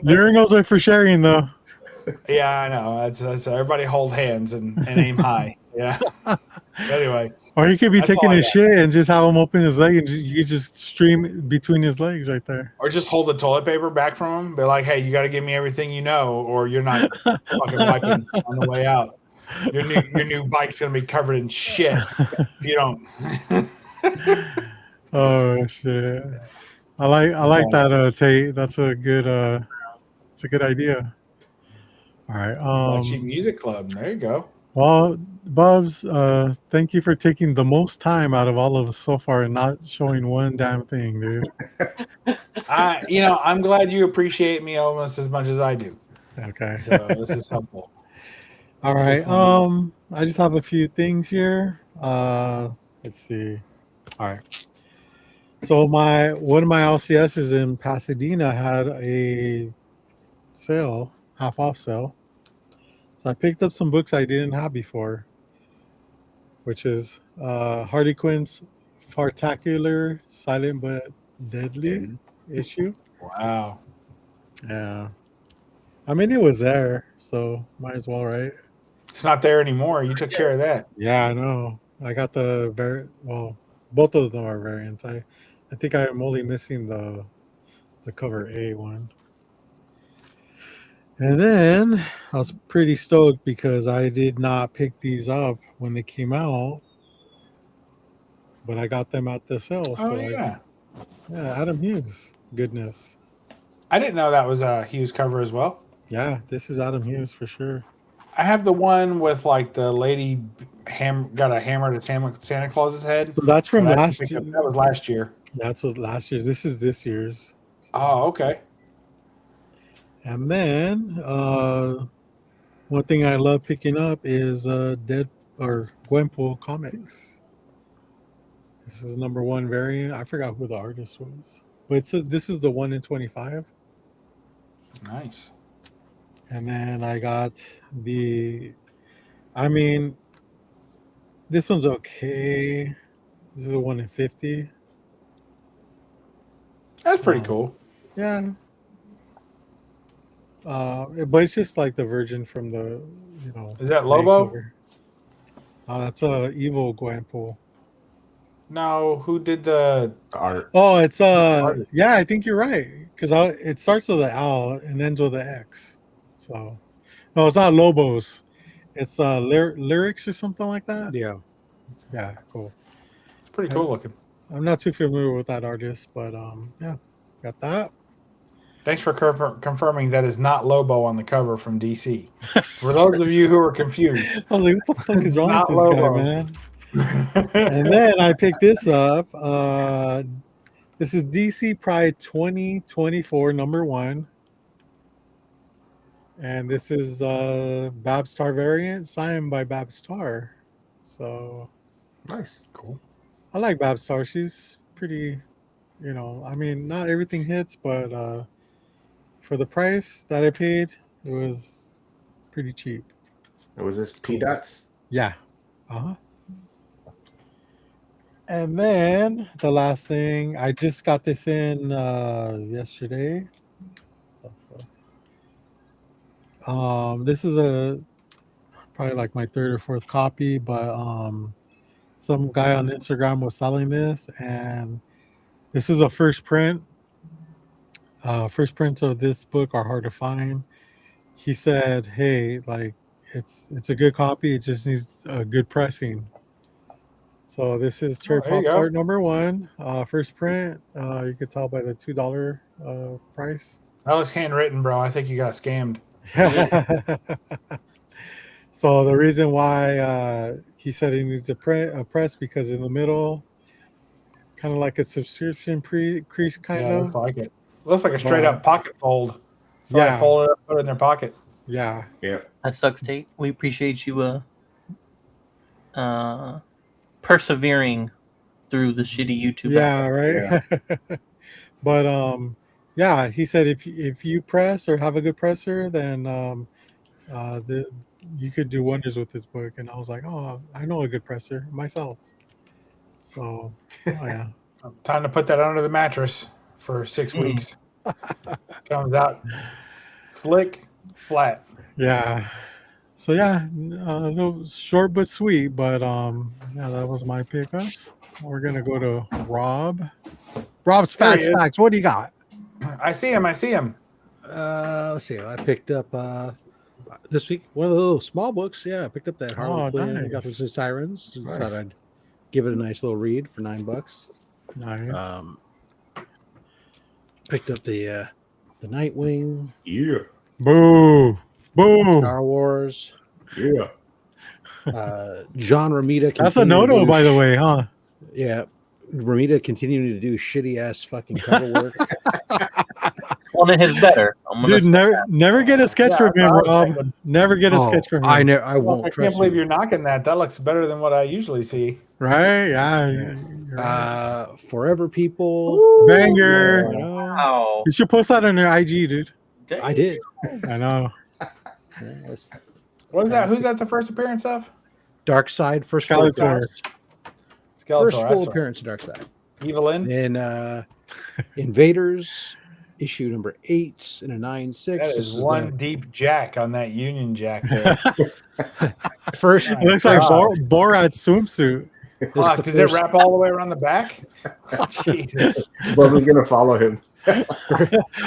Urinals are for sharing, though. Yeah, I know. That's everybody hold hands and aim high. Yeah. Anyway. Or he could be taking a shit and just have him open his leg and you just stream between his legs right there. Or just hold the toilet paper back from him. Be like, "Hey, you got to give me everything you know, or you're not fucking wiping on the way out. Your new bike's gonna be covered in shit if you don't." Oh shit! I like that, Tate. That's a good idea. All right. Black Sheep Music Club. There you go. Well, Bubs, thank you for taking the most time out of all of us so far and not showing one damn thing, dude. I'm glad you appreciate me almost as much as I do. Okay. So this is helpful. All right. I just have a few things here. Let's see. All right. So one of my LCSs in Pasadena had a sale, half off sale. So I picked up some books I didn't have before, which is Harley Quinn's Fartacular Silent but Deadly issue. Wow. Yeah. I mean, it was there, so might as well, right? It's not there anymore. You took care of that. Yeah, I know. I got the both of them are variants. I think I'm only missing the cover A one. And then I was pretty stoked because I did not pick these up when they came out, but I got them at the sale. Oh, So yeah. yeah, Adam Hughes. Goodness. I didn't know that was a Hughes cover as well. Yeah, this is Adam Hughes for sure. I have the one with like the lady got a hammer to Santa Claus's head. So that's from last year. That was last year. That's what last year. This is this year's. Oh, okay. And then one thing I love picking up is Gwenpool comics. This is number 1 variant. I forgot who the artist was, but this is the 1 in 25. Nice. And then I got I mean, this one's okay. This is a 1 in 50. That's pretty cool. Yeah. But it's just like the version from the, Is that Lobo? That's a evil Gwenpool. No, who did the art? Oh, it's yeah, I think you're right because it starts with an L and ends with an X. So, no, it's not Lobos. It's lyrics or something like that. Yeah, cool. It's pretty cool looking. I'm not too familiar with that artist, but yeah, got that. Thanks for confirming that is not Lobo on the cover from DC. For those of you who are confused, I was like, what the fuck is wrong with this Lobo. guy, man? And then I picked this up. This is DC Pride 2024 number 1. And this is Babstar variant signed by Babstar. So Nice. Cool. I like Babstar. She's pretty, I mean, not everything hits, but for the price that I paid, it was pretty cheap. Was this P Dots? Yeah. Uh-huh. And then the last thing, I just got this in yesterday. This is probably like my 3rd or 4th copy, but some guy on Instagram was selling this, and this is a first print. First prints of this book are hard to find. He said, "Hey, like it's a good copy. It just needs a good pressing." So this is Cherry Pop Tart number 1, first print. You could tell by the $2 price. That looks handwritten, bro. I think you got scammed. So the reason why he said he needs a press because in the middle, kind of like a subscription crease kind of. Looks like it. Looks like a straight up pocket fold. So Yeah. I fold it up, put it in their pocket. Yeah. Yeah. That sucks, Tate. We appreciate you persevering through the shitty YouTube. Yeah, right. Yeah. But yeah, he said if you press or have a good presser, then you could do wonders with this book. And I was like, oh, I know a good presser myself. So yeah. Time to put that under the mattress for 6 weeks. Comes out slick, flat. Yeah. So yeah, it was short but sweet. But yeah, that was my pickups. We're gonna go to Rob. Rob's Fat Stacks. What do you got? I see him. Let's see. I picked up this week one of the little small books. Yeah, I picked up that Harley Quinn. I got some Sirens. Nice. Thought I'd give it a nice little read for $9. Nice. Picked up the Nightwing. Yeah. Boo. Boo. Star Wars. Yeah. John Romita. That's a no-no, by the way, huh? Yeah. Romita continuing to do shitty ass fucking cover work. One of his better. Dude, never get a sketch from him, Rob. Never get a sketch from him. I won't. I can't believe you're knocking that. That looks better than what I usually see. Right? Yeah. Forever People. Ooh, banger. Yeah. Wow. You should post that on your IG, dude. I did. I know. What is that? Who's that the first appearance of? Dark Side. First Skeletor. full appearance of Dark Side. Evelyn. And Invaders, issue number 8 in a 9.6. That This is is one deep jack on that Union Jack there. the first. It looks like Borat's swimsuit. This is Fuck, the does first- it wrap all the way around the back? Jesus. But we're gonna follow him.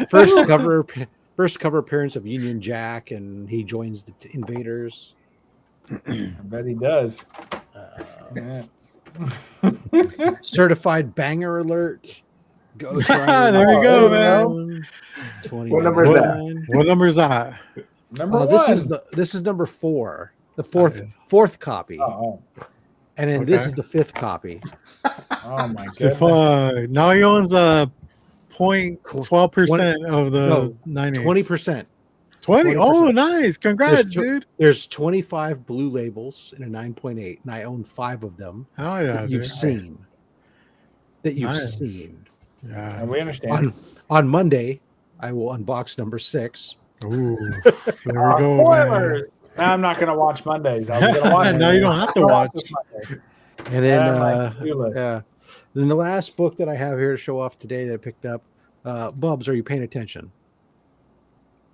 first cover appearance of Union Jack, and he joins the Invaders. I bet he does. Yeah. Certified banger alert. Ghost There you go, man. What number is that? What number is that? Number one. This is number 4, the fourth copy, Oh, and then this Okay. is the 5th copy. oh my So, goodness. now he owns 0.12% of the 98. 20%. 20. Oh, 20%. nice! Congrats, There's tw- dude. There's 25 blue labels in a 9.8, and I own 5 of them. Oh yeah, that you've dude. seen. That you've Nice. seen. Yeah. And we understand. On Monday, I will unbox number 6. Ooh, there we go. Man. Spoilers. Now I'm not going to watch Mondays. I was going to watch. Now you don't have to watch. Monday. And then, My to-do list. then the last book that I have here to show off today that I picked up, Bubs, are you paying attention?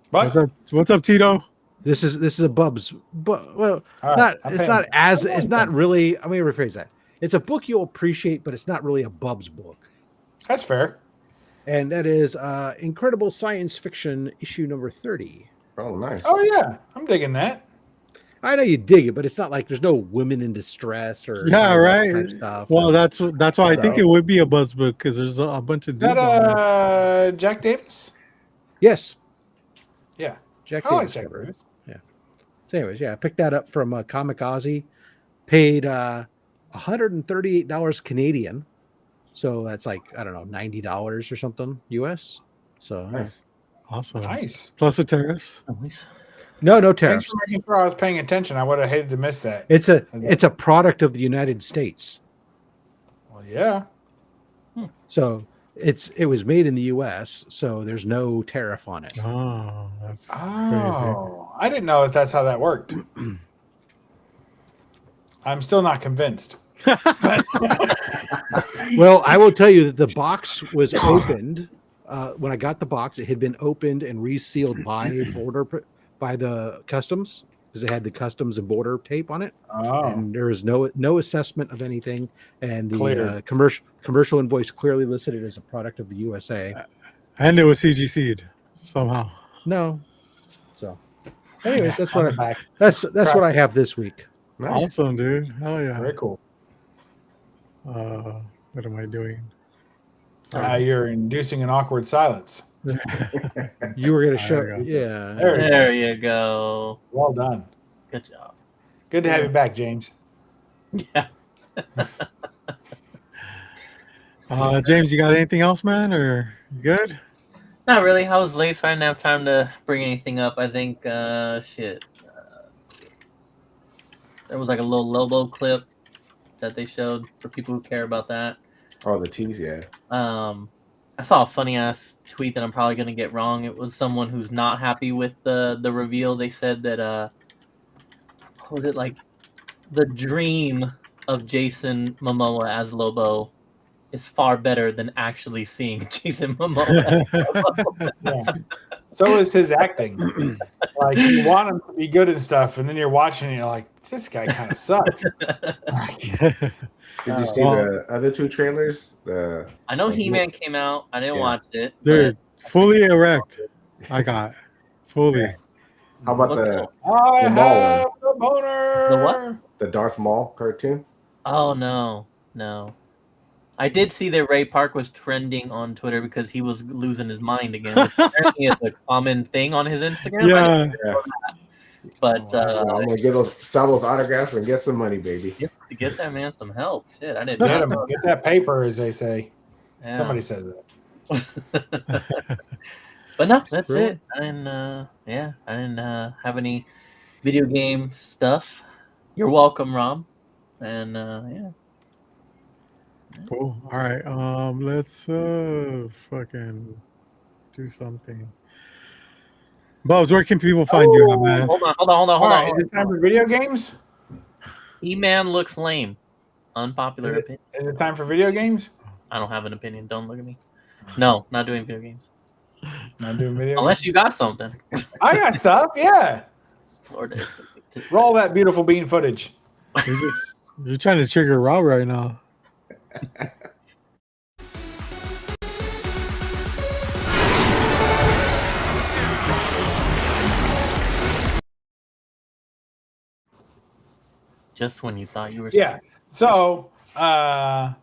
But What's up, Tito? This is a Bubs, but well, all right, not I'm it's paying not as attention. it's not really. Let me rephrase that. It's a book you'll appreciate, but it's not really a Bubs book. That's fair. And that is Incredible Science Fiction issue number 30. Oh, nice. Oh yeah, I'm digging that. I know you dig it, but it's not like there's no women in distress or Yeah, that right. type stuff. Well, that's why I think So- it would be a buzz book because there's a bunch of Is dudes that on there. Jack Davis? Yes, Yeah. Jack I like Davis Jack cover. Davis. So, anyways, yeah, I picked that up from Kamikaze. Paid $138 Canadian, so that's like I don't know $90 or something US. So Nice. Awesome. Nice. Plus the tariffs. no Thanks tariffs. for making sure I was paying attention. I would have hated to miss that. It's a product of the United States. Well, yeah. So it was made in the U.S., so there's no tariff on it. Oh, that's crazy. Oh, I didn't know if that's how that worked. I'm still not convinced. Well, I will tell you that the box was opened when I got the box. It had been opened and resealed by the customs because it had the customs and border tape on it, Oh, and there was no assessment of anything, and the Clear. commercial invoice clearly listed it as a product of the USA. And it was CGC'd somehow. No, so anyways, that's what I'm back. that's what I have this week. Nice. Awesome, dude. Hell yeah. Very cool. What am I doing? You're inducing an awkward silence. You were going to There show, we go. yeah. There you go. Well done. Good job. Good to have you back, James. Yeah. James, you got anything else, man? Or you good? Not really. I was late, so I didn't have time to bring anything up. I think, there was like a little Lobo clip that they showed for people who care about that. Oh, the tease, yeah. I saw a funny ass tweet that I'm probably gonna get wrong. It was someone who's not happy with the reveal. They said that what was it like? The dream of Jason Momoa as Lobo is far better than actually seeing Jason Momoa. Yeah. So is his acting. Like you want him to be good and stuff, and then you're watching and you're like, this guy kind of sucks. Did you see the other two trailers? I know He-Man came out. I didn't Yeah. watch it. Dude, fully erect. I got fully. How about What's the I The mall have the boner. The what? the Darth Maul cartoon? Oh no. I did see that Ray Park was trending on Twitter because he was losing his mind again. Which apparently is a common thing on his Instagram. I Yeah. didn't know that. But I'm gonna sell those autographs and get some money, baby. to get that man some help. Shit, I didn't Get him. know. Get that paper, as they say. Yeah. Somebody says that. But no, that's Really? it. I didn't have any video game stuff. You're welcome, Rob. And yeah. Cool. All right. Let's fucking do something. Bubs, where can people find you at, man? Hold on. All right, is it time for video games? E-Man looks lame. Unpopular Is it- opinion. Is it time for video games? I don't have an opinion. Don't look at me. No, not doing video games. Not doing video. Unless you got something. I got stuff. Yeah. Florida is Roll that beautiful bean footage. You're trying to trigger Rob right now. just when you thought you were. Yeah. So, for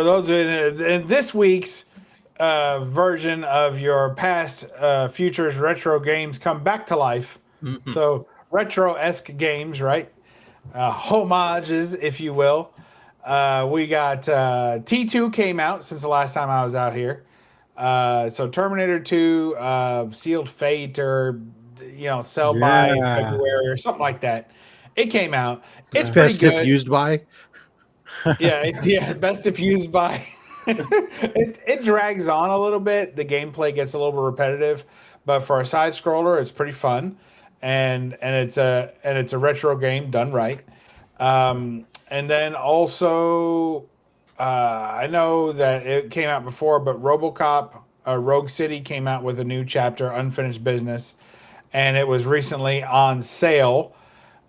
those in this week's version of your past, futures retro games come back to life. Mm-hmm. So retro-esque games, right? Homages, if you will. We got T2 came out since the last time I was out here. So Terminator 2, Sealed Fate, or sell by February or something like that. It came out. It's pretty best good. if used by. Yeah, best if used by. it drags on a little bit. The gameplay gets a little bit repetitive, but for a side scroller, it's pretty fun, and it's a retro game done right. And then also, I know that it came out before, but RoboCop Rogue City came out with a new chapter, Unfinished Business, and it was recently on sale.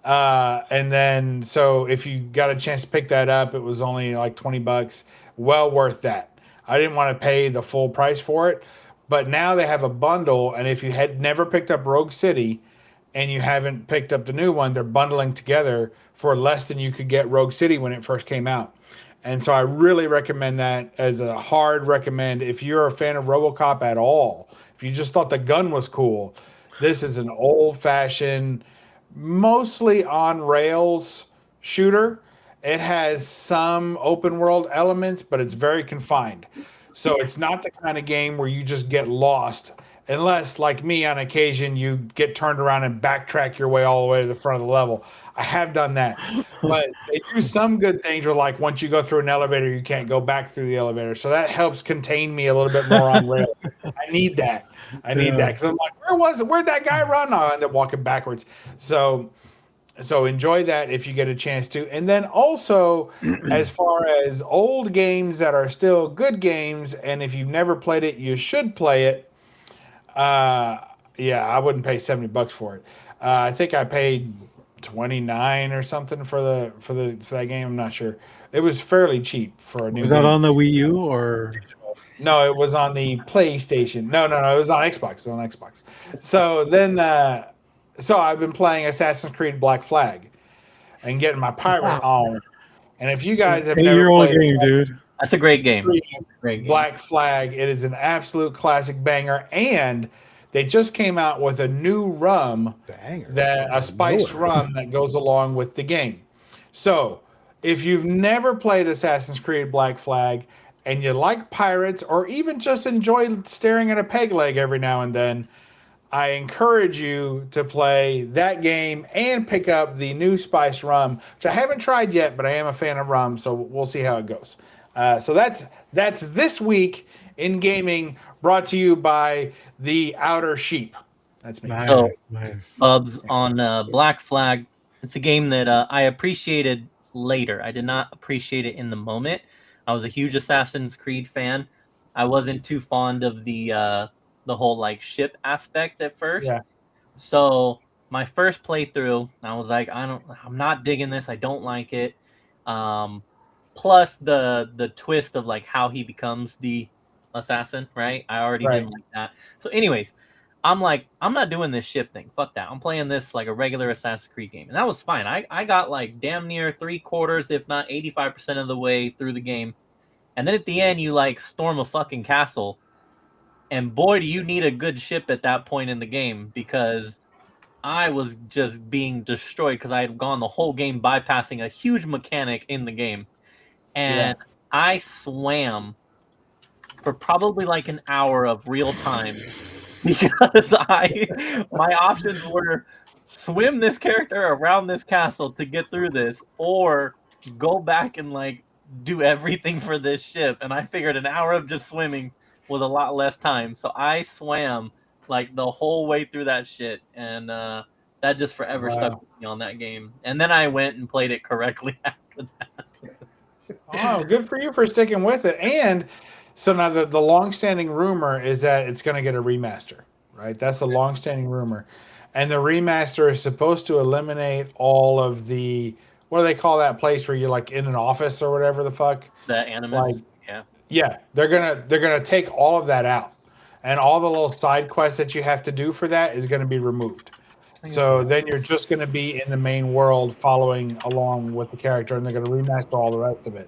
And then, so if you got a chance to pick that up, it was only like $20. Well worth that. I didn't want to pay the full price for it, but now they have a bundle. And if you had never picked up Rogue City and you haven't picked up the new one, they're bundling together for less than you could get Rogue City when it first came out. And so I really recommend that as a hard recommend. If you're a fan of RoboCop at all, if you just thought the gun was cool, this is an old-fashioned, mostly on rails shooter. It has some open world elements, but it's very confined. So it's not the kind of game where you just get lost, unless, like me, on occasion you get turned around and backtrack your way all the way to the front of the level. I have done that, but they do some good things where, like, once you go through an elevator, you can't go back through the elevator. So that helps contain me a little bit more on rails. I need that. Because I'm like, where'd that guy run? I'll end up walking backwards. So enjoy that if you get a chance to. And then also, as far as old games that are still good games, and if you've never played it, you should play it. I wouldn't pay $70 for it. I think I paid $29 or something for that game. I'm not sure. It was fairly cheap for a new. Was that on the Wii U or? No, it was on the PlayStation. No, it was on Xbox. It was on Xbox. So then, so I've been playing Assassin's Creed Black Flag and getting my pirate on. And if you guys have never played game, dude. That's a great game. Black Flag, it is an absolute classic banger. And they just came out with a new rum, a spiced rum that goes along with the game. So if you've never played Assassin's Creed Black Flag and you like pirates, or even just enjoy staring at a peg leg every now and then, I encourage you to play that game and pick up the new spiced rum, which I haven't tried yet, but I am a fan of rum, so we'll see how it goes. So that's this week in gaming, brought to you by the Outer Sheep. That's me. Nice. Bubs, on Black Flag, it's a game that I appreciated later. I did not appreciate it in the moment. I was a huge Assassin's Creed fan. I wasn't too fond of the whole like ship aspect at first. Yeah. So my first playthrough, I was like, I'm not digging this. I don't like it. Plus the twist of like how he becomes the assassin, right? I already didn't like that. So anyways, I'm like, I'm not doing this ship thing. Fuck that. I'm playing this like a regular Assassin's Creed game. And that was fine. I got like damn near 3/4, if not 85% of the way through the game. And then at the end, you like storm a fucking castle. And boy, do you need a good ship at that point in the game, because I was just being destroyed because I had gone the whole game bypassing a huge mechanic in the game. And I swam for probably like an hour of real time because my options were swim this character around this castle to get through this, or go back and like do everything for this ship. And I figured an hour of just swimming was a lot less time, so I swam like the whole way through that shit, and that just forever stuck with me on that game. And then I went and played it correctly after that. Oh, good for you for sticking with it. And so now the long-standing rumor is that it's going to get a remaster, right? That's a long-standing rumor. And the remaster is supposed to eliminate all of the, what do they call that place where you're like in an office or whatever the fuck? The Animus. Like, Yeah. yeah, they're gonna take all of that out. And all the little side quests that you have to do for that is going to be removed. So then you're just going to be in the main world following along with the character, and they're going to remaster all the rest of it.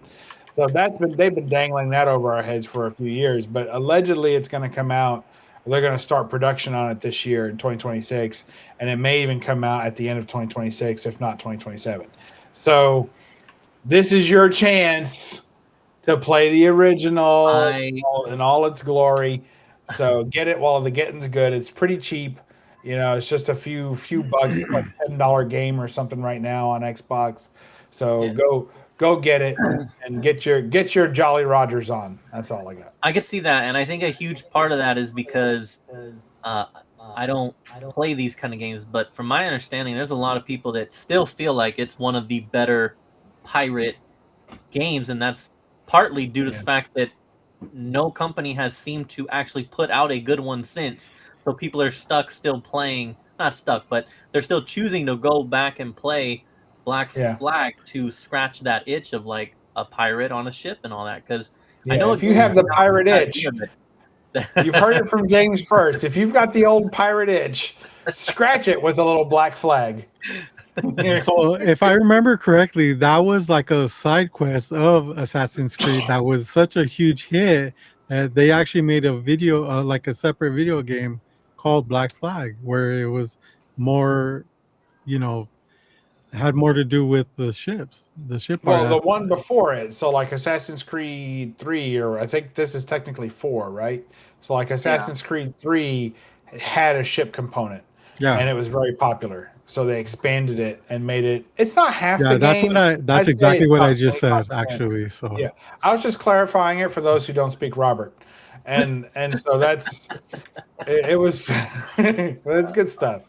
So they've been dangling that over our heads for a few years, but allegedly it's going to come out. They're going to start production on it this year in 2026, and it may even come out at the end of 2026, if not 2027. So this is your chance to play the original in all its glory. So get it while the getting's good. It's pretty cheap. You know, it's just a few bucks. It's like $10 game or something right now on Xbox. So go get it and get your Jolly Rogers on. That's all I got. I could see that, and I think a huge part of that is because I don't play these kind of games, but from my understanding, there's a lot of people that still feel like it's one of the better pirate games, and that's partly due to the fact that no company has seemed to actually put out a good one since. So people are still playing, not stuck, but they're still choosing to go back and play Black Flag to scratch that itch of like a pirate on a ship and all that. Because I know if you have the pirate itch, you've heard it from James first. If you've got the old pirate itch, scratch it with a little Black Flag. So if I remember correctly, that was like a side quest of Assassin's Creed that was such a huge hit that they actually made a video, like a separate video game called Black Flag, where it was more, had more to do with the ships, the ship. Well, the one before it, so like Assassin's Creed 3, or I think this is technically 4, right? So like Assassin's Creed 3 had a ship component, and it was very popular. So they expanded it and made it. It's not half the game. That's exactly what I just said, actually. So yeah, I was just clarifying it for those who don't speak Robert, and so that's it was it's good stuff.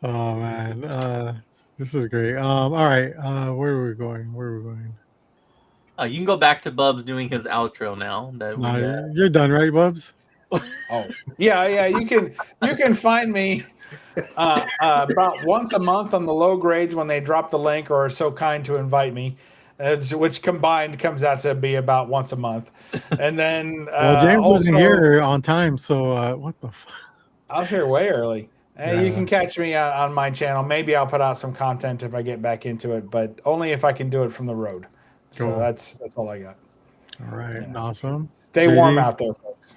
Oh man, this is great. All right, where are we going? You can go back to Bubs doing his outro now. You're done, right, Bubs? Oh yeah. You can find me about once a month on the low grades when they drop the link or are so kind to invite me, which combined comes out to be about once a month. And then James wasn't here on time, so what the fuck? I was here way early. You can catch me on my channel. Maybe I'll put out some content if I get back into it, but only if I can do it from the road. Cool. So that's all I got. All right, awesome. Stay warm out there, folks.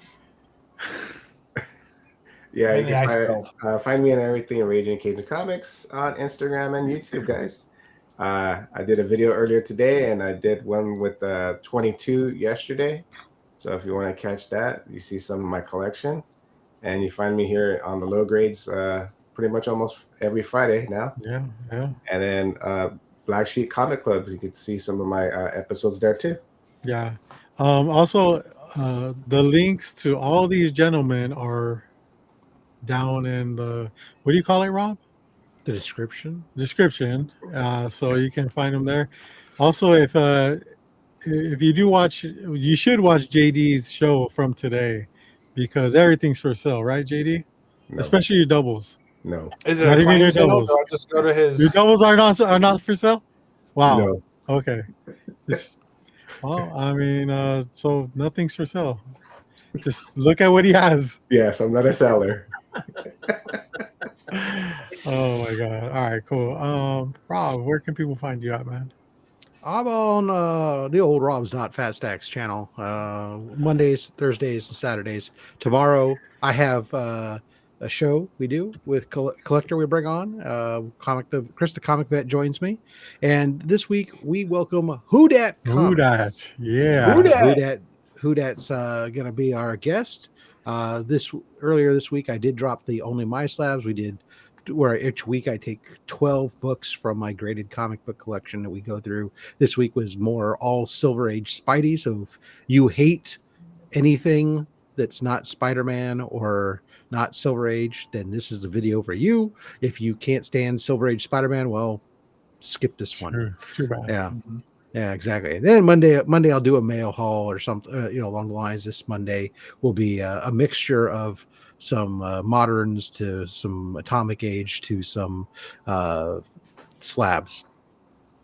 Yeah, you can find me and everything Raging Cajun Comics on Instagram and YouTube, guys. I did a video earlier today, and I did one with 22 yesterday. So if you want to catch that, you see some of my collection. And you find me here on the low grades pretty much almost every Friday now. Yeah. And then Black Sheep Comic Club, you can see some of my episodes there too. Yeah. Also, the links to all these gentlemen are down in the, what do you call it, Rob? The description. So you can find them there. Also, if you do watch, you should watch JD's show from today, because everything's for sale, right, JD? No. Especially your doubles. No. Is it not even your doubles? I'll just go to his. Your doubles are not for sale? Wow. No. Okay. Well, I mean, so nothing's for sale. Just look at what he has. Yes, I'm not a seller. Oh my god. All right, cool. Rob, where can people find you at, man? I'm on the old Rob's Not Fat Stacks channel. Mondays, Thursdays, and Saturdays. Tomorrow I have a show we do with Collector we bring on. Chris the Comic Vet joins me. And this week we welcome Who Dat. Yeah. Who Dat's gonna be our guest. Earlier this week I did drop the Only My Slabs. We did where each week I take 12 books from my graded comic book collection that we go through. This week was more all Silver Age Spidey. So if you hate anything that's not Spider-Man or not Silver Age, then this is the video for you. If you can't stand Silver Age Spider-Man, well, skip this one. Too bad. Yeah. Yeah, exactly. And then Monday I'll do a mail haul or something, along the lines. This Monday will be a mixture of some moderns to some atomic age to some slabs.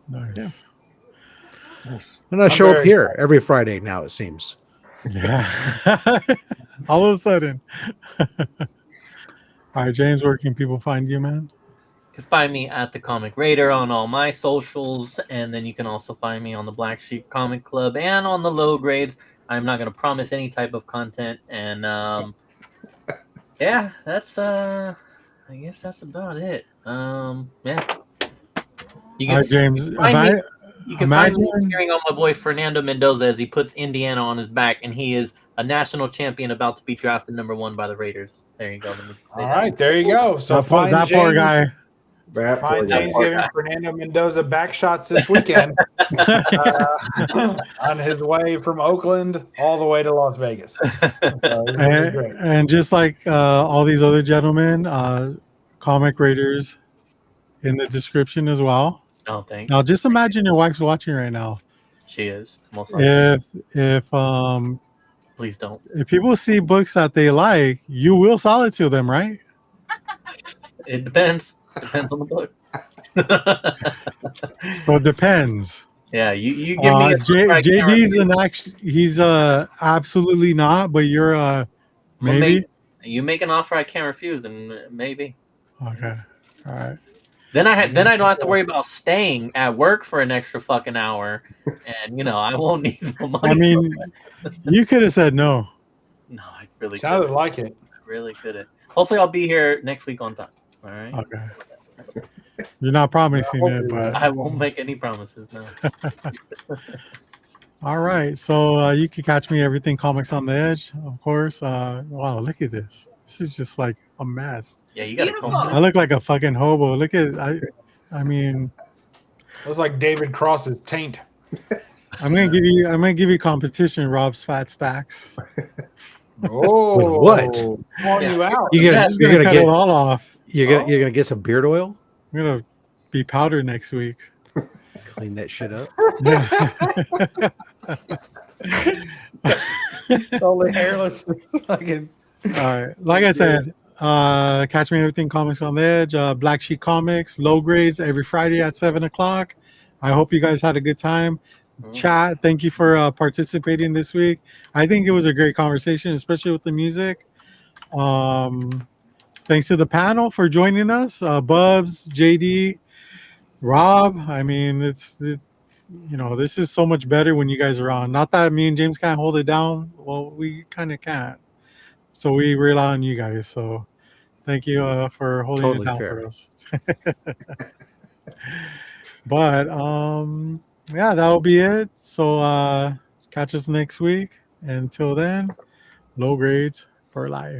Nice. Yeah. Nice. And I I'm show up very here every Friday now, it seems. Yeah. All of a sudden. All right, James, where can people find you, man? You can find me at the Comic Raider on all my socials, and then you can also find me on the Black Sheep Comic Club and on the Low Grades. I'm not going to promise any type of content, and yeah, that's I guess that's about it. Yeah, you All right, James. You can find me Imagine. cheering on my boy Fernando Mendoza as he puts Indiana on his back, and he is a national champion about to be drafted #1 by the Raiders. There you go. All right, there you go. So That poor guy. That poor Find guy. James giving Fernando Mendoza back shots this weekend on his way from Oakland all the way to Las Vegas. So it's gonna be great. And just like all these other gentlemen, Comic Raiders in the description as well. Oh, thanks. Now, just imagine your wife's watching right now. She is most likely. If Please don't. if people see books that they like, you will sell it to them, right? It depends. Depends on the book. So it depends. Yeah, you give me a JD's he's absolutely not, but you're maybe. You make an offer I can't refuse, and maybe. Okay. All right. Then I don't have to worry about staying at work for an extra fucking hour, and I won't need the money. I mean, you could have said no. No, I really Sounded couldn't. like it. I really couldn't. Hopefully, I'll be here next week on time. All right. Okay. You're not promising it, but I won't make any promises now. all right. So you can catch me everything Comics on the Edge, of course. Wow, look at this. This is just like a mess. Yeah, you got Beautiful. I look like a fucking hobo. Look at I mean, Looks like David Cross's taint. I'm gonna give you competition, Rob's Fat Stacks. Oh, With what? Calling you out. You're I'm gonna just you're gonna gonna cut it get all off. you're gonna get some beard oil. I'm gonna be powdered next week. Clean that shit up. Totally hairless. Fucking. All right. Like I said, catch me everything Comics on the Edge, Black Sheep Comics, Low Grades every Friday at 7:00. I hope you guys had a good time. Chat, thank you for participating this week. I think it was a great conversation, especially with the music. Thanks to the panel for joining us, Bubs, JD, Rob. I mean, this is so much better when you guys are on. Not that me and James can't hold it down. Well, we kind of can't. So we rely on you guys. So thank you for holding Totally it down fair. for us. But yeah, that'll be it. So catch us next week. Until then, Low Grades for life.